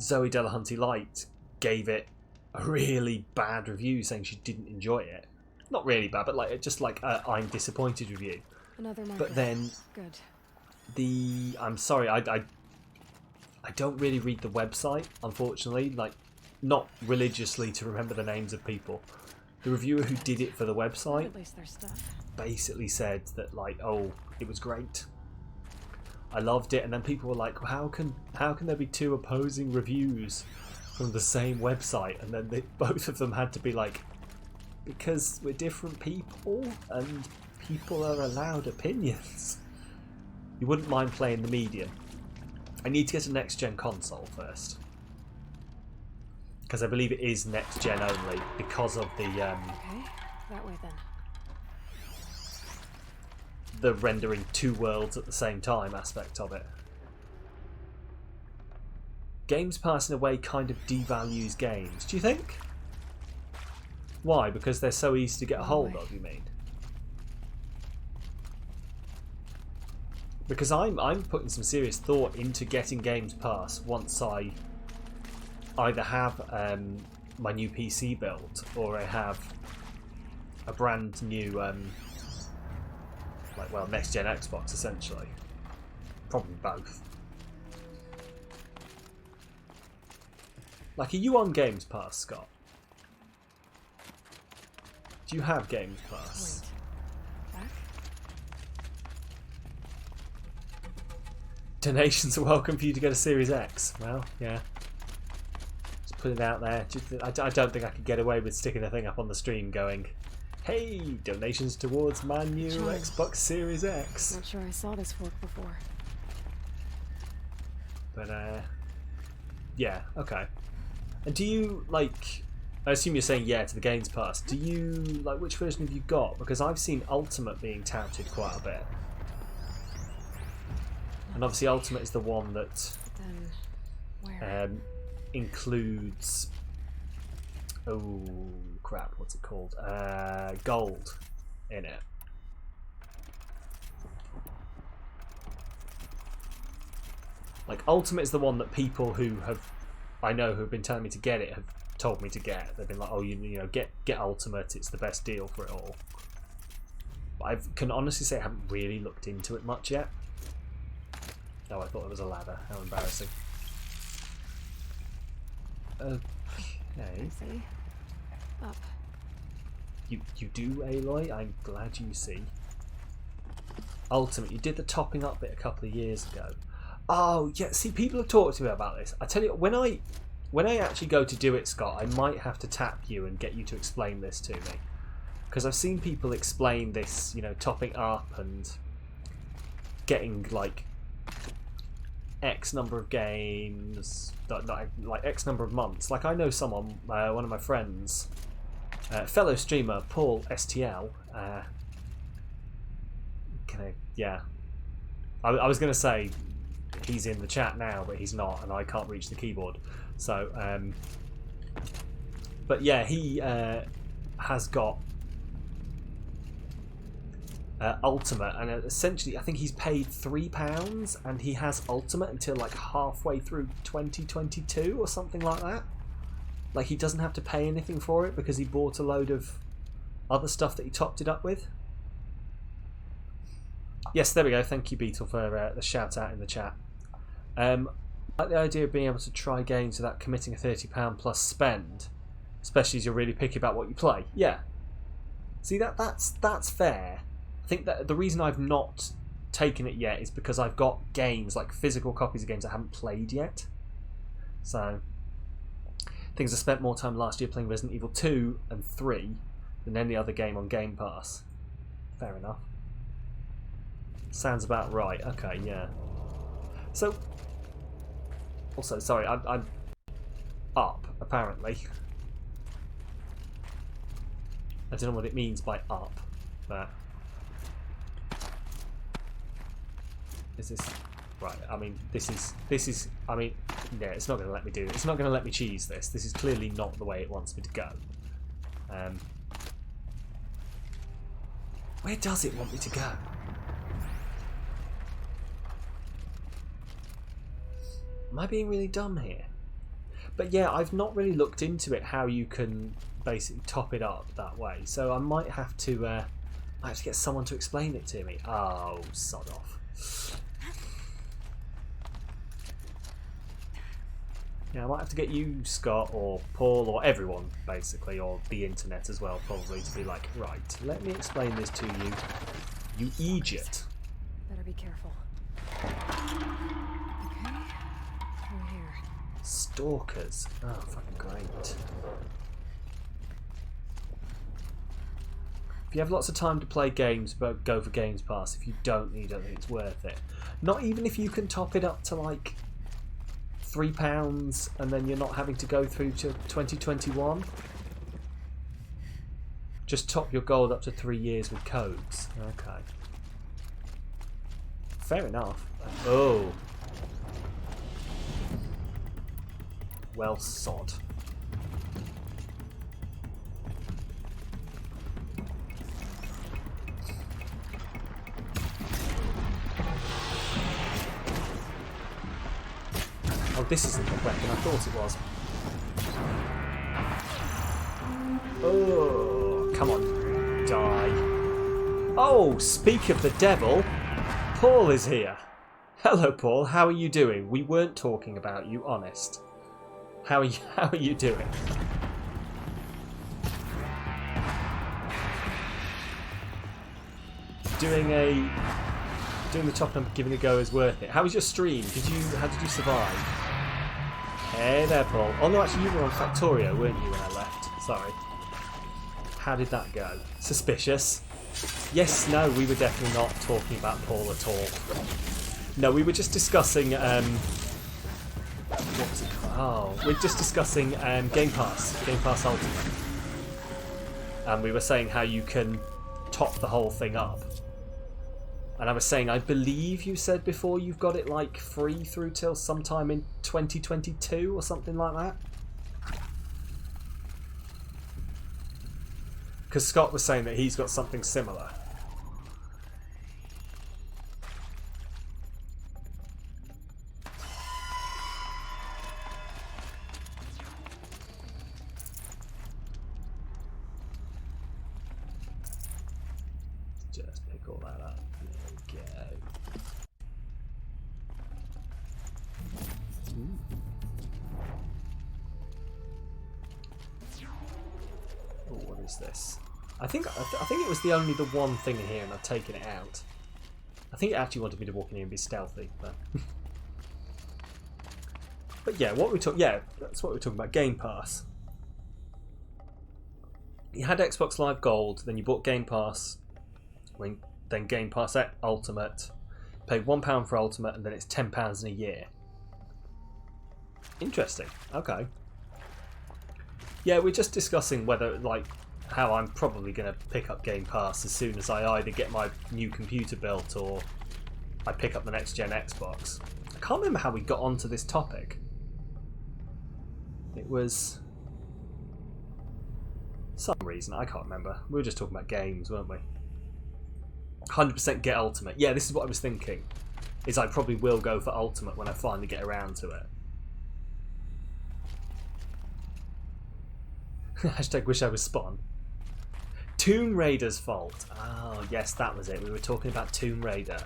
Zoe Delahunty Light gave it a really bad review, saying she didn't enjoy it. Not really bad, but like just like I'm disappointed review. Another marker. But then good. I'm sorry, I don't really read the website, unfortunately, like, not religiously to remember the names of people. The reviewer who did it for the website basically said that, like, oh, it was great, I loved it, and then people were like, how can there be two opposing reviews from the same website? And then both of them had to be like, because we're different people, and people are allowed opinions. You wouldn't mind playing The Medium. I need to get a next-gen console first. Because I believe it is next gen only because of the Okay, that way then. the rendering two worlds at the same time aspect of it. Games Pass in a way kind of devalues games. Do you think? Why? Because they're so easy to get a hold of, you mean? Because I'm putting some serious thought into getting Games Pass once I either have my new PC built or I have a brand new next gen Xbox essentially. Probably both. Like, are you on Games Pass, Scott? Do you have Games Pass? Wait. Back? Donations are welcome for you to get a Series X. Well, yeah. Just put it out there. I don't think I could get away with sticking a thing up on the stream going, hey, donations towards my new Xbox Series X. Not sure I saw this fork before. But, yeah, okay. And do you, like, I assume you're saying yeah to the Games Pass. Do you, like, which version have you got? Because I've seen Ultimate being touted quite a bit. And obviously Ultimate is the one that includes, oh crap, what's it called? Gold in it. Like, Ultimate is the one that people who have been telling me to get it have told me to get. They've been like, oh, you know, get Ultimate, it's the best deal for it all. But I can honestly say I haven't really looked into it much yet. Oh, I thought it was a ladder. How embarrassing. Okay. See? Up. You do, Aloy? I'm glad you see. Ultimate, you did the topping up bit a couple of years ago. Oh, yeah, see, people have talked to me about this. I tell you, when I actually go to do it, Scott, I might have to tap you and get you to explain this to me. Because I've seen people explain this, you know, topping up and getting, like, X number of games, like X number of months. Like, I know someone, one of my friends, fellow streamer, Paul STL, yeah. I was going to say he's in the chat now, but he's not, and I can't reach the keyboard. So, but yeah, he has got Ultimate, and essentially, I think he's paid £3, and he has Ultimate until like halfway through 2022 or something like that. Like, he doesn't have to pay anything for it because he bought a load of other stuff that he topped it up with. Yes, there we go. Thank you, Beetle, for the shout out in the chat. I like the idea of being able to try games without committing a £30 plus spend, especially as you're really picky about what you play. Yeah. See, that's fair. I think that the reason I've not taken it yet is because I've got games, like physical copies of games I haven't played yet. So, things I spent more time last year playing Resident Evil 2 and 3 than any other game on Game Pass. Fair enough. Sounds about right. Okay, yeah. So, also, sorry, I'm up, apparently. I don't know what it means by up, but... Is this... Right, I mean, this is... I mean, yeah, it's not going to let me do it. It's not going to let me cheese this. This is clearly not the way it wants me to go. Where does it want me to go? Am I being really dumb here? But yeah, I've not really looked into it, how you can basically top it up that way. So I might have to get someone to explain it to me. Oh, sod off. Yeah, I might have to get you, Scott, or Paul, or everyone, basically, or the internet as well, probably, to be like, right, let me explain this to you, you idiot. Better be careful. Stalkers. Oh, fucking great. If you have lots of time to play games, but go for Games Pass. If you don't, you don't think it's worth it. Not even if you can top it up to like £3 and then you're not having to go through to 2021. Just top your gold up to 3 years with codes. Okay. Fair enough. Oh. Well sod. Oh, this isn't the weapon I thought it was. Oh, come on, die. Oh, speak of the devil, Paul is here. Hello, Paul. How are you doing? We weren't talking about you, honest. How are you doing? Doing the top and giving it a go is worth it. How was your stream? How did you survive? Hey there, Paul. Oh no, actually you were on Factorio, weren't you, when I left? Sorry. How did that go? Suspicious. Yes, no, we were definitely not talking about Paul at all. No, we were just discussing what's it called? Oh, we're just discussing Game Pass Ultimate. And we were saying how you can top the whole thing up. And I was saying, I believe you said before you've got it like free through till sometime in 2022 or something like that. Because Scott was saying that he's got something similar. Just pick all that up. There we go. Ooh. Oh, what is this? I think it was the one thing in here, and I've taken it out. I think it actually wanted me to walk in here and be stealthy, but but yeah, that's what we're talking about. Game Pass. You had Xbox Live Gold, then you bought Game Pass. Then Game Pass Ultimate, paid £1 for Ultimate, and then it's £10 in a year. Interesting. Okay. Yeah, we're just discussing whether, like, how I'm probably going to pick up Game Pass as soon as I either get my new computer built or I pick up the next gen Xbox. I can't remember how we got onto this topic. It was some reason, I can't remember. We were just talking about games, weren't we? 100% get Ultimate. Yeah, this is what I was thinking. Is I probably will go for Ultimate when I finally get around to it. Hashtag wish I was Spawn. Tomb Raider's fault. Oh, yes, that was it. We were talking about Tomb Raider.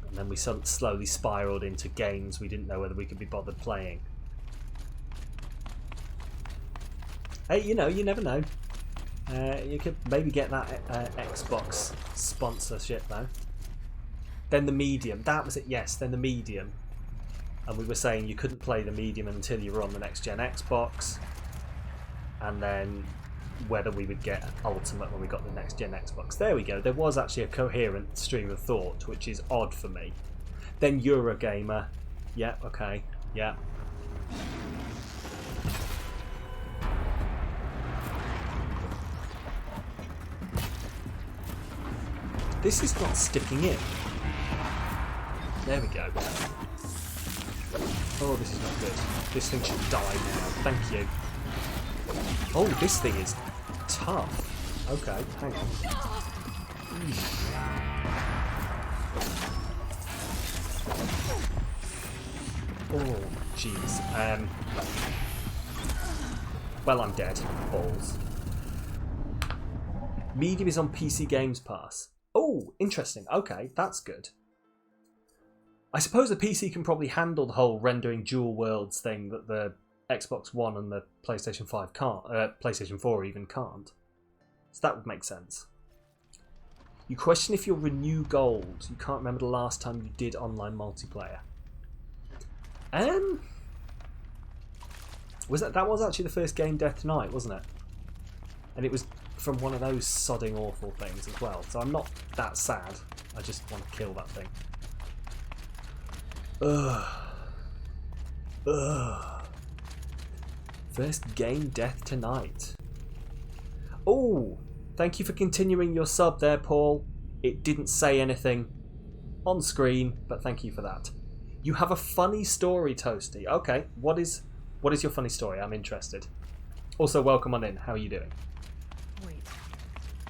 And then we slowly spiraled into games we didn't know whether we could be bothered playing. Hey, you know, you never know. You could maybe get that Xbox sponsorship though. Then the Medium. That was it, yes, then the Medium. And we were saying you couldn't play the Medium until you were on the next gen Xbox. And then whether we would get Ultimate when we got the next gen Xbox. There we go. There was actually a coherent stream of thought, which is odd for me. Then Eurogamer. Yeah, okay. Yeah. This is not sticking in. There we go. Oh, this is not good. This thing should die now. Thank you. Oh, this thing is tough. Okay, hang on. Oh, jeez. Well, I'm dead. Balls. Medium is on PC Games Pass. Oh, interesting. Okay, that's good. I suppose the PC can probably handle the whole rendering dual worlds thing that the Xbox One and the PlayStation 5 can't. PlayStation 4 even can't. So that would make sense. You question if you'll renew gold. You can't remember the last time you did online multiplayer. That was actually the first game Death Knight, wasn't it? And it was from one of those sodding awful things as well. So I'm not that sad. I just want to kill that thing. Ugh. Ugh. First game death tonight. Oh, thank you for continuing your sub there, Paul. It didn't say anything on screen, but thank you for that. You have a funny story, Toasty. Okay, what is your funny story? I'm interested. Also, welcome on in. How are you doing? Wait.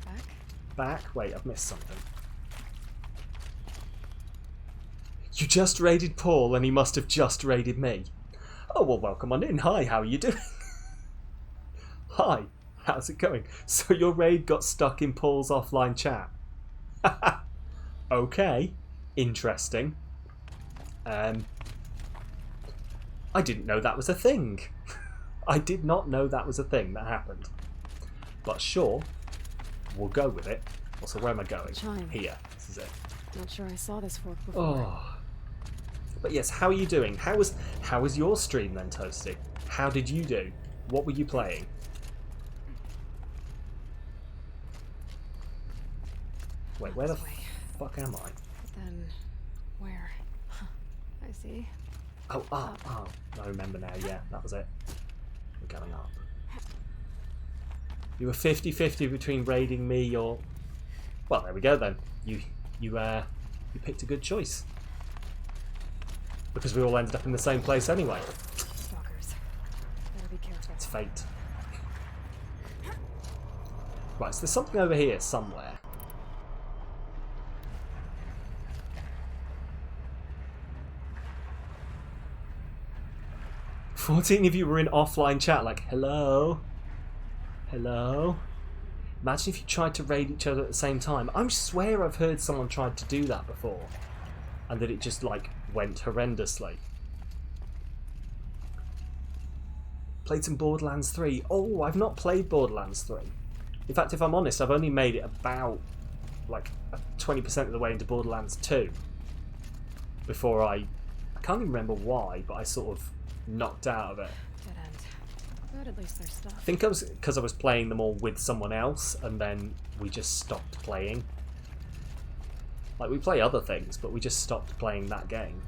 Back? Back? Wait, I've missed something. You just raided Paul and he must have just raided me. Oh, well, welcome on in. Hi, how are you doing? Hi, how's it going? So your raid got stuck in Paul's offline chat. Okay, interesting. I didn't know that was a thing. I did not know that was a thing that happened. But sure, we'll go with it. Also, where am I going? Chime. Here. This is it. Not sure I saw this fork before. Oh. But yes, how are you doing? How was your stream then, Toasty? How did you do? What were you playing? Wait, where the fuck am I? But then, where? Huh. I see. Oh, I remember now. Yeah, that was it. We're going up. You were 50-50 between raiding me or... Well, there we go then. You picked a good choice. Because we all ended up in the same place anyway. Stalkers. Better be careful. It's fate. Right, so there's something over here somewhere. "14 of you were in offline chat, like, hello? Hello? Imagine if you tried to raid each other at the same time. I swear I've heard someone tried to do that before. And that it just, like, went horrendously. Played some Borderlands 3. Oh, I've not played Borderlands 3. In fact, if I'm honest, I've only made it about, like, 20% of the way into Borderlands 2. Before I can't even remember why, but I sort of knocked out of it. Dead end. But at least there's stuff. I think it was because I was playing them all with someone else, and then we just stopped playing. Like, we play other things, but we just stopped playing that game.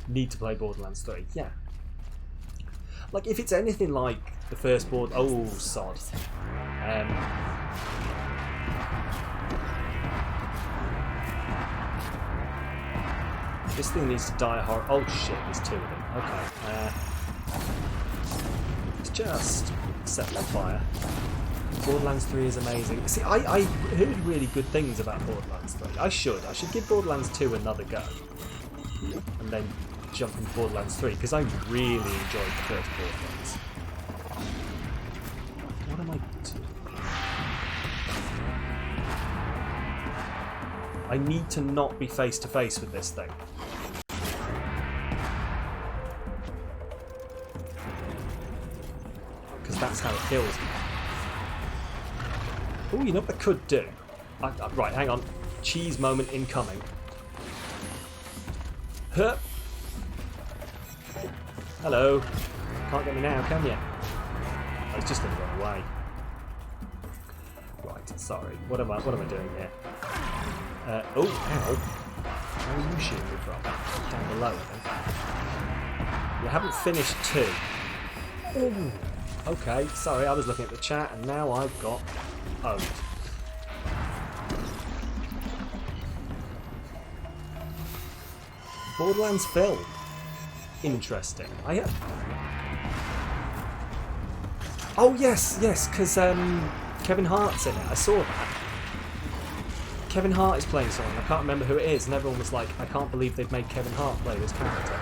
Need to play Borderlands 3, yeah. Like, if it's anything like the first Oh, sod. This thing needs to die hard. Oh shit, there's two of them. Okay. Let's just set them on fire. Borderlands 3 is amazing. See, I heard really good things about Borderlands 3. I should give Borderlands 2 another go. And then jump into Borderlands 3, because I really enjoyed the first Borderlands. What am I doing? I need to not be face to face with this thing. Because that's how it kills me. Oh, you know what I could do? Right, hang on. Cheese moment incoming. Huh. Hello. Can't get me now, can you? I was just going to run away. Right, sorry. What am I doing here? Oh, ow. Where are you shooting me from? Down below, I think. You haven't finished 2. Oh. Okay, sorry, I was looking at the chat and now I've got owned. Borderlands film. Interesting. Oh yes, because Kevin Hart's in it. I saw that. Kevin Hart is playing someone. I can't remember who it is, and everyone was like, I can't believe they've made Kevin Hart play this character.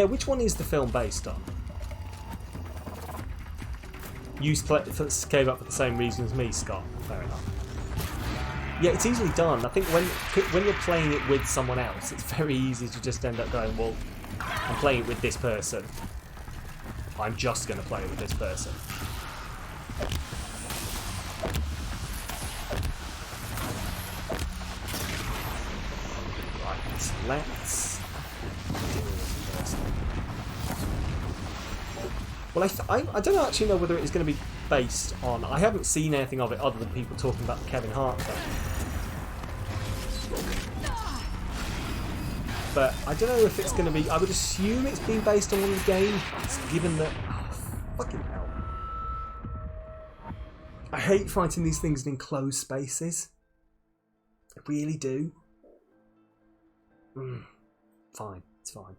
Which one is the film based on? You came up for the same reason as me, Scott. Fair enough. Yeah, it's easily done. I think when you're playing it with someone else, it's very easy to just end up going, well, I'm playing it with this person. I'm just going to play it with this person. Right, let's deal with this person. Well, I don't actually know whether it's going to be based on... I haven't seen anything of it other than people talking about the Kevin Hart thing. But I don't know if it's going to be... I would assume it's being based on one of the games, given that... Oh, fucking hell. I hate fighting these things in enclosed spaces. I really do. Fine. It's fine.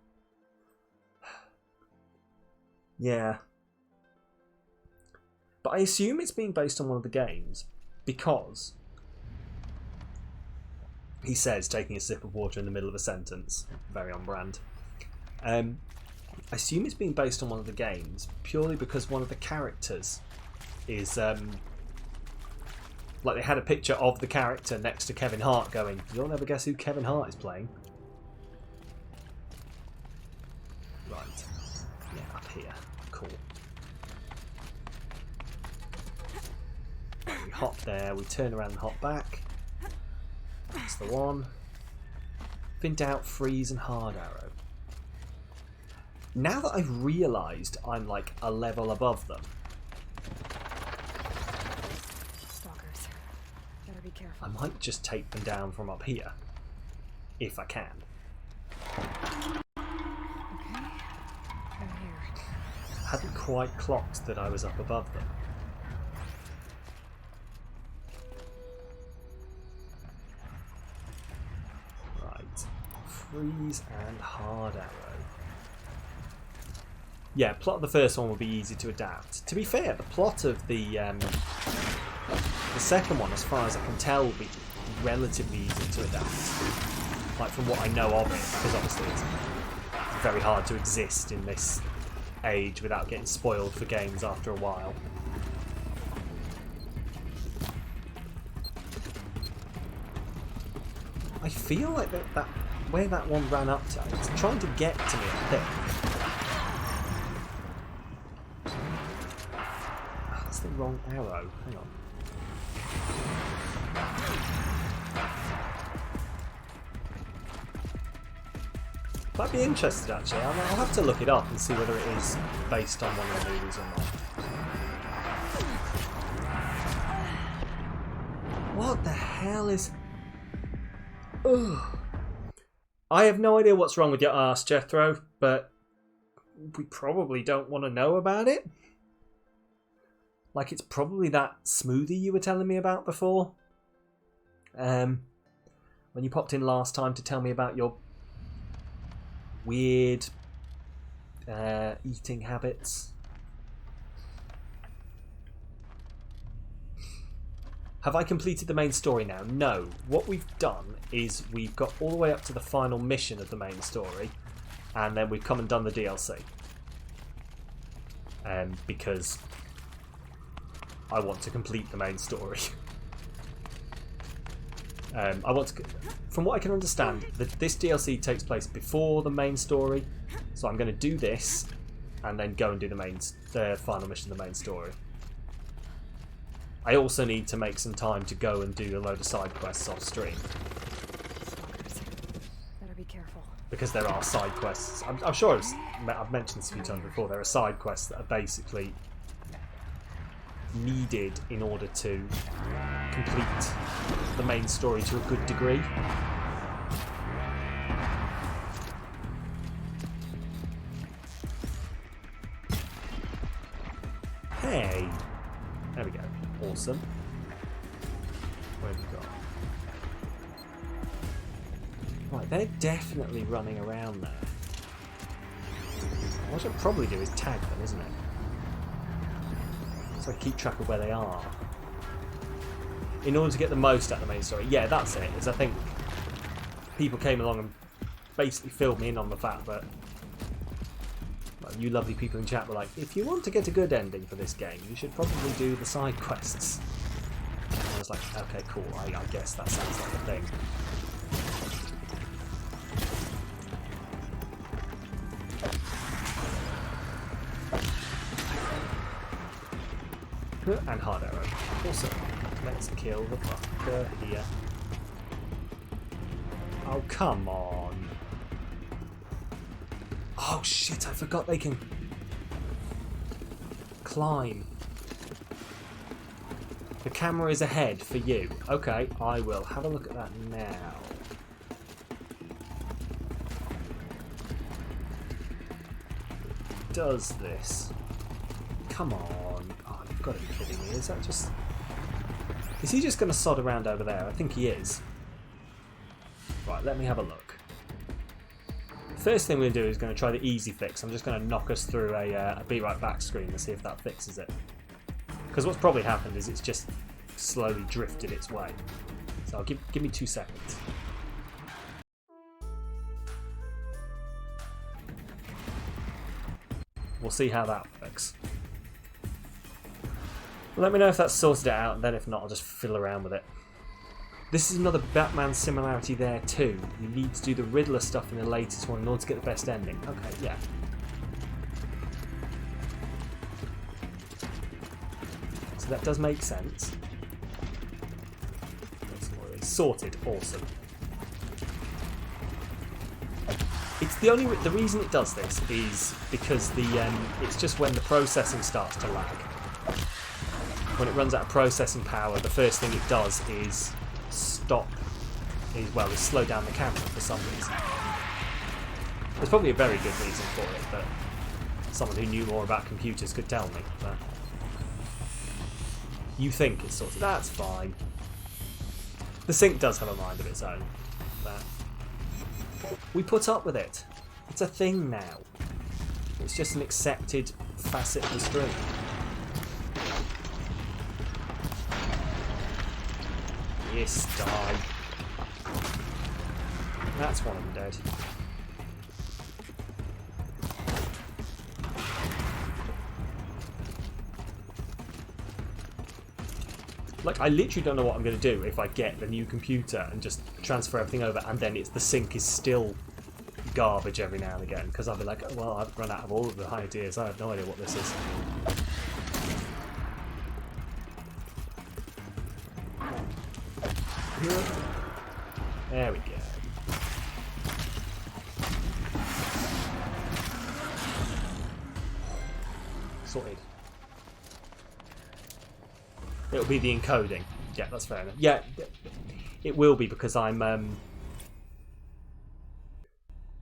Yeah. But I assume it's being based on one of the games because he says, taking a sip of water in the middle of a sentence, very on brand. I assume it's being based on one of the games purely because one of the characters is like they had a picture of the character next to Kevin Hart going, you'll never guess who Kevin Hart is playing. Right. Yeah, up here. Cool. We hop there, we turn around and hop back. That's the one. Fin out, freeze, and hard arrow. Now that I've realised I'm like a level above them, Stalkers. Better be careful. I might just take them down from up here. If I can. Hadn't quite clocked that I was up above them. Right. Freeze and hard arrow. Yeah, plot of the first one will be easy to adapt. To be fair, the plot of the second one, as far as I can tell, will be relatively easy to adapt. Like from what I know of it, because obviously it's very hard to exist in this age without getting spoiled for games after a while. I feel like that where that one ran up to, it's trying to get to me, I think. Oh, that's the wrong arrow. Hang on. I'd be interested actually. I'll have to look it up and see whether it is based on one of the movies or not. What the hell is... Ugh. I have no idea what's wrong with your arse, Jethro, but we probably don't want to know about it. Like, it's probably that smoothie you were telling me about before. When you popped in last time to tell me about your weird eating habits. Have I completed the main story now? No. What we've done is we've got all the way up to the final mission of the main story, and then we've come and done the DLC. Because I want to complete the main story. I want to, from what I can understand, this DLC takes place before the main story, so I'm going to do this and then go and do the final mission of the main story. I also need to make some time to go and do a load of side quests off stream. Better be careful. Because there are side quests. I'm sure I've mentioned this a few times before. There are side quests that are basically needed in order to complete the main story to a good degree. Hey! There we go. Awesome. What have we got? Right, they're definitely running around there. What I should probably do is tag them, isn't it? So I keep track of where they are. In order to get the most out of the main story. Yeah, that's it. Is I think people came along and basically filled me in on the fact that, well, you lovely people in chat were like, if you want to get a good ending for this game, you should probably do the side quests. And I was like, okay, cool. I guess that sounds like a thing. And hard arrow. Awesome. Let's kill the fucker here. Oh, come on. Oh shit, I forgot they can climb. The camera is ahead for you. Okay, I will have a look at that now. Does this? Come on. Oh, you've got to be kidding me. Is that just... Is he just going to sod around over there? I think he is. Right, let me have a look. First thing we're going to do is going to try the easy fix. I'm just going to knock us through a be right back screen and see if that fixes it. Because what's probably happened is it's just slowly drifted its way. So I'll give me 2 seconds. We'll see how that works. Let me know if that's sorted it out, and then if not, I'll just fiddle around with it. This is another Batman similarity there too. You need to do the Riddler stuff in the latest one in order to get the best ending. Okay, yeah. So that does make sense. Sorted, awesome. It's the reason it does this is because it's just when the processing starts to lag. When it runs out of processing power, the first thing it does is slow down the camera for some reason. There's probably a very good reason for it, but someone who knew more about computers could tell me. But you think it's sorted. That's fine. The sync does have a mind of its own. But we put up with it. It's a thing now. It's just an accepted facet of the stream. Yes, die. That's one of them dead. Like, I literally don't know what I'm going to do if I get the new computer and just transfer everything over, and then the sync is still garbage every now and again, because I'll be like, oh, well, I've run out of all of the ideas. I have no idea what this is. There we go. Sorted. It'll be the encoding. Yeah, that's fair enough. Yeah, it will be because I'm.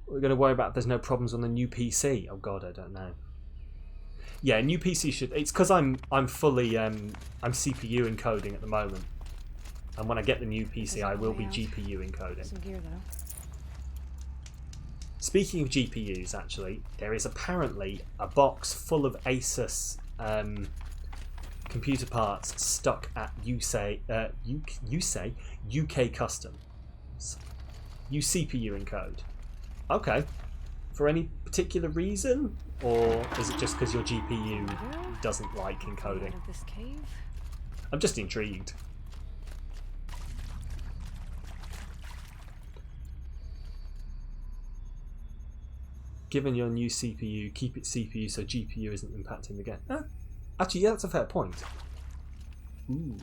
We're going to worry about if there's no problems on the new PC. Oh God, I don't know. Yeah, new PC should. It's because I'm fully I'm CPU encoding at the moment, and when I get the new PC, I will be GPU encoding. Some gear though. Speaking of GPUs, actually, there is apparently a box full of Asus computer parts stuck at UK Customs. Use CPU encode. Okay. For any particular reason, or is it just because your GPU doesn't like encoding? Out of this cave? I'm just intrigued. Given your new CPU, keep it CPU so GPU isn't impacting the game. Actually, yeah, that's a fair point. Ooh.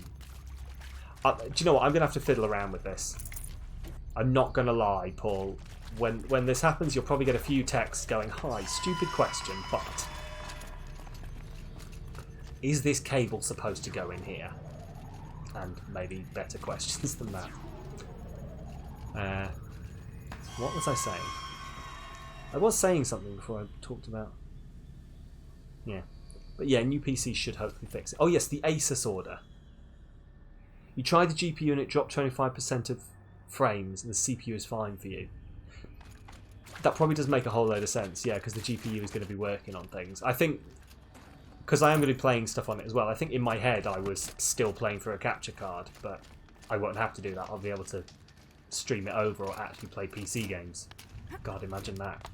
Do you know what? I'm going to have to fiddle around with this. I'm not going to lie, Paul. When this happens, you'll probably get a few texts going, hi, stupid question, but is this cable supposed to go in here? And maybe better questions than that. What was I saying? I was saying something before I talked about... Yeah. But yeah, new PC should hopefully fix it. Oh yes, the Asus order. You tried the GPU and it dropped 25% of frames and the CPU is fine for you. That probably does make a whole load of sense, yeah, because the GPU is going to be working on things. I think, because I am going to be playing stuff on it as well, I think in my head I was still playing through a capture card, but I won't have to do that. I'll be able to stream it over or actually play PC games. God, imagine that.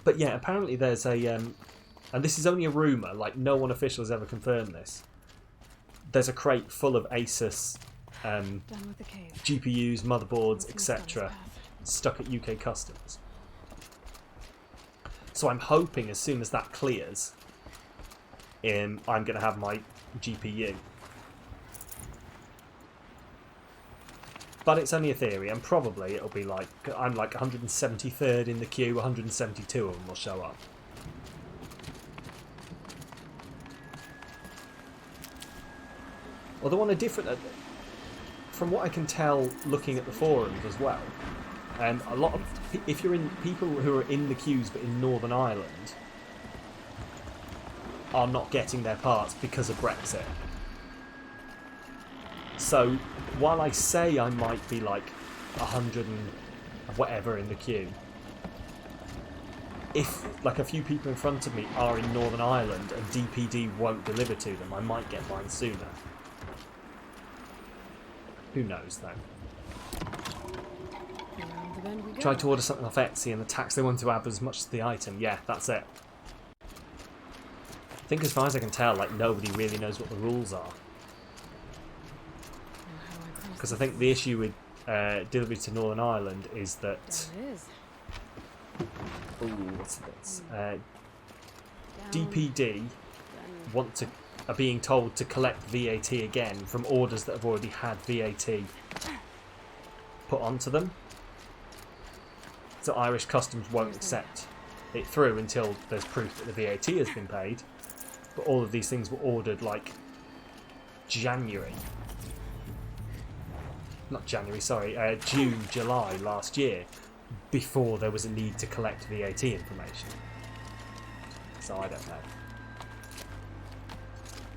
But yeah, apparently there's a, and this is only a rumour, like no one official has ever confirmed this. There's a crate full of Asus GPUs, motherboards, etc. stuck at UK Customs. So I'm hoping as soon as that clears, I'm going to have my GPU. But it's only a theory, and probably it'll be like, I'm like 173rd in the queue, 172 of them will show up. Although on a different... From what I can tell looking at the forums as well, a lot of... If you're in... People who are in the queues but in Northern Ireland are not getting their parts because of Brexit. So, while I say I might be like 100 and whatever in the queue, if like a few people in front of me are in Northern Ireland and DPD won't deliver to them, I might get mine sooner. Who knows though. Tried to order something off Etsy and the tax they want to add was as much as the item. Yeah, that's it. I think as far as I can tell, like nobody really knows what the rules are. Because I think the issue with delivery to Northern Ireland is that... Ooh, what's this? DPD are being told to collect VAT again from orders that have already had VAT put onto them. So Irish Customs won't accept it through until there's proof that the VAT has been paid. But all of these things were ordered like January. Not January, sorry, June, July last year, before there was a need to collect VAT information. So I don't know.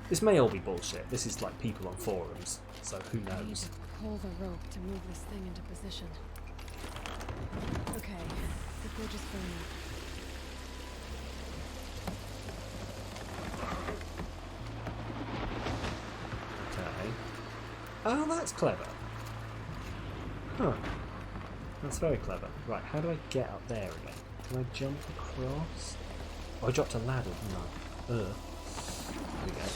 This may all be bullshit. This is like people on forums, so who knows? Pull the rope to move this thing into position. Okay, the bridge is burning. Okay. Oh, that's clever. Huh. That's very clever. Right, how do I get up there again? Can I jump across? Oh, I dropped a ladder, didn't I? There we go.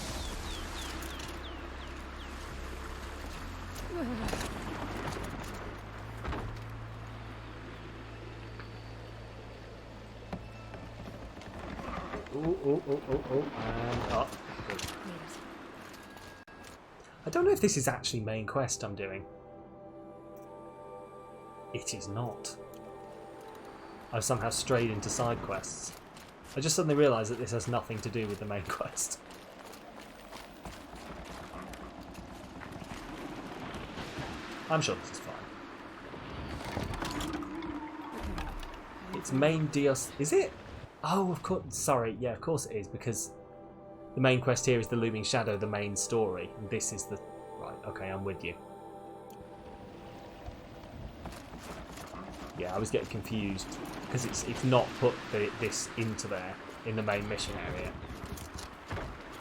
And up. Good. I don't know if this is actually main quest I'm doing. It is not. I've somehow strayed into side quests. I just suddenly realised that this has nothing to do with the main quest. I'm sure this is fine. It's main DLC. Is it? Oh, of course. Sorry. Yeah, of course it is, because the main quest here is the Looming Shadow, the main story. And this is the... Right, okay, I'm with you. Yeah, I was getting confused because it's not put this into there in the main mission area,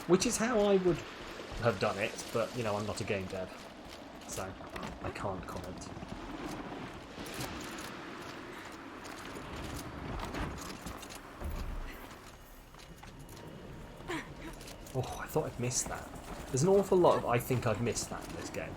which is how I would have done it. But you know, I'm not a game dev, so I can't comment. Oh, I thought I'd missed that. There's an awful lot of I think I've missed that in this game.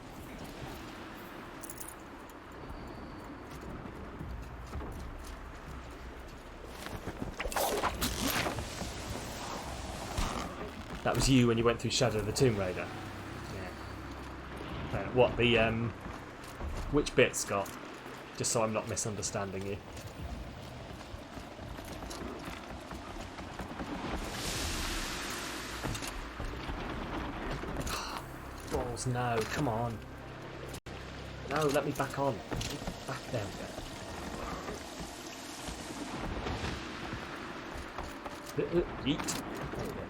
That was you when you went through Shadow of the Tomb Raider. Yeah. What, the, which bit, Scott? Just so I'm not misunderstanding you. Balls, no, come on. No, let me back on. Back, there we go. Yeet. There we go.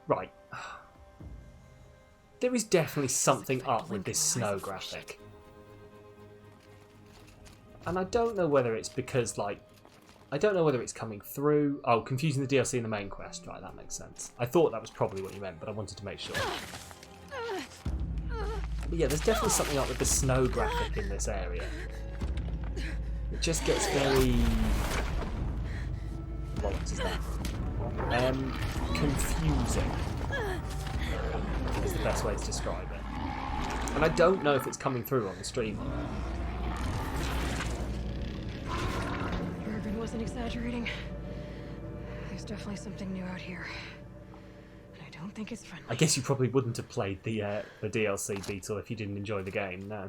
Right. There is definitely something up with this snow graphic. And I don't know whether it's because, like... I don't know whether it's coming through... Oh, confusing the DLC and the main quest. Right, that makes sense. I thought that was probably what you meant, but I wanted to make sure. But yeah, there's definitely something up with the snow graphic in this area. It just gets very... What is that? Confusing is the best way to describe it. And I don't know if it's coming through on the stream. Irvin wasn't exaggerating. There's definitely something new out here. And I don't think it's friendly. I guess you probably wouldn't have played the DLC, Beetle, if you didn't enjoy the game, no.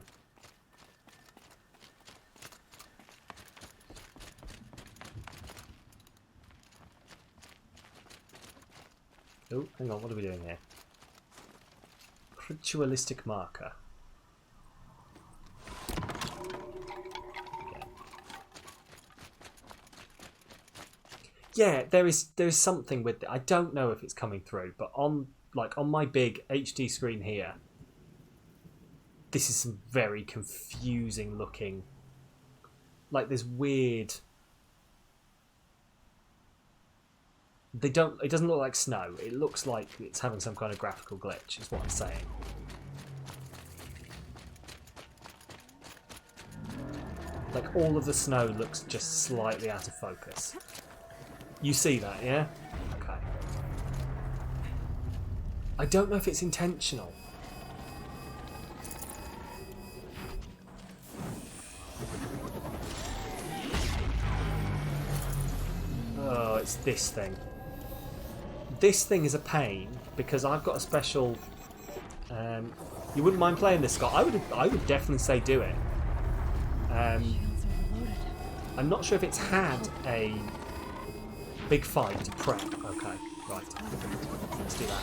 Oh, hang on, what are we doing here? Ritualistic marker. Yeah, there is something with it. I don't know if it's coming through, but on my big HD screen here, this is some very confusing looking, like this weird. It doesn't look like snow. It looks like it's having some kind of graphical glitch, is what I'm saying. Like all of the snow looks just slightly out of focus. You see that, yeah? Okay. I don't know if it's intentional. Oh, it's this thing. This thing is a pain because I've got a special. You wouldn't mind playing this, Scott? I would definitely say do it. I'm not sure if it's had a big fight to prep. Okay, right. Let's do that.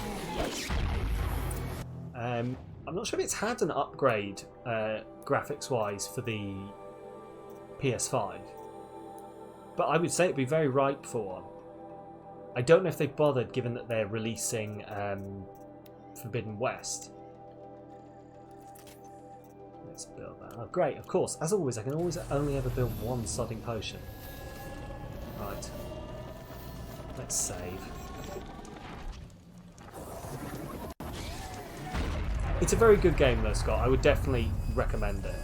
I'm not sure if it's had an upgrade graphics-wise for the PS5, but I would say it'd be very ripe for one. I don't know if they've bothered, given that they're releasing Forbidden West. Let's build that. Oh, great, of course. As always, I can always only ever build one sodding potion. Right. Let's save. It's a very good game though, Scott. I would definitely recommend it.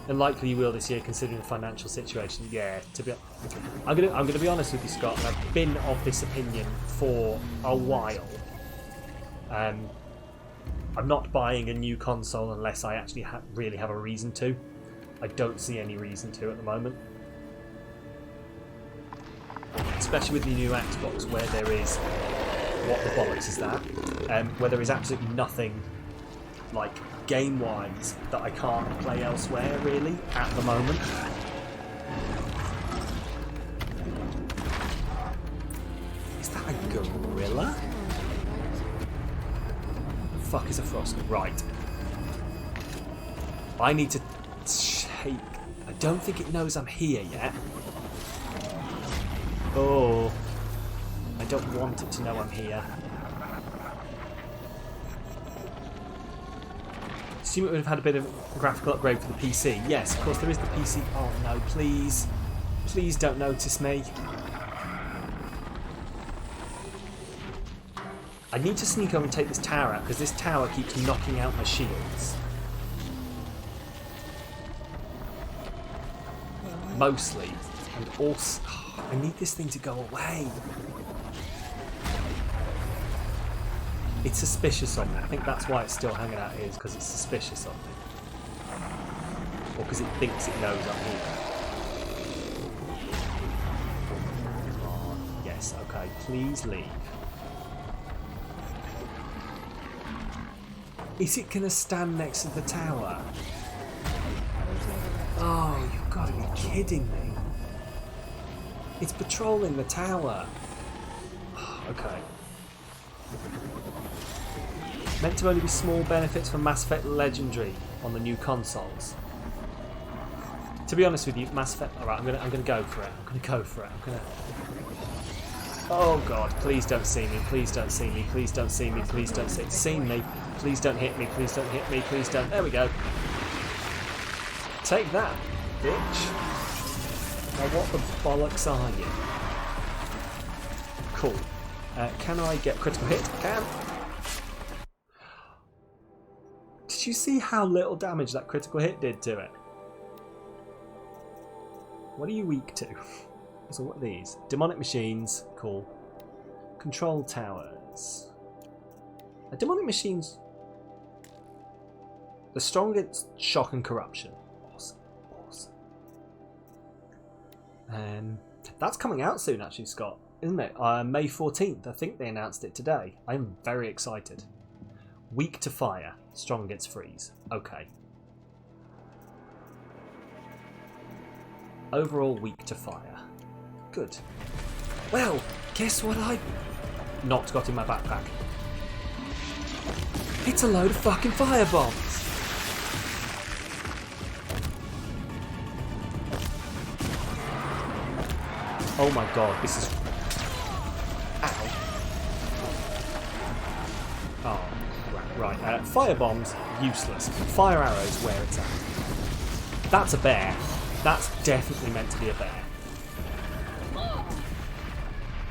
And likely you will this year, considering the financial situation. Yeah, I'm gonna be honest with you, Scott. And I've been of this opinion for a while. I'm not buying a new console unless I actually really have a reason to. I don't see any reason to at the moment. Especially with the new Xbox, where there is... What the bollocks is that? Where there is absolutely nothing, like, game-wise, that I can't play elsewhere, really, at the moment. Is that a gorilla? Fuck is a frost? Right. I need to shake. I don't think it knows I'm here yet. Oh. I don't want it to know I'm here. Assume it would have had a bit of a graphical upgrade for the PC. Yes, of course there is the PC. Oh no, please. Please don't notice me. I need to sneak over and take this tower out, because this tower keeps knocking out my shields. Mostly. And also... Oh, I need this thing to go away. It's suspicious of me. I think that's why it's still hanging out here, is because it's suspicious of me. Or because it thinks it knows I'm here. Oh, yes, okay. Please leave. Is it going to stand next to the tower? Oh, you've got to be kidding me. It's patrolling the tower. Okay. Meant to only be small benefits for Mass Effect Legendary on the new consoles. To be honest with you, Mass Effect... Alright, I'm gonna go for it. Oh god, please don't see me, please don't see me, please don't see me, please don't see me. Please don't hit me, please don't hit me, please don't... There we go. Take that, bitch. Now what the bollocks are you? Cool. Can I get critical hit? Can. Did you see how little damage that critical hit did to it? What are you weak to? So what are these? Demonic machines. Cool. Control towers. Demonic machines... The strongest shock and corruption. Awesome. Awesome. That's coming out soon, actually, Scott, isn't it? May 14th. I think they announced it today. I am very excited. Weak to fire. Strong against freeze. Okay. Overall weak to fire. Good. Well, guess what I not got in my backpack? It's a load of fucking firebombs. Oh my god, this is... Ow. Oh, right. Firebombs, useless. Fire arrows, where it's at. That's a bear. That's definitely meant to be a bear.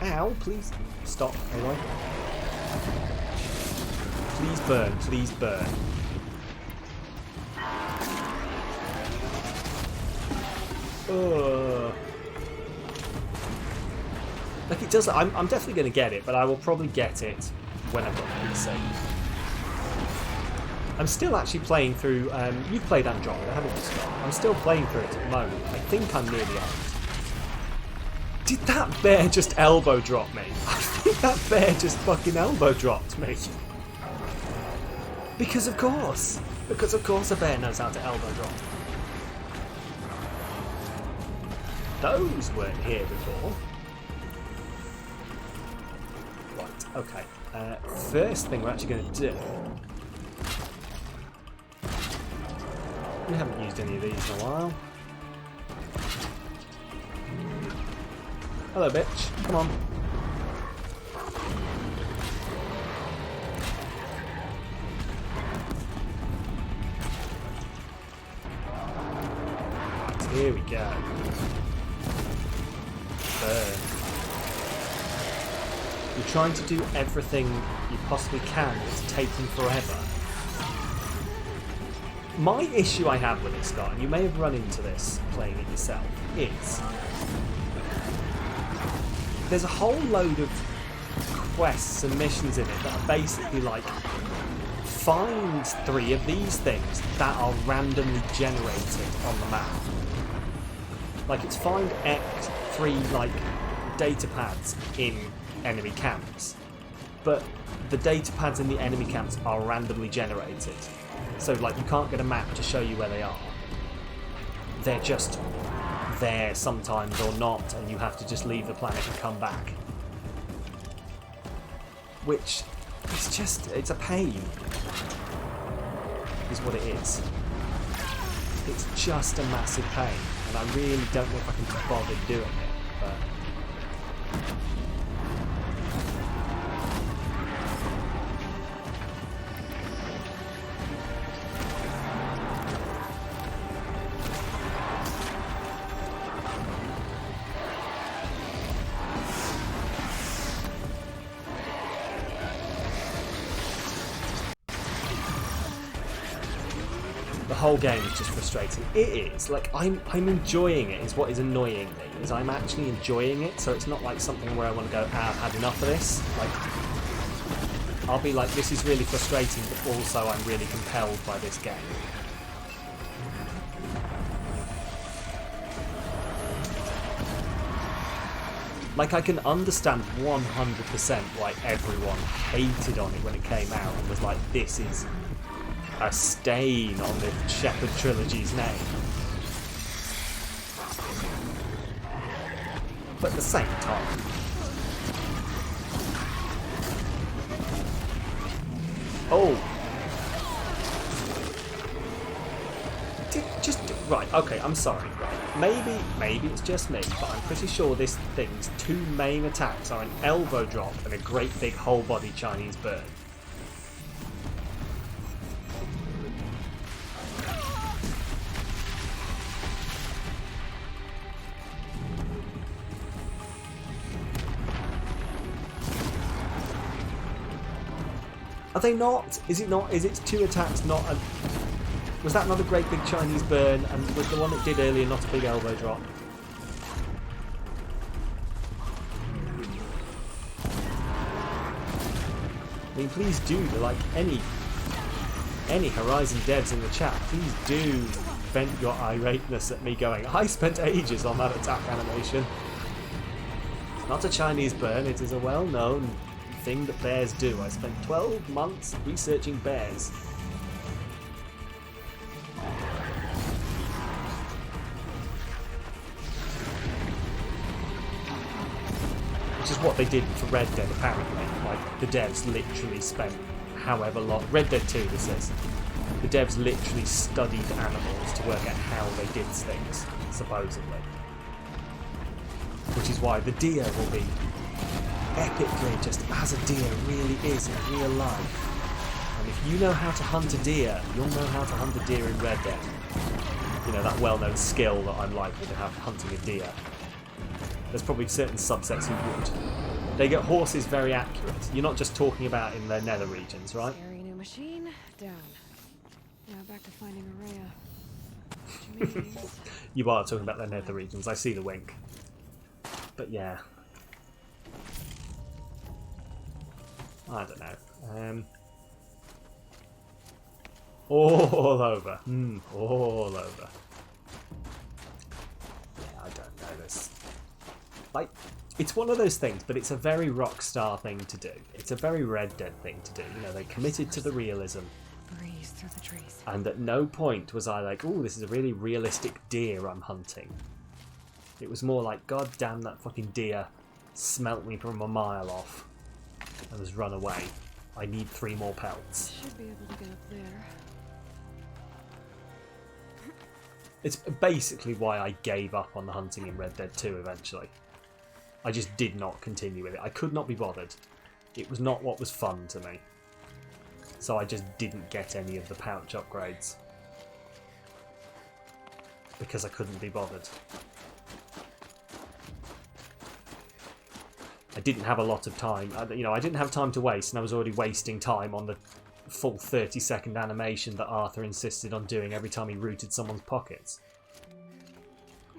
Ow, please stop, anyway. Please burn, please burn. Ugh. Like it does, I'm definitely going to get it, but I will probably get it when I've got the PC. I'm still actually playing through, you've played Andromeda, haven't you, Scott? I'm still playing through it at the moment. I think I'm nearly out. Did that bear just elbow drop me? I think that bear just fucking elbow dropped me. Because of course a bear knows how to elbow drop. Those weren't here before. Right, okay. First thing we're actually going to do... We haven't used any of these in a while. Hello, bitch. Come on. Right, here we go. Burn. You're trying to do everything you possibly can. It's taking forever. My issue I have with it, Scott, and you may have run into this playing it yourself, is there's a whole load of quests and missions in it that are basically like, find 3 of these things that are randomly generated on the map. Like it's find X 3 like data pads in enemy camps, but the data pads in the enemy camps are randomly generated. So like you can't get a map to show you where they are. They're just there sometimes or not, and you have to just leave the planet and come back. Which it's just, it's a pain, is what it is. It's just a massive pain, and I really don't know if I can be bothered doing it, but... The whole game is just frustrating. It is. Like, I'm enjoying it, is what is annoying me, is I'm actually enjoying it, so it's not like something where I want to go, I've had enough of this. Like, I'll be like, this is really frustrating, but also I'm really compelled by this game. Like, I can understand 100% why everyone hated on it when it came out and was like, this is a stain on the Shepherd Trilogy's name. But at the same time... Oh! Right, okay, I'm sorry. Right. Maybe it's just me, but I'm pretty sure this thing's 2 main attacks are an elbow drop and a great big whole body Chinese burn. Are they not? Is it not? Is it 2 attacks, not a... Was that not a great big Chinese burn, and was the one it did earlier not a big elbow drop? I mean, please do, like, any Horizon devs in the chat, please do vent your irateness at me going, I spent ages on that attack animation. It's not a Chinese burn, it is a well-known thing that bears do. I spent 12 months researching bears. which is what they did for Red Dead apparently. Like, the devs literally spent however long... Red Dead 2, this is. The devs literally studied animals to work out how they did things, supposedly. Which is why the deer will be epically just as a deer really is in real life. And if you know how to hunt a deer, you'll know how to hunt a deer in Red Dead. You know, that well-known skill that I'm likely to have hunting a deer. There's probably certain subsets who would. They get horses very accurate. You're not just talking about in their nether regions, right? Scary new machine, down. Now back to finding Araya. You are talking about their nether regions. I see the wink. But yeah. I don't know. All over. All over. Yeah, I don't know this. Like, it's one of those things, but it's a very Rockstar thing to do. It's a very Red Dead thing to do. You know, they committed to the realism. Breeze through the trees. And at no point was I like, oh, this is a really realistic deer I'm hunting. It was more like, god damn, that fucking deer smelt me from a mile off and has run away. I need 3 more pelts. Should be able to get up there. It's basically why I gave up on the hunting in Red Dead 2 eventually. I just did not continue with it. I could not be bothered. It was not what was fun to me. So I just didn't get any of the pouch upgrades. Because I couldn't be bothered. I didn't have a lot of time. I didn't have time to waste, and I was already wasting time on the full 30-second animation that Arthur insisted on doing every time he rooted someone's pockets.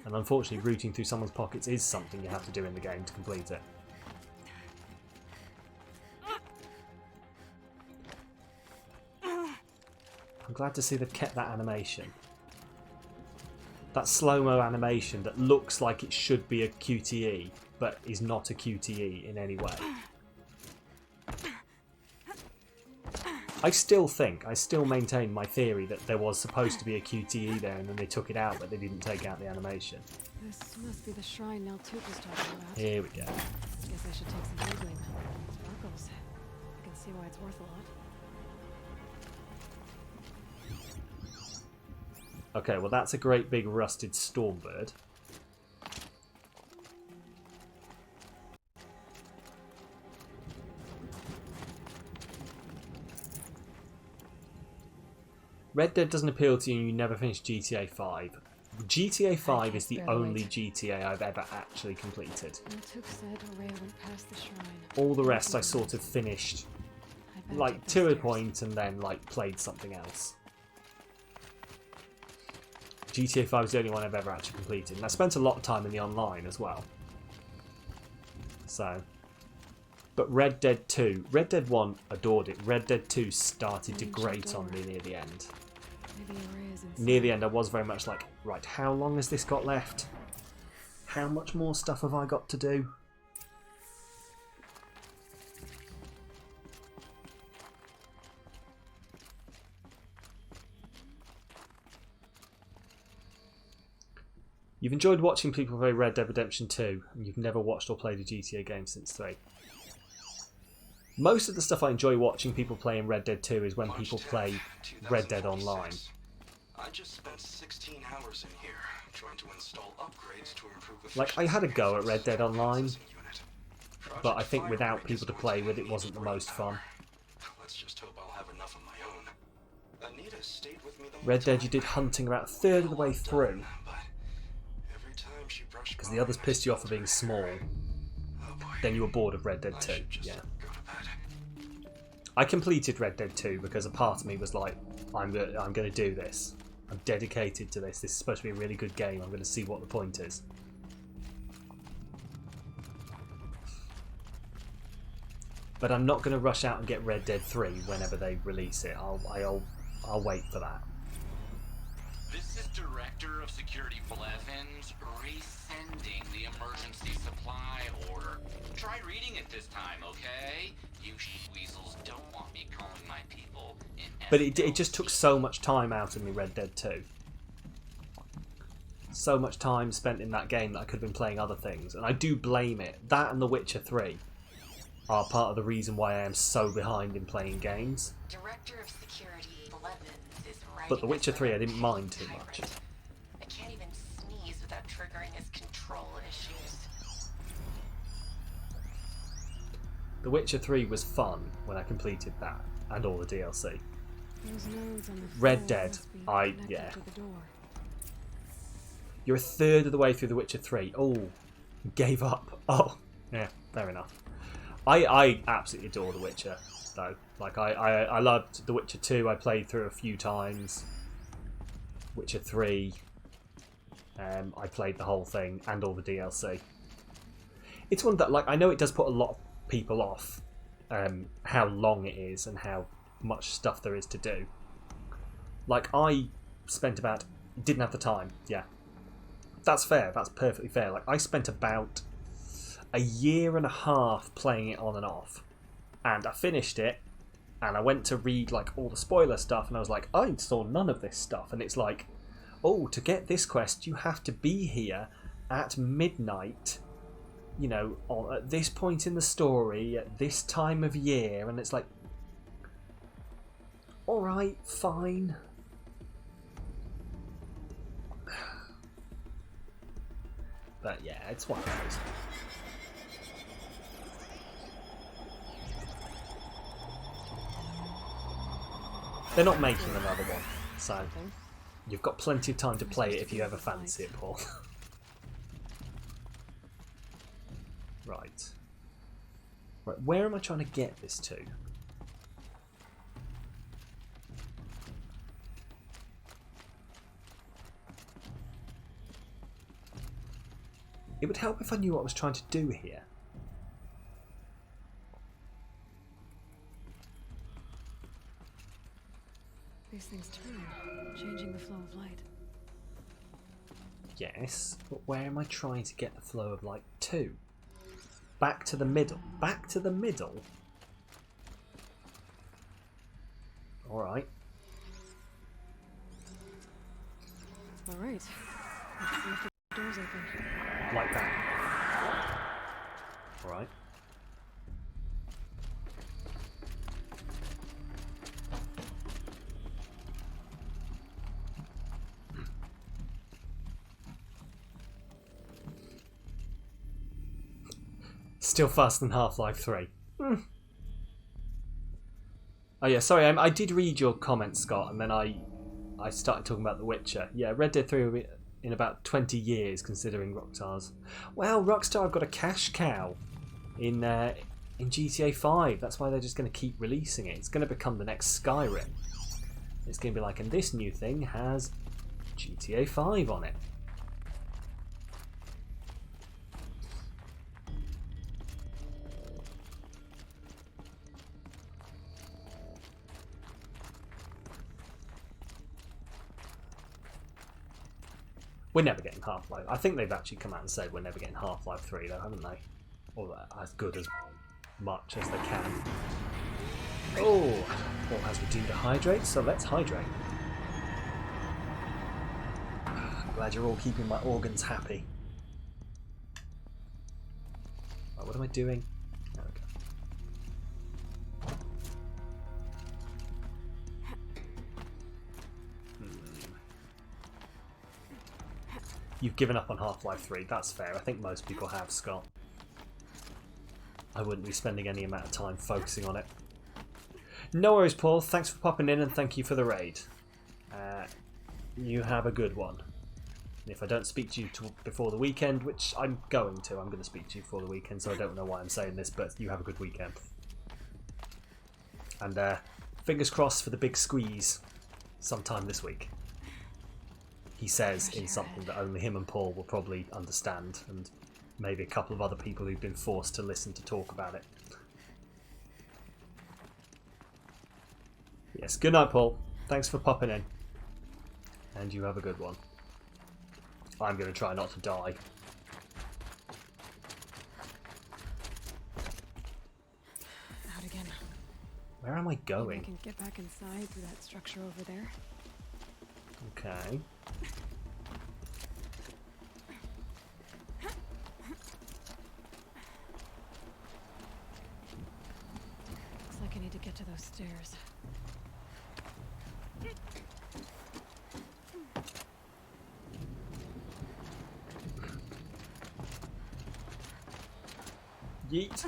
And unfortunately, rooting through someone's pockets is something you have to do in the game to complete it. I'm glad to see they've kept that animation. That slow-mo animation that looks like it should be a QTE, but is not a QTE in any way. I still maintain my theory that there was supposed to be a QTE there and then they took it out, but they didn't take out the animation. This must be the shrine Neltuk was talking about. Here we go. Guess I should take some Googling. Sparkles. I can see why it's worth a lot. Okay, well that's a great big rusted stormbird. Red Dead doesn't appeal to you and you never finished GTA 5. GTA 5 is the only GTA I've ever actually completed. Neltuk said Araya went past the shrine. All the rest I sort of finished like to a point and then like played something else. GTA 5 is the only one I've ever actually completed, and I spent a lot of time in the online as well. So, but Red Dead 2, Red Dead 1 adored it. Red Dead 2 started to grate on me near the end. Near the end I was very much like, right, how long has this got left? How much more stuff have I got to do? You've enjoyed watching people play Red Dead Redemption 2, and you've never watched or played a GTA game since 3. Most of the stuff I enjoy watching people play in Red Dead 2 is when people play Red Dead Online. I just spent 16 hours in here trying to install upgrades to improve efficiency. Like, I had a go at Red Dead Online, but I think without people to play with it wasn't the most fun. Let's just hope I'll have enough of my own. Anita stayed with me the Red Dead you did hunting about a third of the way through, because the others pissed you off for being small. Then you were bored of Red Dead 2, yeah. I completed Red Dead 2 because a part of me was like, I'm going to do this. I'm dedicated to this. This is supposed to be a really good game. I'm going to see what the point is. But I'm not going to rush out and get Red Dead 3 whenever they release it. I'll wait for that. This is Director of Security Blevins resending the emergency supply order. Try reading it this time, okay? You weasels don't want me calling my people in. But it just took so much time out of me, Red Dead 2. so much time spent in that game that I could have been playing other things, and I do blame it. That and The Witcher 3 are part of the reason why I am so behind in playing games. Director of Security Blevins is writing. But The Witcher 3 I didn't mind too much. I can't even sneeze without triggering his control issues. The Witcher 3 was fun when I completed that, and all the DLC. Those nodes on the Red floor Dead, must be yeah. connected to the door. You're a third of the way through The Witcher 3. Oh, gave up. Oh, yeah, fair enough. I absolutely adore The Witcher, though. Like, I loved The Witcher 2, I played through a few times. Witcher 3, I played the whole thing, and all the DLC. It's one that, like, I know it does put a lot of people off, how long it is and how much stuff there is to do. Like, I spent about... didn't have the time, yeah. That's fair, that's perfectly fair. Like, I spent about a year and a half playing it on and off, and I finished it, and I went to read, like, all the spoiler stuff, and I was like, I saw none of this stuff, and it's like, oh, to get this quest, you have to be here at midnight, you know, at this point in the story, at this time of year, and it's like, alright, fine. But yeah, it's one of those. They're not making another one, so you've got plenty of time to play it if you ever fancy it, Paul. Right. Right, where am I trying to get this to? It would help if I knew what I was trying to do here. These things turn, changing the flow of light. Yes, but where am I trying to get the flow of light to? Back to the middle. Back to the middle? Alright. Alright. Let's see if the door's open. Like that. Alright. Still faster than Half-Life 3. Oh yeah, sorry, I did read your comments, Scott, and then I started talking about The Witcher. Yeah, Red Dead 3 will be in about 20 years, considering Rockstar's. Well, Rockstar have got a cash cow in GTA 5. That's why they're just going to keep releasing it. It's going to become the next Skyrim. It's going to be like, and this new thing has GTA 5 on it. We're never getting Half-Life. I think they've actually come out and said we're never getting Half-Life 3 though, haven't they? Or as good as much as they can. Oh, Paul has redeemed a hydrate, so let's hydrate. Glad you're all keeping my organs happy. Right, what am I doing? There we go. You've given up on Half-Life 3, that's fair. I think most people have, Scott. I wouldn't be spending any amount of time focusing on it. No worries, Paul. Thanks for popping in and thank you for the raid. You have a good one. And if I don't speak to you before the weekend, which I'm going to speak to you before the weekend, so I don't know why I'm saying this, but you have a good weekend. And fingers crossed for the big squeeze sometime this week. He says in something that only him and Paul will probably understand, and maybe a couple of other people who've been forced to listen to talk about it. Yes, good night, Paul. Thanks for popping in. And you have a good one. I'm going to try not to die. Out again. Where am I going? Maybe I can get back inside through that structure over there. Okay. get to those stairs. Yeet.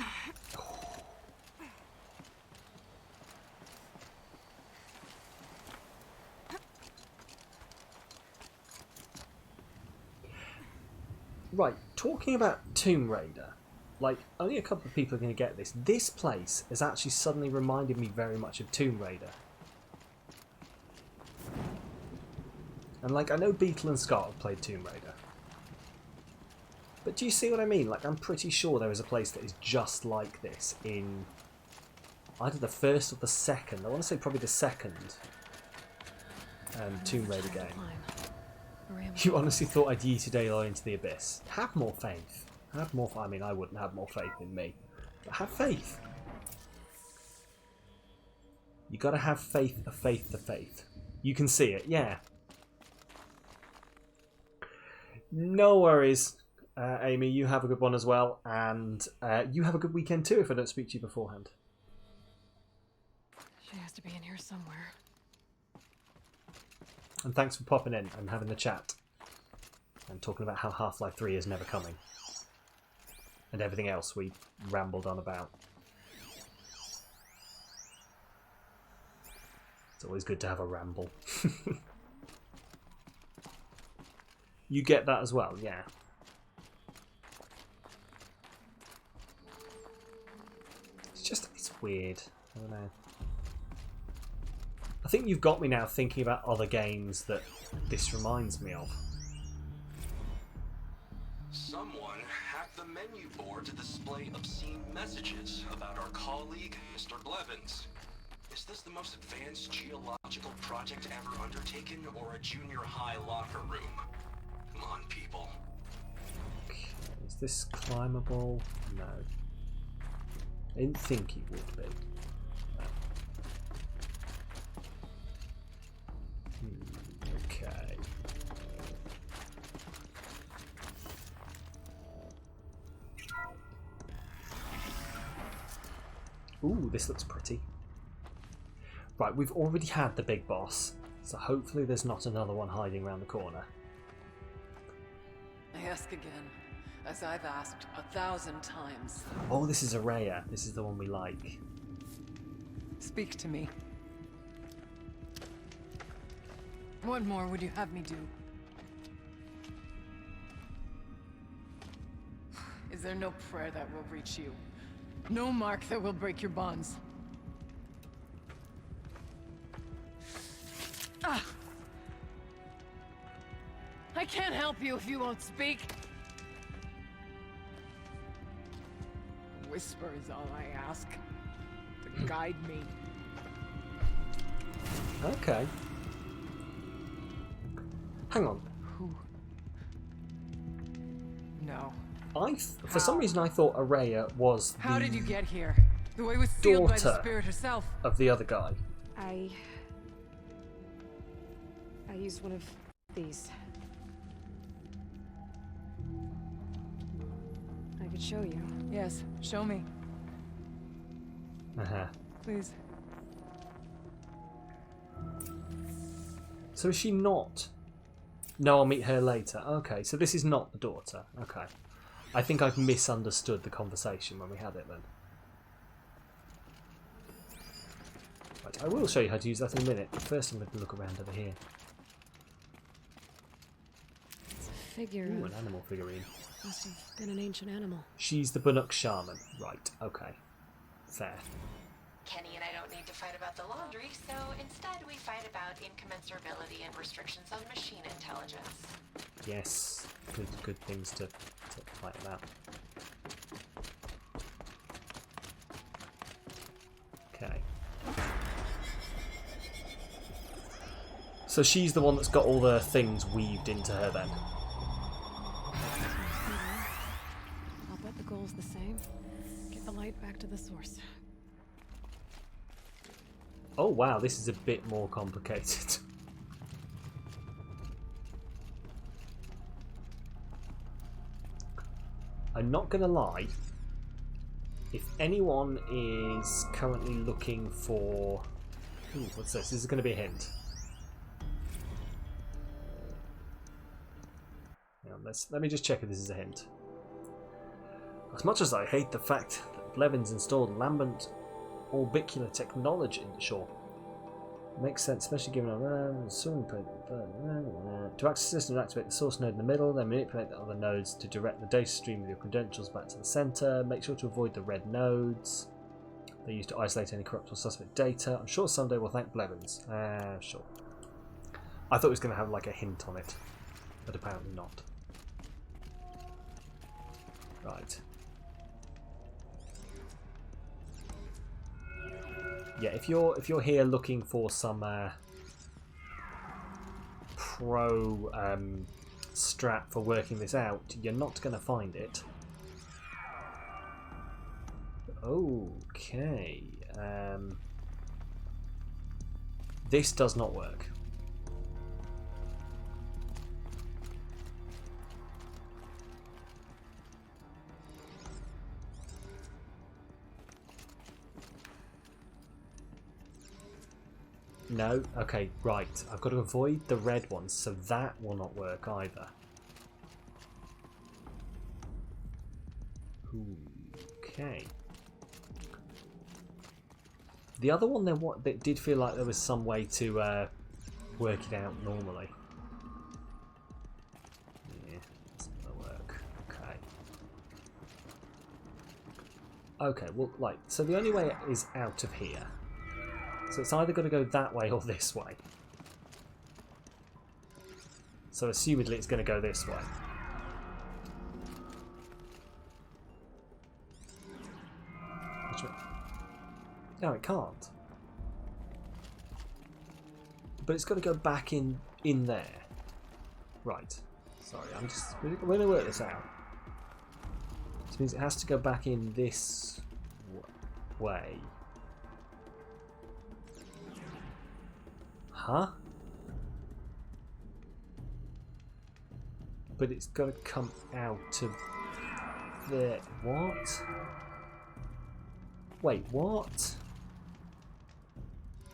Right, talking about Tomb Raider, like, only a couple of people are going to get this. This place has actually suddenly reminded me very much of Tomb Raider. And, like, I know Beetle and Scott have played Tomb Raider. But do you see what I mean? Like, I'm pretty sure there is a place that is just like this in either the first or the second. I want to say probably the second Tomb Raider game. You honestly thought I'd yeeted Aloy into the abyss? Have more faith. Have more. I mean, I wouldn't have more faith in me. But have faith. You gotta have faith, the faith, the faith. You can see it, yeah. No worries, Amy. You have a good one as well, and you have a good weekend too. If I don't speak to you beforehand. She has to be in here somewhere. And thanks for popping in and having the chat. And talking about how Half-Life 3 is never coming. And everything else we rambled on about. It's always good to have a ramble. You get that as well, yeah. It's weird. I don't know. I think you've got me now thinking about other games that this reminds me of. Someone hacked the menu board to display obscene messages about our colleague, Mr. Blevins. Is this the most advanced geological project ever undertaken, or a junior high locker room? Come on, people. Is this climbable? No. I didn't think it would be. Okay. Ooh, this looks pretty. Right, we've already had the big boss, so hopefully there's not another one hiding around the corner. I ask again, as I've asked 1,000 times. Oh, this is Araya. This is the one we like. Speak to me. What more would you have me do? Is there no prayer that will reach you? No mark that will break your bonds? Ah! I can't help you if you won't speak. A whisper is all I ask. To guide me. Okay. Hang on. Who? No. For some reason I thought Araya was the How did you get here? The way was sealed by the spirit herself. Of the other guy. I used one of these. I could show you. Yes, show me. Uh-huh. Please. So is she not? No, I'll meet her later. Okay, so this is not the daughter. Okay. I think I've misunderstood the conversation when we had it then. Right, I will show you how to use that in a minute. But first I'm going to look around over here. It's a figure. Ooh, an animal figurine. Must have been an ancient animal. She's the Banuk shaman. Right, okay. Fair. Kenny and I don't need to fight about the laundry, so instead we fight about incommensurability and restrictions on machine intelligence. Yes, good things to fight about. Okay. So she's the one that's got all the things weaved into her then. I'll bet the goal's the same. Get the light back to the source. Oh wow, this is a bit more complicated. I'm not gonna lie. if anyone is currently looking for... Ooh, what's this? This is going to be a hint. Let me just check if this is a hint. As much as I hate the fact that Blevins installed lambent orbicular technology... Sure. Makes sense, especially given to access the system, activate the source node in the middle, then manipulate the other nodes to direct the data stream of your credentials back to the center. Make sure to avoid the red nodes. They're used to isolate any corrupt or suspect data. I'm sure someday we'll thank Blevins. Sure. I thought it was going to have like a hint on it, but apparently not. Right. Yeah, if you're here looking for some pro strat for working this out, you're not going to find it. Okay. This does not work. No? Okay, right. I've got to avoid the red ones, so that will not work either. Okay. The other one, that did feel like there was some way to work it out normally. Yeah, that's not gonna work. Okay. Okay, well, like, so the only way is out of here. So it's either got to go that way or this way. So assumedly it's going to go this way. Which way? No, it can't. But it's got to go back in there. Right. Sorry, we're going to work this out. Which means it has to go back in this way. Huh? But it's got to come out of there. What? Wait, what?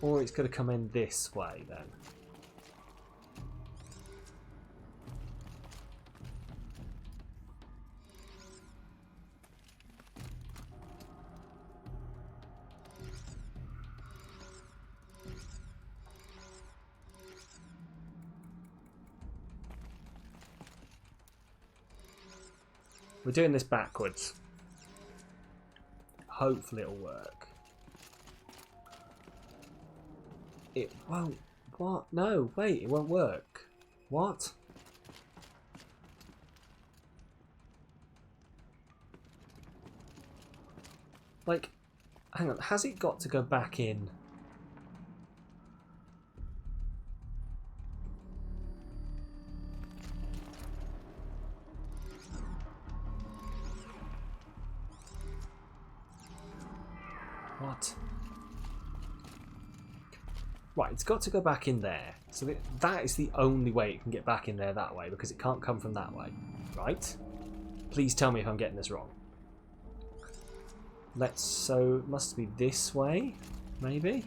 Or it's got to come in this way then. We're doing this backwards. Hopefully it'll work. It won't. What? No, wait, it won't work. What? Like, hang on, has it got to go back in? What? Right, it's got to go back in there. So that is the only way it can get back in there that way, because it can't come from that way. Right? Please tell me if I'm getting this wrong. So it must be this way, maybe?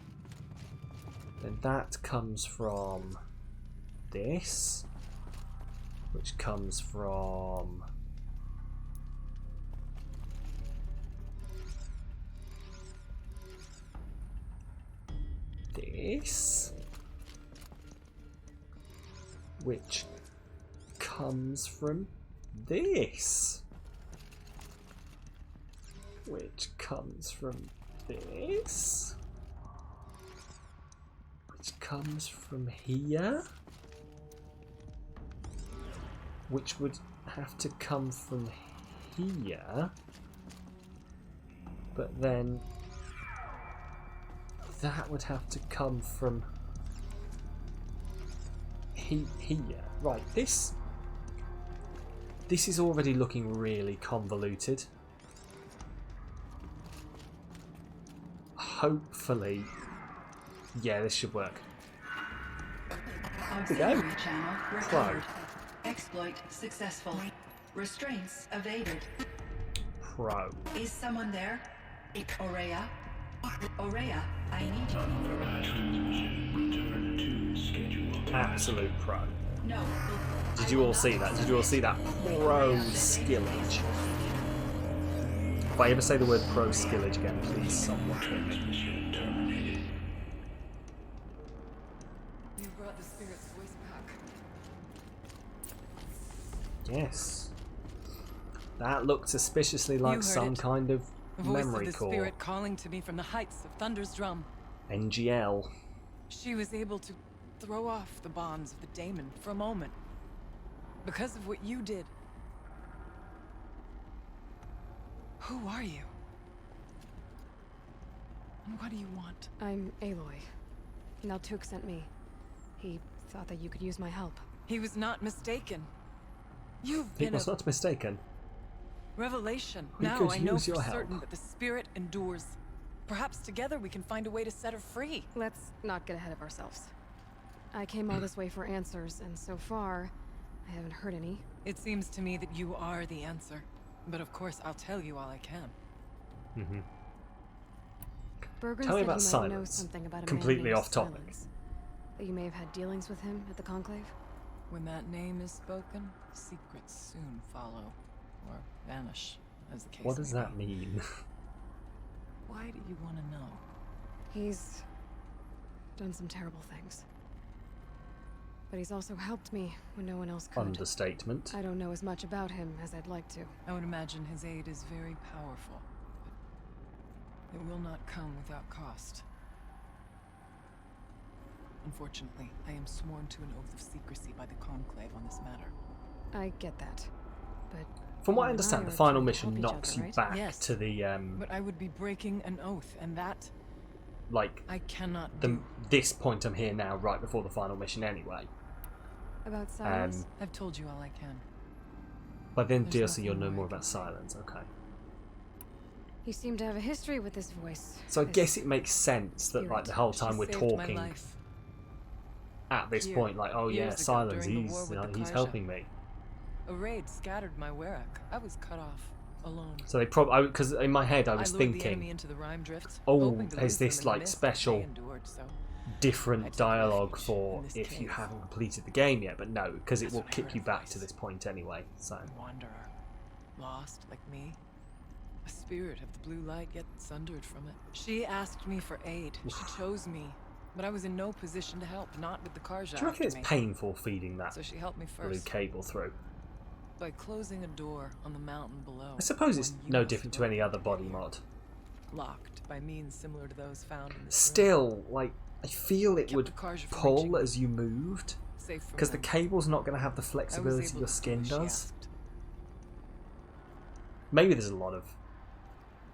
Then that comes from this, which comes from this, which comes from this, which comes from this, which comes from here, which would have to come from here, but then that would have to come from here. Right, this is already looking really convoluted. Hopefully, yeah, this should work. There we go. Channel recovered. Exploit successful. Restraints evaded. Pro. Is someone there? Aurea? Aurea, I need you. Absolute pro. No. Did you all see that? Did you all see that pro skillage? If I ever say the word pro skillage again, please someone hit me. You brought the spirit's voice back. Yes. That looked suspiciously like some it. kind of Voice memory of the core. spirit calling to me from the heights of Thunder's Drum. NGL. She was able to throw off the bonds of the daemon for a moment. Because of what you did. Who are you? And what do you want? I'm Aloy. Naltuk sent me. He thought that you could use my help. He was not mistaken. You've He been was not mistaken. revelation. He Now could I know use your for help. certain that the spirit endures. Perhaps together we can find a way to set her free. Let's not get ahead of ourselves. I came all this way for answers, and so far, I haven't heard any. It seems to me that you are the answer. But of course, I'll tell you all I can. Mm-hmm. Bergren Tell me said about he might know Silence. something about a Completely man named off topic. Silence. That you may have had dealings with him at the Conclave? When that name is spoken, secrets soon follow. Or vanish, as the case What does may that be. mean? Why do you want to know? He's done some terrible things. But he's also helped me when no one else could. Understatement. I don't know as much about him as I'd like to. I would imagine his aid is very powerful, but it will not come without cost. Unfortunately, I am sworn to an oath of secrecy by the Conclave on this matter. I get that, but From what I you and understand, are the final trying to mission help each knocks other, you right? back Yes. to the But I would be breaking an oath, and that like I cannot the do. this point I'm here now, right before the final mission anyway. About Silence? I've told you all I can. By the end of There's DLC, you'll nothing know more I more can about say. Silence. Okay. You seem to have a history with this voice. So I this guess it makes sense that like the whole time She we're saved my talking life. at this Here, point, like, oh yeah, years ago, Silence, during the war with the he's Karja. helping me. A raid scattered my Werak. I was cut off, alone. So they probably, because in my head I was lured the enemy thinking, into the rime drift, oh, hoping to is lose them this in the like mist, but special they endured, so I different took dialogue refuge for in this if you cave. haven't completed the game yet? But no, because it That's will when I kick heard you a back to voice. this point anyway. So A wanderer, lost like me. A spirit of the blue light, yet sundered from it. She asked me for aid. She chose me, but I was in no position to help. Not with the Karja do you reckon after it's me. painful feeding that So she helped me blue first cable through? by closing a door on the mountain below. I suppose it's one you no must different to throw any other into body the mod. locked by means similar to those found in this room. Still, like, I feel it Kept would the Karja from pull reaching as you moved, Safe from because the them. cable's not going to have the I was flexibility able your to do skin as she does. asked. Maybe there's a lot of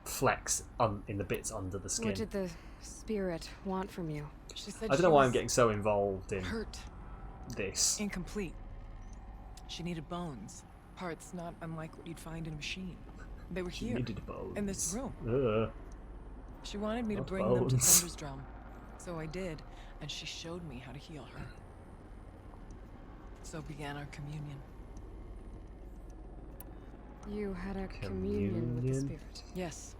flex in the bits under the skin. What did the spirit want from you? She said I don't she know why I'm was getting so involved in hurt, this. incomplete. She needed bones, parts not unlike what you'd find in a machine. They were She here, needed bones. in this room. Ugh. She wanted me to Not bring them to bones. Thunder's Drum, so I did, and she showed me how to heal her. So began our communion. You had a communion with the Communion? spirit. Yes.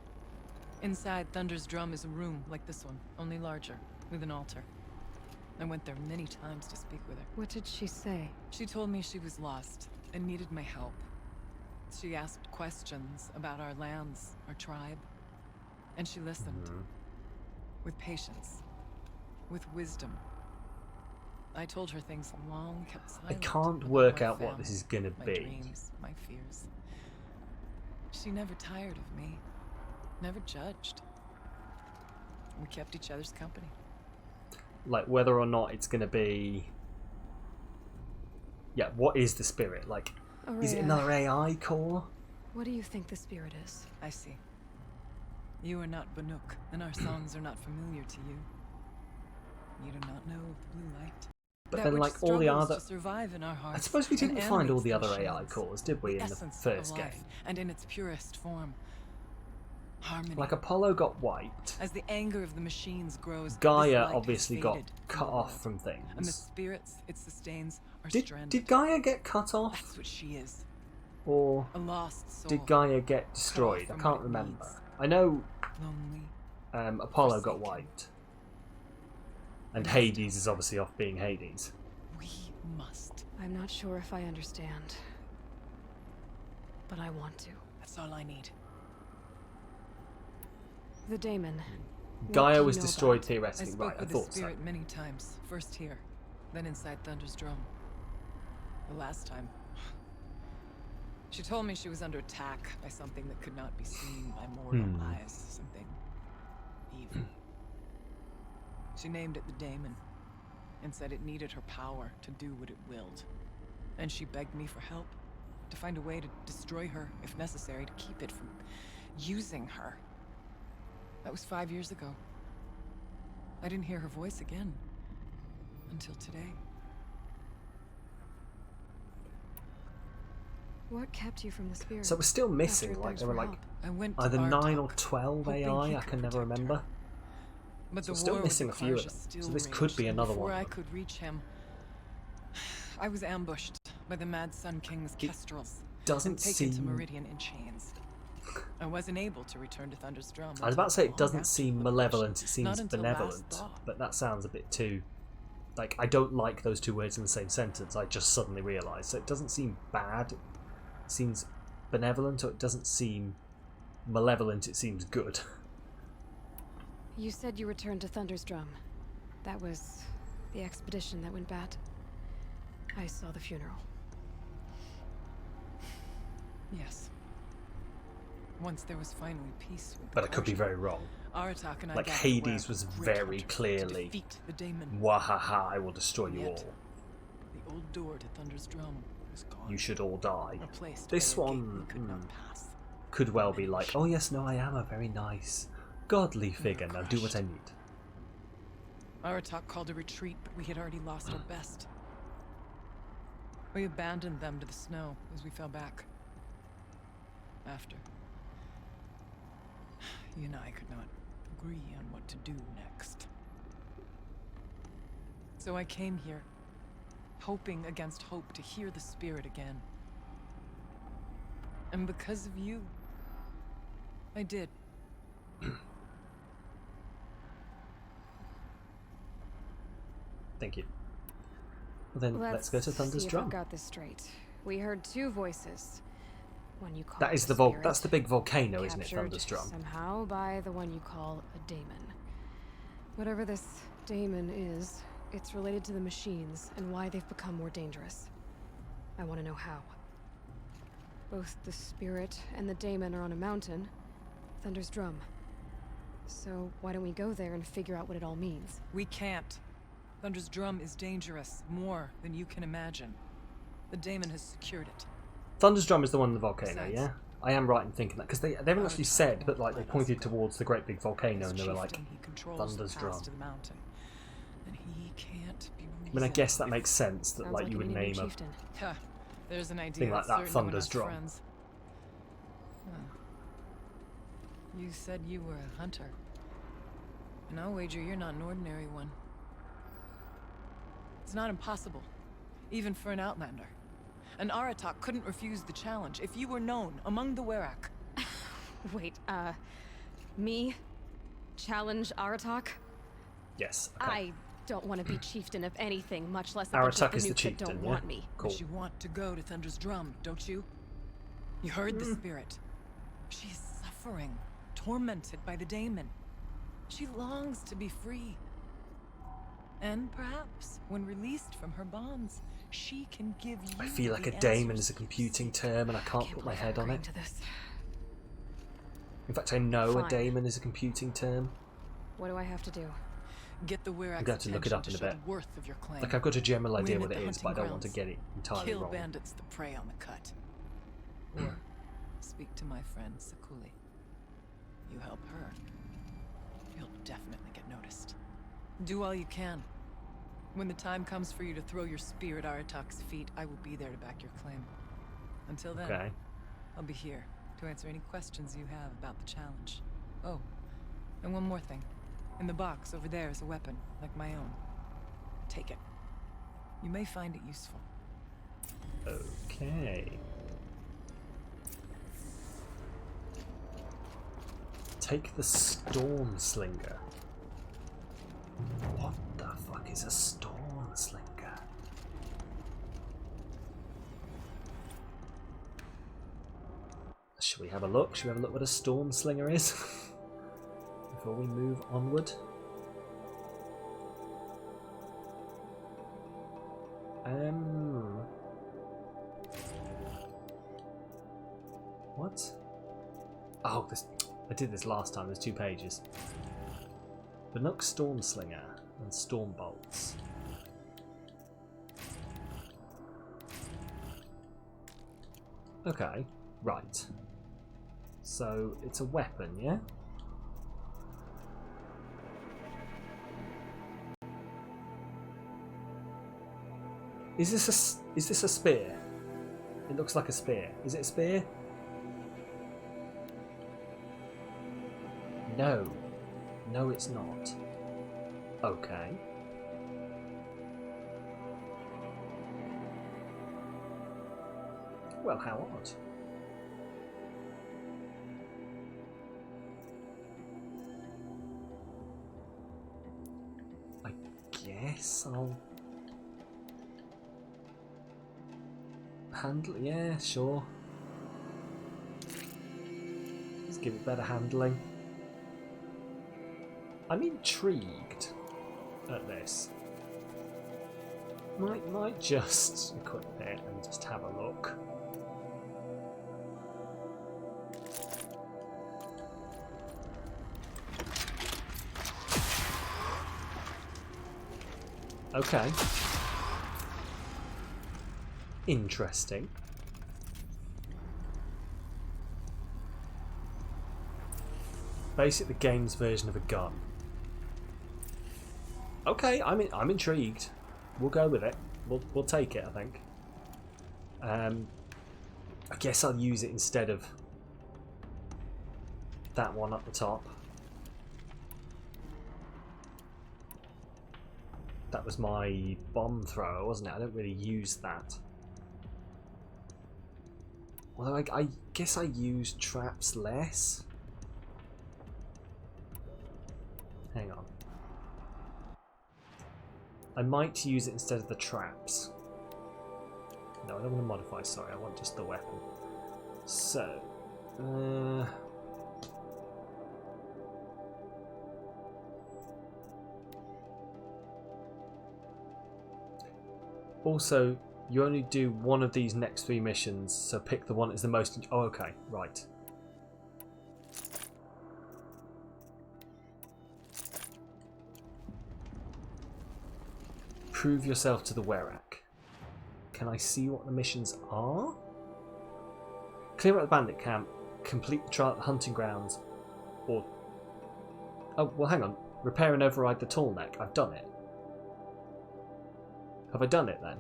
Inside Thunder's Drum is a room like this one, only larger, with an altar. I went there many times to speak with her. What did she say? She told me she was lost and needed my help. She asked questions about our lands, our tribe, and she listened. With patience, with wisdom. I told her things long kept silent. I can't about work my out what family, this is going to my be. dreams, my fears. She never tired of me, never judged. We kept each other's company. Like, whether or not it's going to be... Yeah, what is the spirit? Like, is it Aurea. another AI core? What do you think the spirit is? I see. You are not Banuk, and our songs are not familiar to you. You do not know of the blue light. But That then, which like, all the struggles other... to survive in our hearts I suppose we and didn't find all animates the other machines. AI cores, did we, in the essence first of game? life, and in its purest form. Harmony. Like, Apollo got wiped. As the anger of the machines grows, this Gaia light has obviously got faded cut from the off world. from And the things. spirits it sustains are Did stranded. Gaia get cut off? That's what she is. Or A lost soul. did Gaia get cut off destroyed? I from can't what it remember. needs. I know Lonely. Apollo got wiped. And Hades is obviously off being Hades. We must. I'm not sure if I understand. But I want to. That's all I need. The daemon. Gaia was destroyed theoretically, I spoke right? I with thought the so. spirit many times. First here, then inside Thunder's drum. The last time, she told me she was under attack by something that could not be seen by mortal eyes. Something evil. She named it the daemon, and said it needed her power to do what it willed. And she begged me for help, to find a way to destroy her, if necessary, to keep it from using her. That was 5 years ago. I didn't hear her voice again until today. What kept you from the spirit? So we're still missing, like there were like either 9 or 12 AI, I can never remember. But So the we're still war missing a with the few of Karja them. still So this could raged, be and another before one. I could reach him, I was ambushed by the Mad Sun King's kestrels. doesn't and taken to seem- Meridian in chains. I wasn't able to return to Thunder's drum. I was about to say it until doesn't long seem after malevolent, it Not seems until last benevolent. thought. But that sounds a bit too... Like, I don't like those two words in the same sentence, I just suddenly realised. So it doesn't seem bad, it seems benevolent, or it doesn't seem malevolent, it seems good. You said you returned to Thunder's drum. That was the expedition that went bad. I saw the funeral. Yes. Once there was finally peace with the But I could be Karja, very wrong. Aratak and I Like, gathered Hades where was great very hunters to clearly, defeat the daemon. wahaha, I will destroy you Yet, all. The old door to Thunder's drum was gone. You should all die. Replaced This by a gate one we could not pass. could well be like, oh yes, no, I am a very nice, godly figure, now do what I need. Aratak called a retreat, but we had already lost our best. We abandoned them to the snow as we fell back. After. You and I could not agree on what to do next. So I came here, hoping against hope to hear the spirit again. And because of you, I did. Thank you. Well then, let's go to Thunder's see if drum. I've got this straight. We heard two voices. One you call That is the spirit, that's the big volcano, isn't it, captured Thunder's drum? somehow by the one you call a daemon. Whatever this daemon is, it's related to the machines and why they've become more dangerous. I want to know how. Both the spirit and the daemon are on a mountain, Thunder's drum. So why don't we go there and figure out what it all means? We can't. Thunder's drum is dangerous, more than you can imagine. The daemon has secured it. Thunder's drum is the one in the volcano, Besides, yeah? I am right in thinking that, because they haven't actually said, but like they pointed towards the great big volcano and they were like, Thunder's drum. To the mountain, and he can't be I mean, I guess that makes sense that Sounds like like you you would need a new name a chieftain. Huh. There's an idea thing like that's that certain no one Thunder's has drum. friends. Huh. You said you were a hunter. And I'll wager you're not an ordinary one. It's not impossible, even for an outlander. An Aratak couldn't refuse the challenge if you were known among the Werak. Wait, me? Challenge Aratak? Yes. Okay. I don't want to be chieftain of anything, much less a bunch Aratak of is the Banuk that chieftain, don't yeah? want me. Cool. But you want to go to Thunder's drum, don't you? You heard the spirit. She's suffering, tormented by the daemon. She longs to be free. And perhaps, when released from her bonds, she can give you I feel like the a daemon answers. is a computing term and I can't put my head on it. To this. In fact, I know a Fine. daemon is a computing term. What do I have to do? Get the Werak's I'm going to look it attention up in a show bit. the worth of your claim. Like, I've got a general idea Win what at it the is, but I hunting don't want to grounds. get it entirely Kill wrong. bandits that prey on the cut. Or speak to my friend Sakuli. You help her, you'll definitely get noticed. Do all you can. When the time comes for you to throw your spear at Aratak's feet, I will be there to back your claim. Until then, Okay. I'll be here to answer any questions you have about the challenge. Oh, and one more thing. In the box over there is a weapon, like my own. Take it. You may find it useful. Okay. Take the Storm Slinger. What the fuck is a Storm Slinger? Should we have a look? Should we have a look what a Storm Slinger is? Before we move onward. What? Oh, this. I did this last time. There's 2 pages. Banuk Stormslinger and Storm Bolts. Okay, right. So it's a weapon, yeah? Is this a spear? It looks like a spear. Is it a spear? No. No, it's not. Okay. Well, how odd. I guess I'll handle. Yeah, sure. Let's give it better handling. I'm intrigued at this. Might just equip it and just have a look. Okay. Interesting. Basically the game's version of a gun. Okay, I'm intrigued. We'll go with it. We'll take it, I think. I guess I'll use it instead of that one up the top. That was my bomb thrower, wasn't it? I don't really use that. Although I guess I use traps less. Hang on. I might use it instead of the traps. No, I don't want to modify, sorry, I want just the weapon. So, also, you only do one of these next 3 missions, so pick the one that's the most... Oh, okay, right. Prove yourself to the Werak. Can I see what the missions are? Clear out the bandit camp, complete the trial at the hunting grounds, or... Oh, well hang on. Repair and override the tall neck. I've done it. Have I done it then?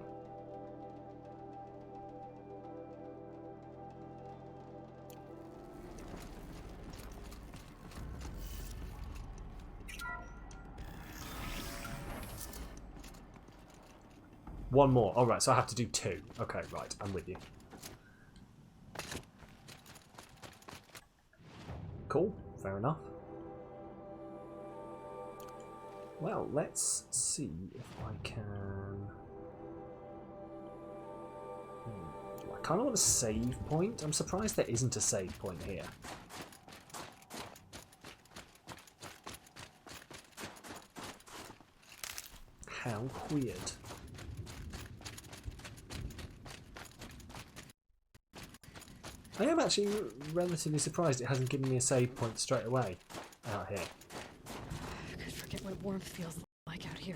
One more. All right, so I have to do 2. Okay, right, I'm with you. Cool, fair enough. Well, let's see if I can... I kind of want a save point. I'm surprised there isn't a save point here. How weird. I am actually relatively surprised it hasn't given me a save point straight away out here. I could forget what warmth feels like out here.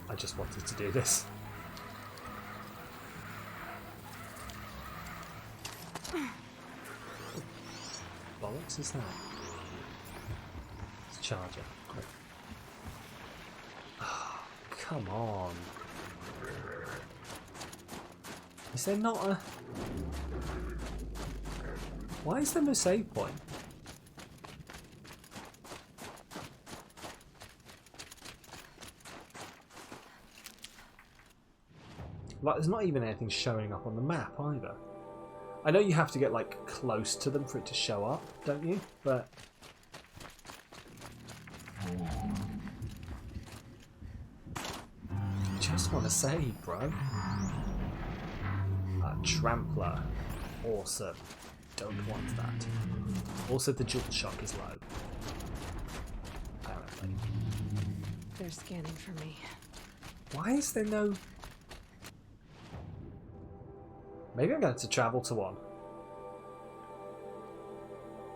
I just wanted to do this. Bollocks is that? It's a charger. Quick. Oh, come on. Is there not a... Why is there no save point? Like, there's not even anything showing up on the map either. I know you have to get, like, close to them for it to show up, don't you? But... just want to save, bro. Trampler. Awesome. Don't want that. Also, the jolt shock is low. Apparently. They're scanning for me. Why is there no... maybe I'm going to travel to one.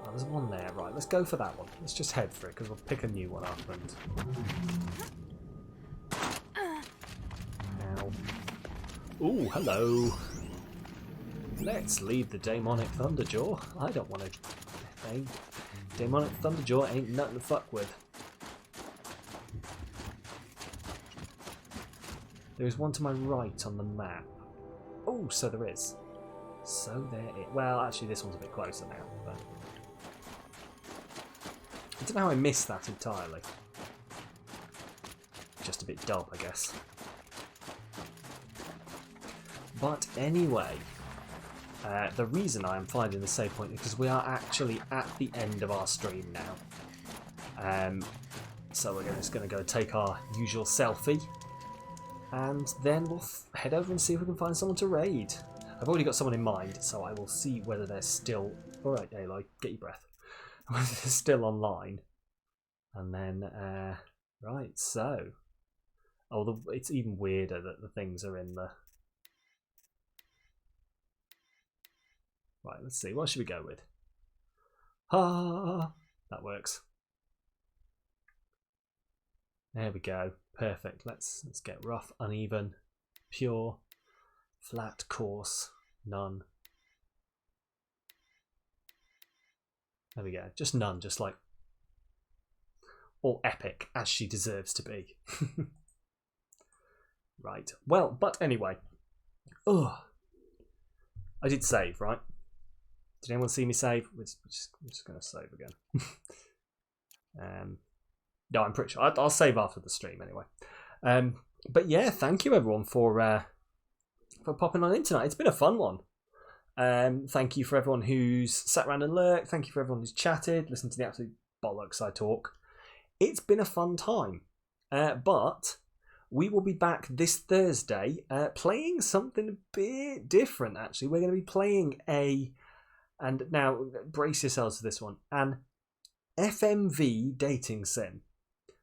Oh, there's one there. Right, let's go for that one. Let's just head for it, because we'll pick a new one up and... ow. Ooh, hello. Let's leave the Demonic Thunderjaw. I don't want to... hey, Demonic Thunderjaw ain't nothing to fuck with. There's one to my right on the map. Oh, so there is. So there is. Well, actually, this one's a bit closer now. But... I don't know how I missed that entirely. Just a bit dull, I guess. But anyway, the reason I am finding the save point is because we are actually at the end of our stream now. So we're just going to go take our usual selfie. And then we'll head over and see if we can find someone to raid. I've already got someone in mind, so I will see whether they're still... alright, Aloy, get your breath. Whether they're still online. And then, right, so... oh, it's even weirder that the things are in the... right, let's see, what should we go with? Ah, that works. There we go. Perfect. Let's get rough, uneven, pure, flat, coarse, none. There we go. Just none, just like all epic as she deserves to be. Right. Well, but anyway. Ugh. I did save, right? Did anyone see me save? We're just going to save again. No, I'm pretty sure. I'll save after the stream anyway. But yeah, thank you everyone for popping on in tonight. It's been a fun one. Thank you for everyone who's sat around and lurked. Thank you for everyone who's chatted, listened to the absolute bollocks I talk. It's been a fun time. But we will be back this Thursday playing something a bit different, actually. We're going to be playing and now brace yourselves for this one, an FMV dating sim.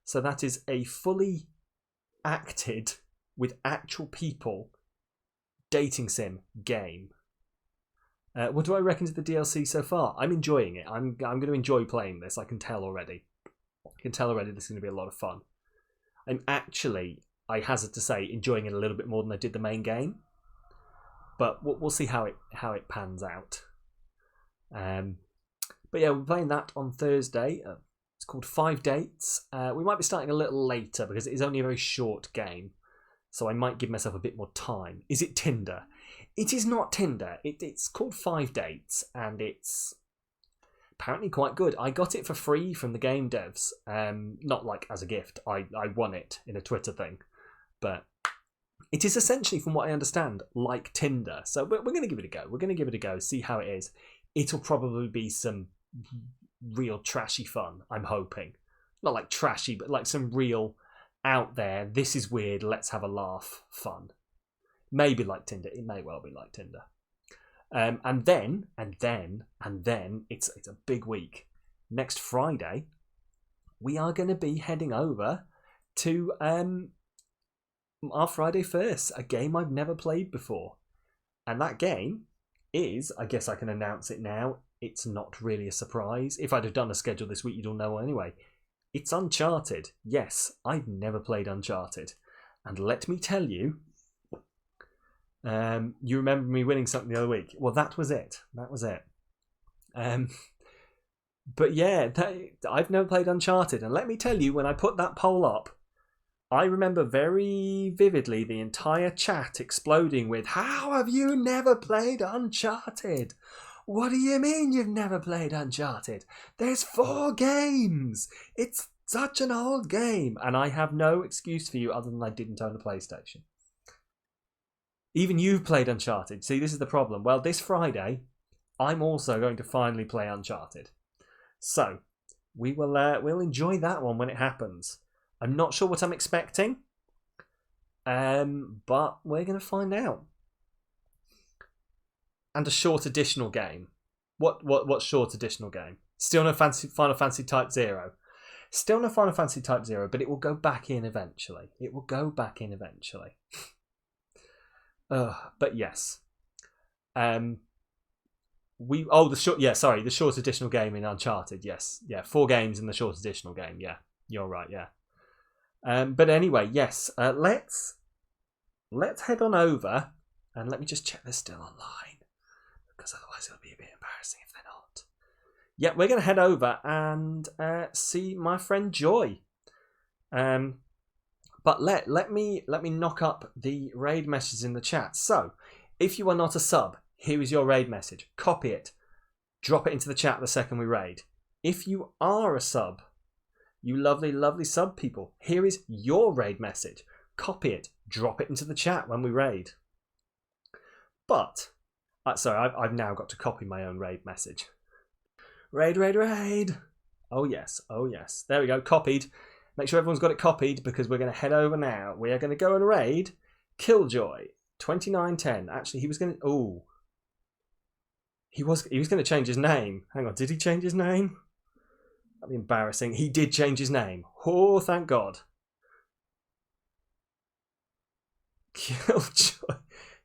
So that is a fully acted with actual people dating sim game. What do I reckon to the DLC so far? I'm enjoying it. I'm going to enjoy playing this. I can tell already. I can tell already this is going to be a lot of fun. I'm actually, I hazard to say, enjoying it a little bit more than I did the main game. But we'll see how it pans out. But yeah, we're playing that on Thursday. It's called 5 Dates. We might be starting a little later because it is only a very short game. So I might give myself a bit more time. Is it Tinder? It is not Tinder. It's called 5 Dates and it's apparently quite good. I got it for free from the game devs. Not like as a gift. I won it in a Twitter thing. But it is essentially, from what I understand, like Tinder. So we're going to give it a go. We're going to give it a go, see how it is. It'll probably be some real trashy fun, I'm hoping. Not like trashy, but like some real out there, this is weird, let's have a laugh fun. Maybe like Tinder. It may well be like Tinder. And then it's a big week. Next Friday, we are going to be heading over to our Friday First, a game I've never played before. And that game is, I guess I can announce it now, it's not really a surprise. If I'd have done a schedule this week, you'd all know anyway. It's Uncharted. Yes, I've never played Uncharted. And let me tell you, you remember me winning something the other week. Well, that was it. That was it. But yeah, I've never played Uncharted. And let me tell you, when I put that poll up, I remember very vividly the entire chat exploding with, "How have you never played Uncharted? What do you mean you've never played Uncharted? There's 4 games. It's such an old game." And I have no excuse for you other than I didn't own a PlayStation. Even you've played Uncharted. See, this is the problem. Well, this Friday, I'm also going to finally play Uncharted. So, we'll enjoy that one when it happens. I'm not sure what I'm expecting, but we're going to find out. And a short additional game. What short additional game? Still no Final Fantasy Type 0. Still no Final Fantasy Type 0, but it will go back in eventually. It will go back in eventually. But yes. The short additional game in Uncharted, yes. Yeah, 4 games in the short additional game, yeah. You're right, yeah. But anyway, yes. Let's head on over and let me just check they're still online. Because otherwise it'll be a bit embarrassing if they're not. Yeah, we're going to head over and see my friend Joy. But let me knock up the raid messages in the chat. So, if you are not a sub, here is your raid message. Copy it. Drop it into the chat the second we raid. If you are a sub, you lovely, lovely sub people, here is your raid message. Copy it. Drop it into the chat when we raid. But, sorry, I've now got to copy my own raid message. Raid, raid, raid. Oh, yes. Oh, yes. There we go. Copied. Make sure everyone's got it copied because we're going to head over now. We are going to go and raid Killjoy 2910. Actually, he was going to... Ooh. He was going to change his name. Hang on. Did he change his name? That'd be embarrassing. He did change his name. Oh, thank God. Killjoy.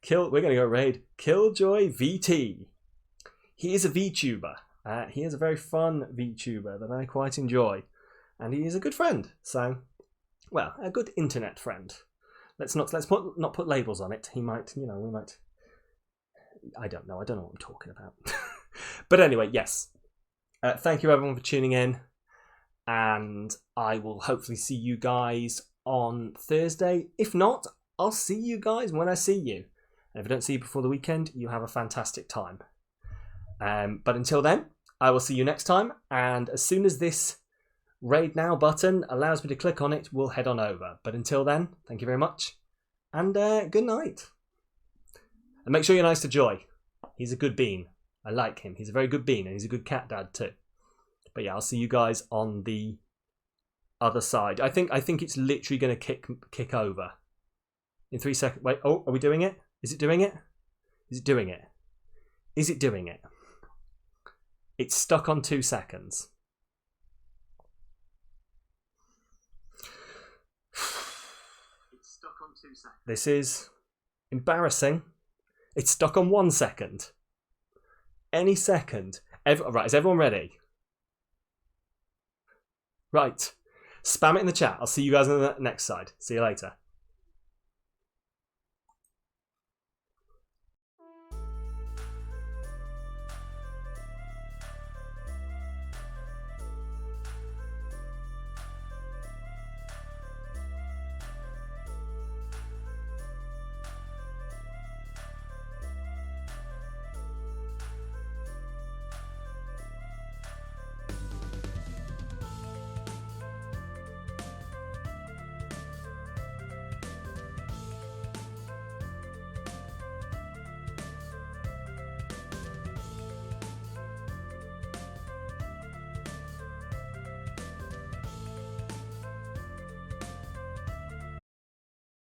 We're going to go raid Killjoy VT. He is a VTuber. He is a very fun VTuber that I quite enjoy. And he is a good friend. So, well, a good internet friend. Let's not put labels on it. He might, we might. I don't know what I'm talking about. But anyway, yes. Thank you everyone for tuning in. And I will hopefully see you guys on Thursday. If not, I'll see you guys when I see you. And if I don't see you before the weekend, you have a fantastic time. But until then, I will see you next time. And as soon as this Raid Now button allows me to click on it, we'll head on over. But until then, thank you very much. And good night. And make sure you're nice to Joy. He's a good bean. I like him. He's a very good bean. And he's a good cat dad too. But yeah, I'll see you guys on the other side. I think it's literally going to kick over. In 3 seconds. Wait, oh, are we doing it? Is it doing it? Is it doing it? Is it doing it? It's stuck on 2 seconds. It's stuck on 2 seconds. This is embarrassing. It's stuck on 1 second. Any second. Right, is everyone ready? Right. Spam it in the chat. I'll see you guys on the next side. See you later.